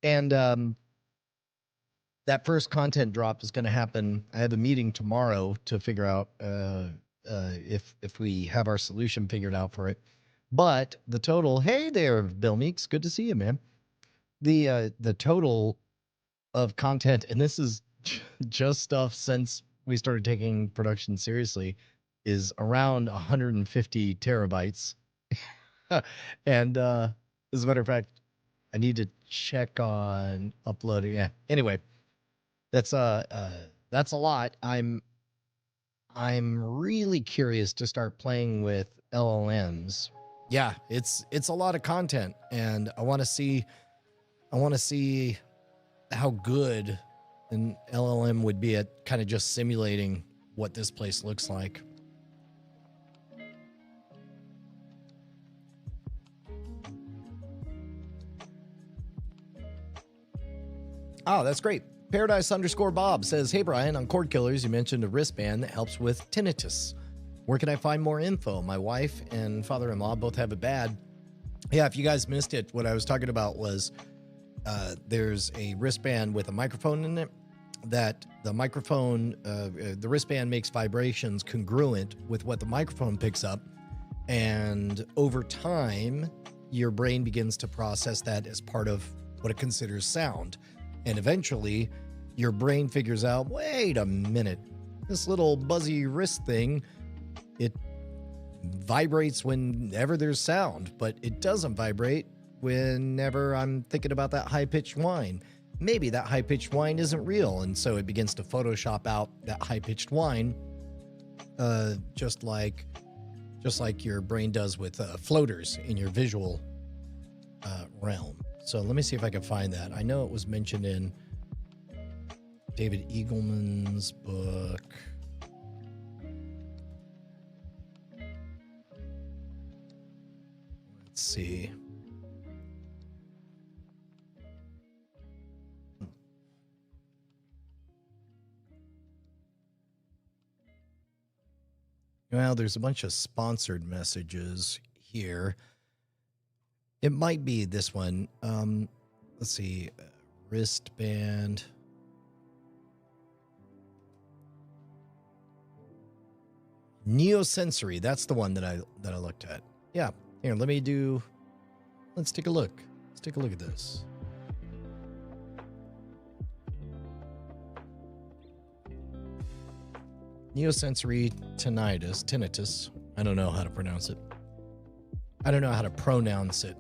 Speaker 1: And that first content drop is going to happen. I have a meeting tomorrow to figure out if we have our solution figured out for it. But the total, hey there, Bill Meeks, good to see you, man. The total of content, and this is just stuff since we started taking production seriously, is around 150 terabytes. And as a matter of fact, I need to check on uploading. Yeah. Anyway, that's a lot. I'm really curious to start playing with LLMs. Yeah, it's a lot of content, and I want to see how good an LLM would be at kind of just simulating what this place looks like. Oh, that's great. Paradise_Bob says, hey, Brian, on Cord Killers, you mentioned a wristband that helps with tinnitus. Where can I find more info? My wife and father-in-law both have it bad. Yeah, if you guys missed it, what I was talking about was there's a wristband with a microphone in it that the microphone, the wristband makes vibrations congruent with what the microphone picks up. And over time, your brain begins to process that as part of what it considers sound. And eventually, your brain figures out, wait a minute, this little buzzy wrist thing, it vibrates whenever there's sound, but it doesn't vibrate whenever I'm thinking about that high-pitched whine. Maybe that high-pitched whine isn't real, and so it begins to Photoshop out that high-pitched whine, just like your brain does with floaters in your visual realm. So let me see if I can find that. I know it was mentioned in David Eagleman's book. Let's see. Well, there's a bunch of sponsored messages here. It might be this one. Let's see. Wristband. Neosensory. That's the one that I looked at. Yeah. Here, let's take a look. Let's take a look at this. Neosensory tinnitus. I don't know how to pronounce it. I don't know how to pronounce it.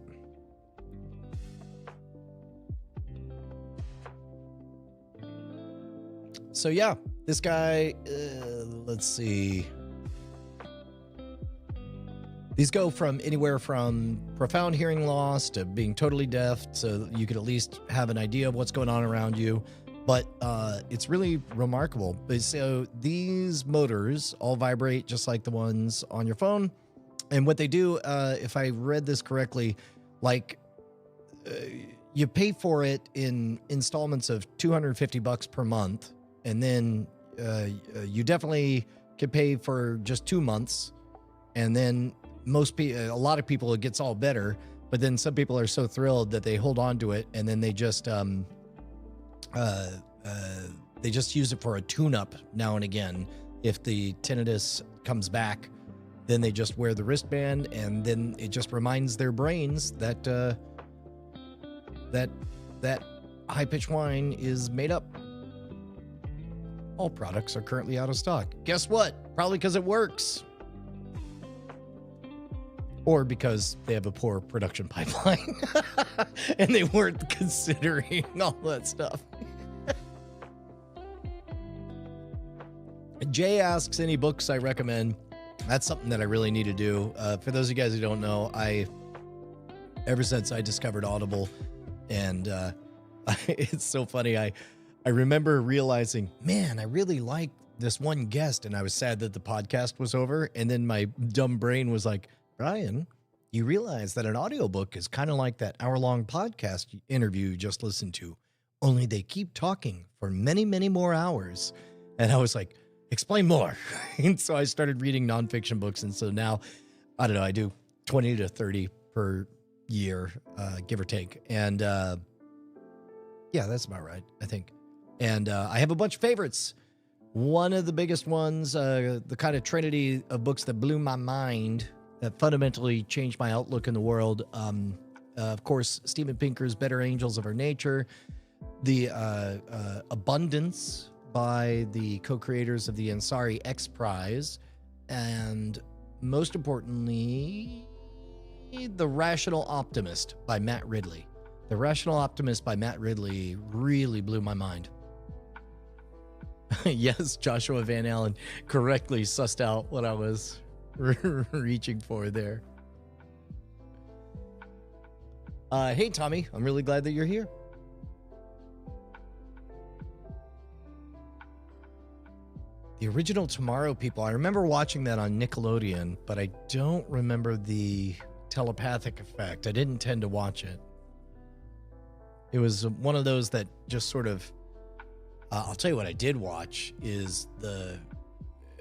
Speaker 1: So yeah, this guy, let's see. These go from anywhere from profound hearing loss to being totally deaf, so you could at least have an idea of what's going on around you. But it's really remarkable. So these motors all vibrate just like the ones on your phone. And what they do, if I read this correctly, like you pay for it in installments of $250 per month. And then you definitely can pay for just 2 months. And then a lot of people, it gets all better. But then some people are so thrilled that they hold on to it. And then they just use it for a tune-up now and again. If the tinnitus comes back, then they just wear the wristband, and then it just reminds their brains that that high-pitched whine is made up. All products are currently out of stock. Guess what? Probably because it works. Or because they have a poor production pipeline and they weren't considering all that stuff. Jay asks, any books I recommend? That's something that I really need to do. For those of you guys who don't know, ever since I discovered Audible, and it's so funny, I remember realizing, man, I really like this one guest, and I was sad that the podcast was over. And then my dumb brain was like, Brian, you realize that an audiobook is kind of like that hour-long podcast interview you just listened to, only they keep talking for many, many more hours. And I was like, explain more. And so I started reading nonfiction books. And so now, I don't know, I do 20 to 30 per year, give or take. And yeah, that's about right, I think. And I have a bunch of favorites. One of the biggest ones, the kind of trinity of books that blew my mind that fundamentally changed my outlook in the world. Of course, Steven Pinker's Better Angels of Our Nature, the Abundance by the co-creators of the Ansari X Prize, and most importantly, The Rational Optimist by Matt Ridley. The Rational Optimist by Matt Ridley really blew my mind. Yes, Joshua Van Allen correctly sussed out what I was reaching for there. Hey, Tommy, I'm really glad that you're here. The original Tomorrow People, I remember watching that on Nickelodeon, but I don't remember the telepathic effect. I didn't tend to watch it. It was one of those that just sort of, I'll tell you what I did watch is the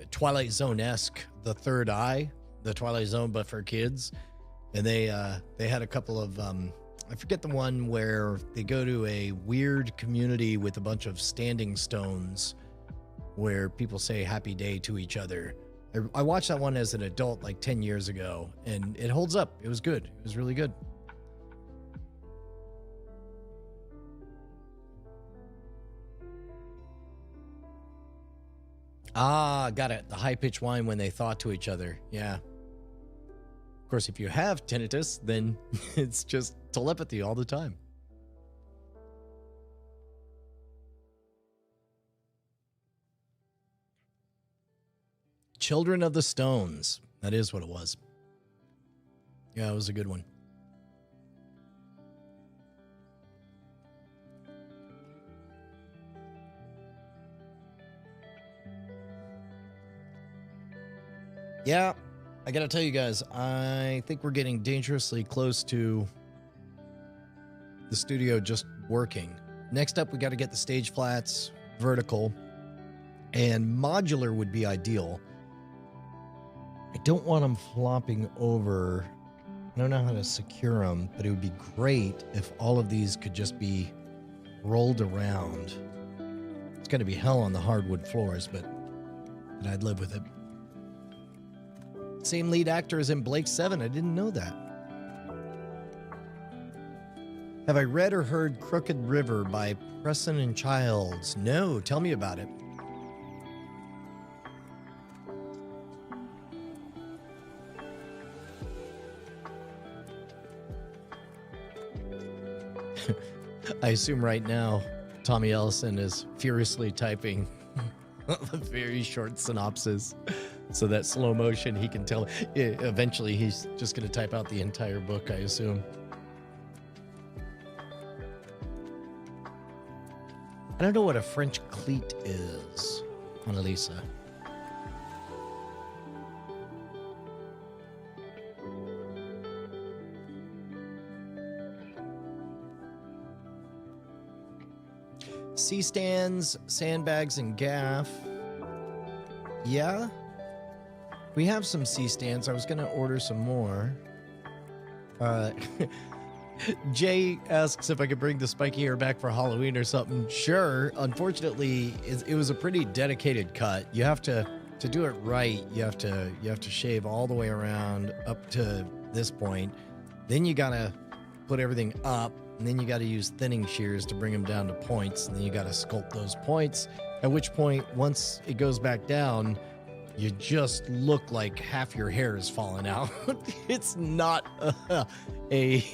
Speaker 1: Twilight Zone-esque, The Third Eye, the Twilight Zone, but for kids. And they had a couple of, I forget the one where they go to a weird community with a bunch of standing stones where people say happy day to each other. I watched that one as an adult like 10 years ago, and it holds up. It was good. It was really good. Ah, got it. The high-pitched whine when they thought to each other. Yeah. Of course, if you have tinnitus, then it's just telepathy all the time. Children of the Stones. That is what it was. Yeah, it was a good one. Yeah, I gotta tell you guys, I think we're getting dangerously close to the studio just working. Next up, we got to get the stage flats vertical, and modular would be ideal. I don't want them flopping over. I don't know how to secure them, but it would be great if all of these could just be rolled around. It's going to be hell on the hardwood floors, but I'd live with it. Same lead actor as in Blake 7. I didn't know that. Have I read or heard Crooked River by Preston and Childs? No, tell me about it. I assume right now Tommy Ellison is furiously typing a very short synopsis so that slow motion he can tell. Eventually he's just going to type out the entire book, I assume. I don't know what a French cleat is, Annalisa. C-stands, sandbags, and gaff. Yeah. We have some C-stands. I was going to order some more. Jay asks if I could bring the spiky hair back for Halloween or something. Sure. Unfortunately, it was a pretty dedicated cut. You have to do it right. You have to shave all the way around up to this point. Then you got to put everything up. And then you got to use thinning shears to bring them down to points. And then you got to sculpt those points. At which point, once it goes back down, you just look like half your hair is falling out. It's not a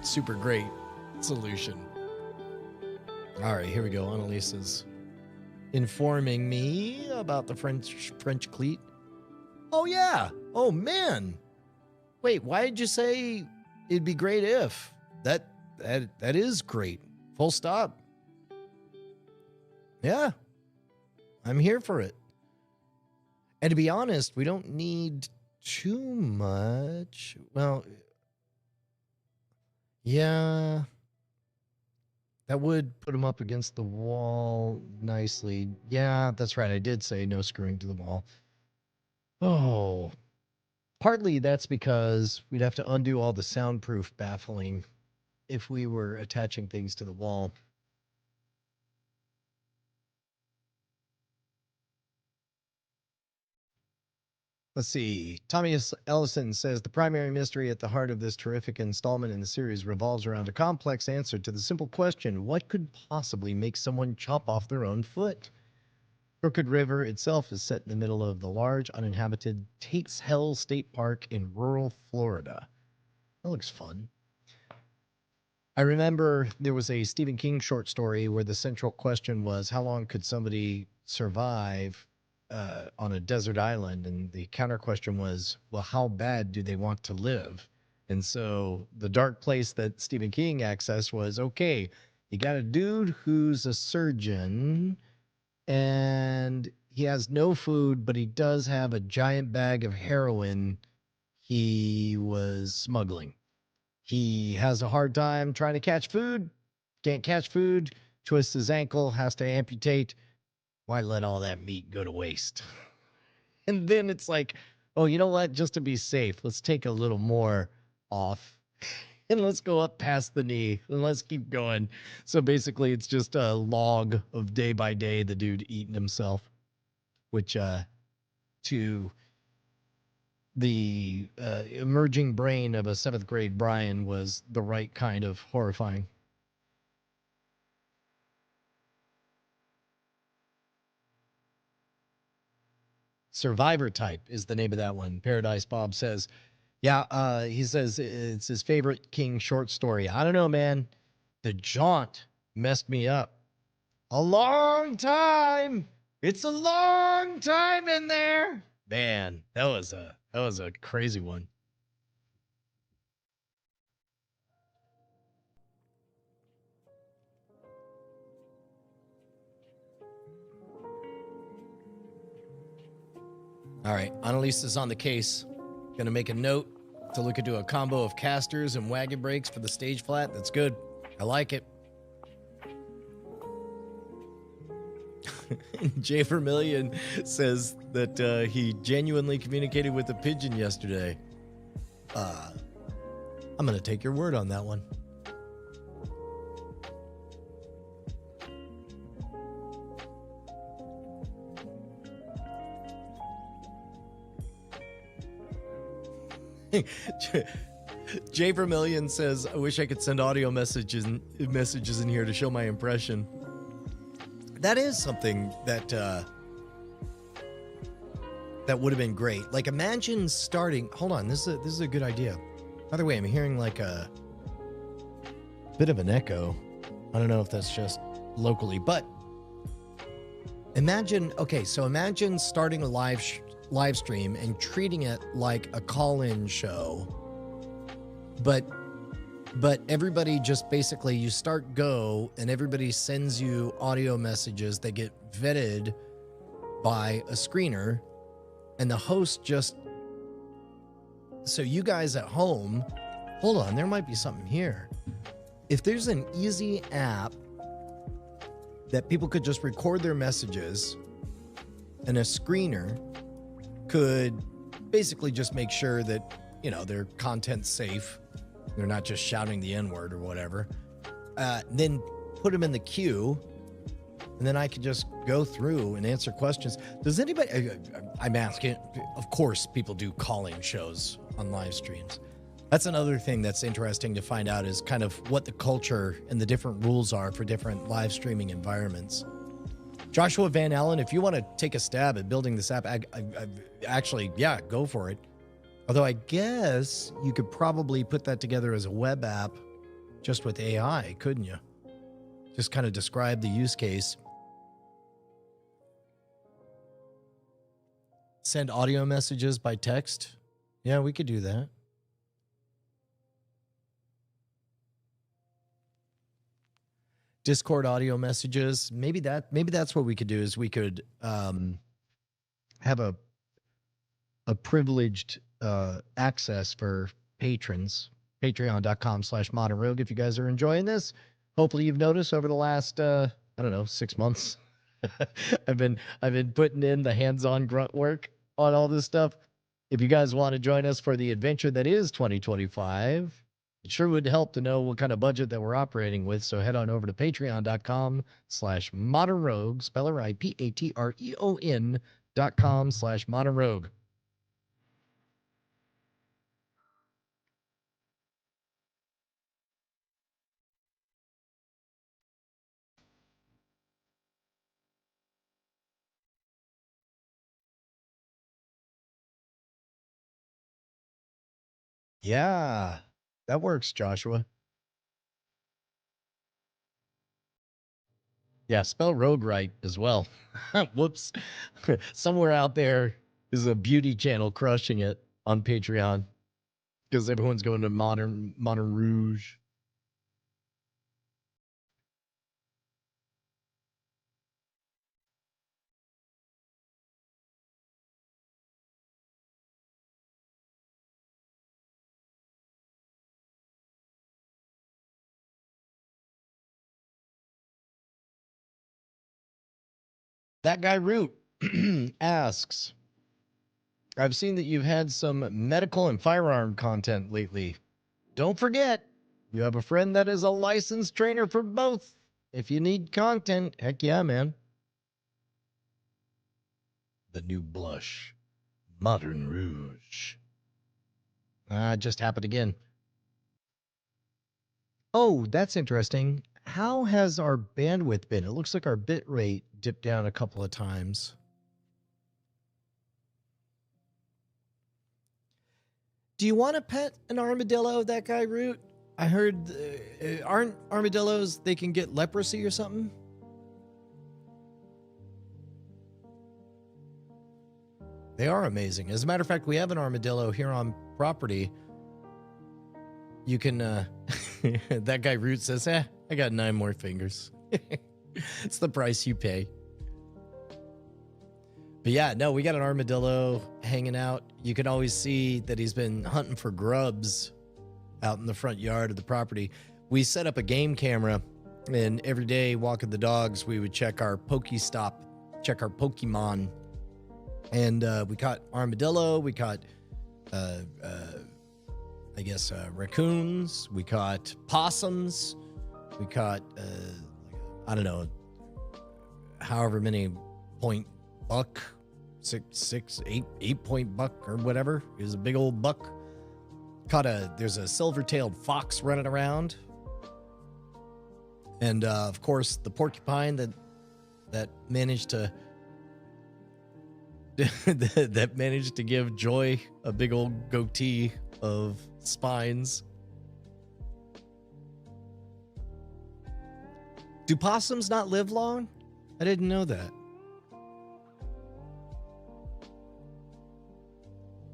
Speaker 1: super great solution. All right, here we go. Annalisa's informing me about the French cleat. Oh yeah. Oh man. Wait, why did you say it'd be great if? That is great. Full stop. Yeah. I'm here for it. And to be honest, we don't need too much. Well, yeah. That would put them up against the wall nicely. Yeah, that's right. I did say no screwing to the wall. Oh. Partly that's because we'd have to undo all the soundproof baffling if we were attaching things to the wall. Let's see. Tommy Ellison says the primary mystery at the heart of this terrific installment in the series revolves around a complex answer to the simple question, what could possibly make someone chop off their own foot? Crooked River itself is set in the middle of the large, uninhabited Tate's Hell State Park in rural Florida. That looks fun. I remember there was a Stephen King short story where the central question was, how long could somebody survive on a desert island? And the counter question was, well, how bad do they want to live? And so the dark place that Stephen King accessed was, okay, you got a dude who's a surgeon and he has no food, but he does have a giant bag of heroin he was smuggling. He has a hard time trying to catch food, can't catch food, twists his ankle, has to amputate. Why let all that meat go to waste? And then it's like, oh, you know what? Just to be safe, let's take a little more off and let's go up past the knee and let's keep going. So basically, it's just a log of day by day the dude eating himself, which to the emerging brain of a 7th grade Brian was the right kind of horrifying. Survivor Type is the name of that one. Paradise Bob says, yeah, he says it's his favorite King short story. I don't know, man. The Jaunt messed me up. A long time. It's a long time in there. Man, that was a crazy one. All right, Annalise is on the case. Gonna make a note to look into a combo of casters and wagon brakes for the stage flat. That's good. I like it. Jay Vermillion says that he genuinely communicated with a pigeon yesterday. I'm gonna take your word on that one. Jay Vermillion says, I wish I could send audio messages in here to show my impression. That is something that that would have been great. Like, imagine starting. Hold on, this is a good idea. By the way, I'm hearing like a bit of an echo. I don't know if that's just locally, but imagine. Okay, so imagine starting a live stream and treating it like a call-in show, but everybody just basically, you start go and everybody sends you audio messages that get vetted by a screener, and the host just, so you guys at home, hold on, there might be something here. If there's an easy app that people could just record their messages and a screener could basically just make sure that, you know, their content's safe, they're not just shouting the N-word or whatever, then put them in the queue, and then I could just go through and answer questions. Does anybody, I'm asking, of course people do calling shows on live streams. That's another thing that's interesting to find out, is kind of what the culture and the different rules are for different live streaming environments. Joshua Van Allen, if you want to take a stab at building this app, I actually, yeah, go for it. Although I guess you could probably put that together as a web app just with AI, couldn't you? Just kind of describe the use case. Send audio messages by text. Yeah, we could do that. Discord audio messages. Maybe that's what we could do, is we could have a privileged access for patrons. Patreon.com/modernrogue. If you guys are enjoying this, hopefully you've noticed over the last I don't know, 6 months, I've been putting in the hands-on grunt work on all this stuff. If you guys want to join us for the adventure that is 2025, it sure would help to know what kind of budget that we're operating with. So head on over to patreon.com/modernrogue, spell it right, Patreon.com/modernrogue. Yeah, that works, Joshua. Yeah, spell rogue right as well. Whoops. Somewhere out there is a beauty channel crushing it on Patreon because everyone's going to Modern Rouge. That guy Root asks, I've seen that you've had some medical and firearm content lately. Don't forget, you have a friend that is a licensed trainer for both. If you need content, heck yeah, man. The new blush, Modern Rouge. Just happened again. Oh, that's interesting. How has our bandwidth been? It looks like our bit rate dipped down a couple of times. Do you want to pet an armadillo, that guy Root? I heard, aren't armadillos, they can get leprosy or something? They are amazing. As a matter of fact, we have an armadillo here on property. You can, that guy Root says, I got 9 more fingers. It's the price you pay. But yeah, no, we got an armadillo hanging out. You can always see that he's been hunting for grubs out in the front yard of the property. We set up a game camera, and every day walking the dogs, we would check our Pokestop, check our Pokemon. And we caught armadillo, we caught, raccoons, we caught possums, we caught, I don't know, however many point buck, 8 point buck or whatever. It was a big old buck. There's a silver-tailed fox running around. And of course, the porcupine that managed to that managed to give Joy a big old goatee of spines. Do possums not live long? I didn't know that.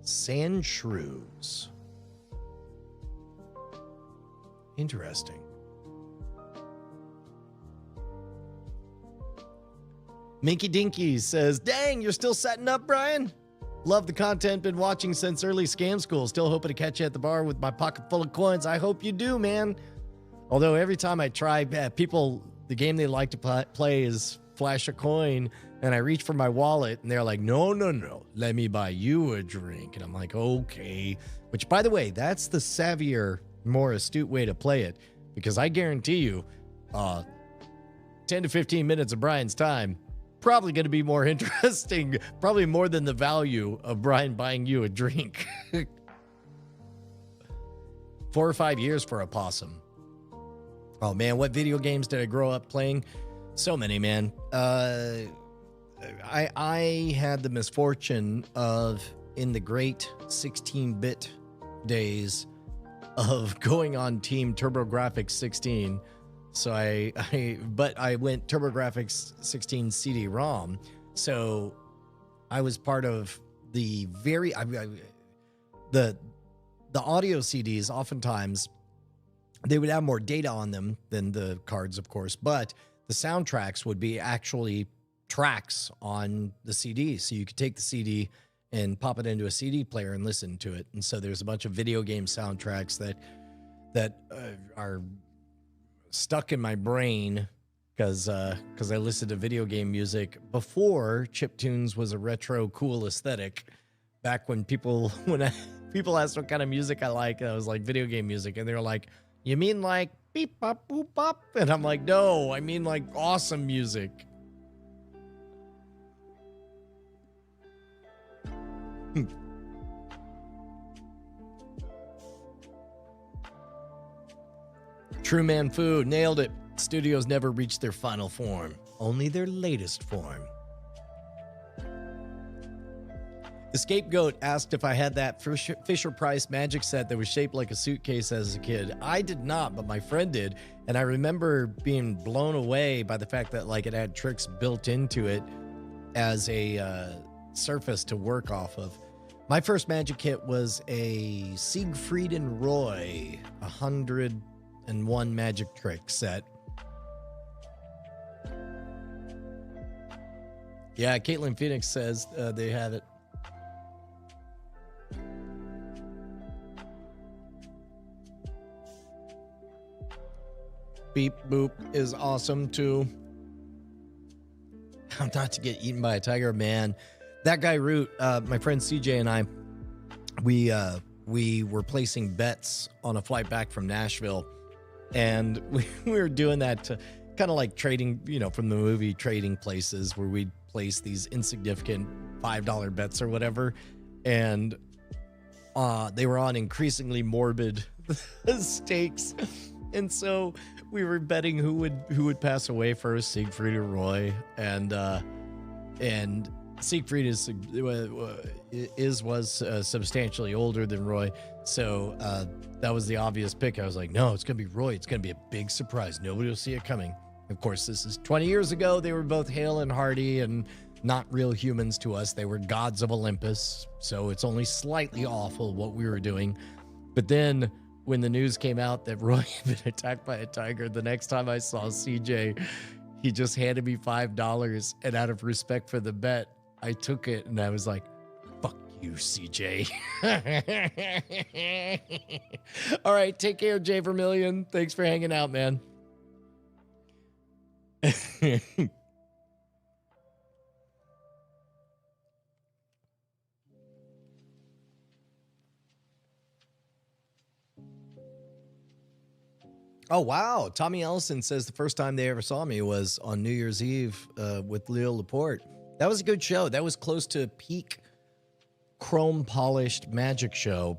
Speaker 1: Sand shrews. Interesting. Minky Dinky says, dang, you're still setting up, Brian? Love the content, been watching since early scam school. Still hoping to catch you at the bar with my pocket full of coins. I hope you do, man. Although every time I try, people, the game they like to play is flash a coin, and I reach for my wallet, and they're like, no, let me buy you a drink. And I'm like, okay. Which, by the way, that's the savvier, more astute way to play it, because I guarantee you, 10 to 15 minutes of Brian's time, probably going to be more interesting, probably more than the value of Brian buying you a drink. 4 or 5 years for a possum. Oh man, what video games did I grow up playing? So many, man. I had the misfortune of, in the great 16-bit days, of going on Team TurboGrafx 16. So I went TurboGrafx 16 CD-ROM. So I was part of the the audio CDs. Oftentimes they would have more data on them than the cards, of course, but the soundtracks would be actually tracks on the CD. So you could take the CD and pop it into a CD player and listen to it. And so there's a bunch of video game soundtracks that are stuck in my brain because I listened to video game music before chiptunes was a retro cool aesthetic. Back when people asked what kind of music I like, I was like video game music, and they were like, "You mean like beep bop boop bop?" And I'm like, "No, I mean like awesome music." True Man Food, nailed it. Studios never reached their final form, only their latest form. The Scapegoat asked if I had that Fisher Price magic set that was shaped like a suitcase as a kid. I did not, but my friend did. And I remember being blown away by the fact that like it had tricks built into it as a surface to work off of. My first magic kit was a Siegfried and Roy 101 magic trick set. Yeah, Caitlin Phoenix says they have it. Beep Boop is awesome too. How not to get eaten by a tiger, man. That guy Root, my friend CJ and I, we were placing bets on a flight back from Nashville, and we were doing that to kind of like trading, you know, from the movie Trading Places, where we'd place these insignificant $5 bets or whatever, and they were on increasingly morbid stakes, and so we were betting who would pass away first, Siegfried or Roy, and Siegfried was substantially older than Roy, so that was the obvious pick. I was like, no, it's gonna be Roy. It's gonna be a big surprise. Nobody will see it coming. Of course, this is 20 years ago. They were both hale and hearty and not real humans to us. They were gods of Olympus, so it's only slightly awful what we were doing. But then when the news came out that Roy had been attacked by a tiger, the next time I saw CJ, he just handed me $5, and out of respect for the bet, I took it, and I was like, fuck you, CJ. All right, take care, Jay Vermillion. Thanks for hanging out, man. Oh, wow. Tommy Ellison says the first time they ever saw me was on New Year's Eve with Leo Laporte. That was a good show. That was close to peak chrome polished magic show.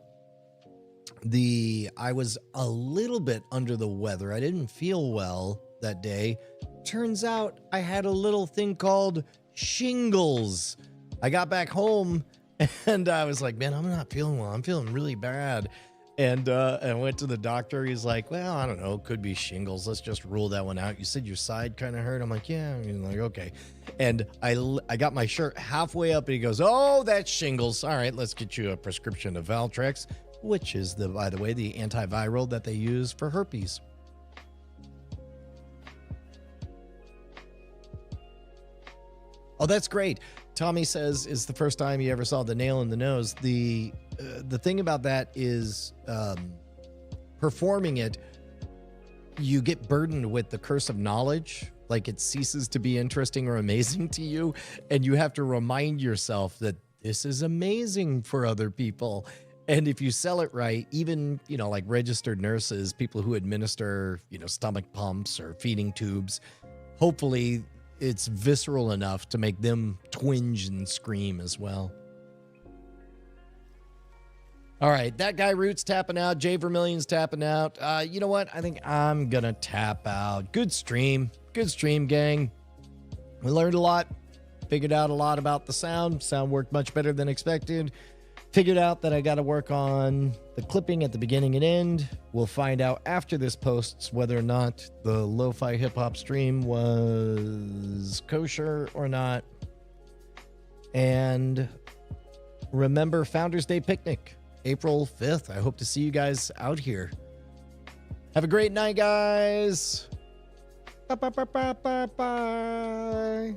Speaker 1: I was a little bit under the weather. I didn't feel well that day. Turns out I had a little thing called shingles. I got back home and I was like, man, I'm not feeling well. I'm feeling really bad. And I went to the doctor. He's like, well, I don't know. Could be shingles. Let's just rule that one out. You said your side kind of hurt. I'm like, yeah. He's like, okay. And I got my shirt halfway up and he goes, oh, that's shingles. All right, let's get you a prescription of Valtrex, which is, by the way, the antiviral that they use for herpes. Oh, that's great. Tommy says it's the first time he ever saw the nail in the nose. The thing about that is performing it, you get burdened with the curse of knowledge. Like it ceases to be interesting or amazing to you. And you have to remind yourself that this is amazing for other people. And if you sell it right, even, you know, like registered nurses, people who administer, you know, stomach pumps or feeding tubes, hopefully it's visceral enough to make them twinge and scream as well. All right, that guy Root's tapping out. Jay Vermillion's tapping out. You know what? I think I'm going to tap out. Good stream. Good stream, gang. We learned a lot. Figured out a lot about the sound. Sound worked much better than expected. Figured out that I got to work on the clipping at the beginning and end. We'll find out after this posts whether or not the lo-fi hip-hop stream was kosher or not. And remember Founders Day Picnic, April 5th. I hope to see you guys out here. Have a great night, guys. Bye.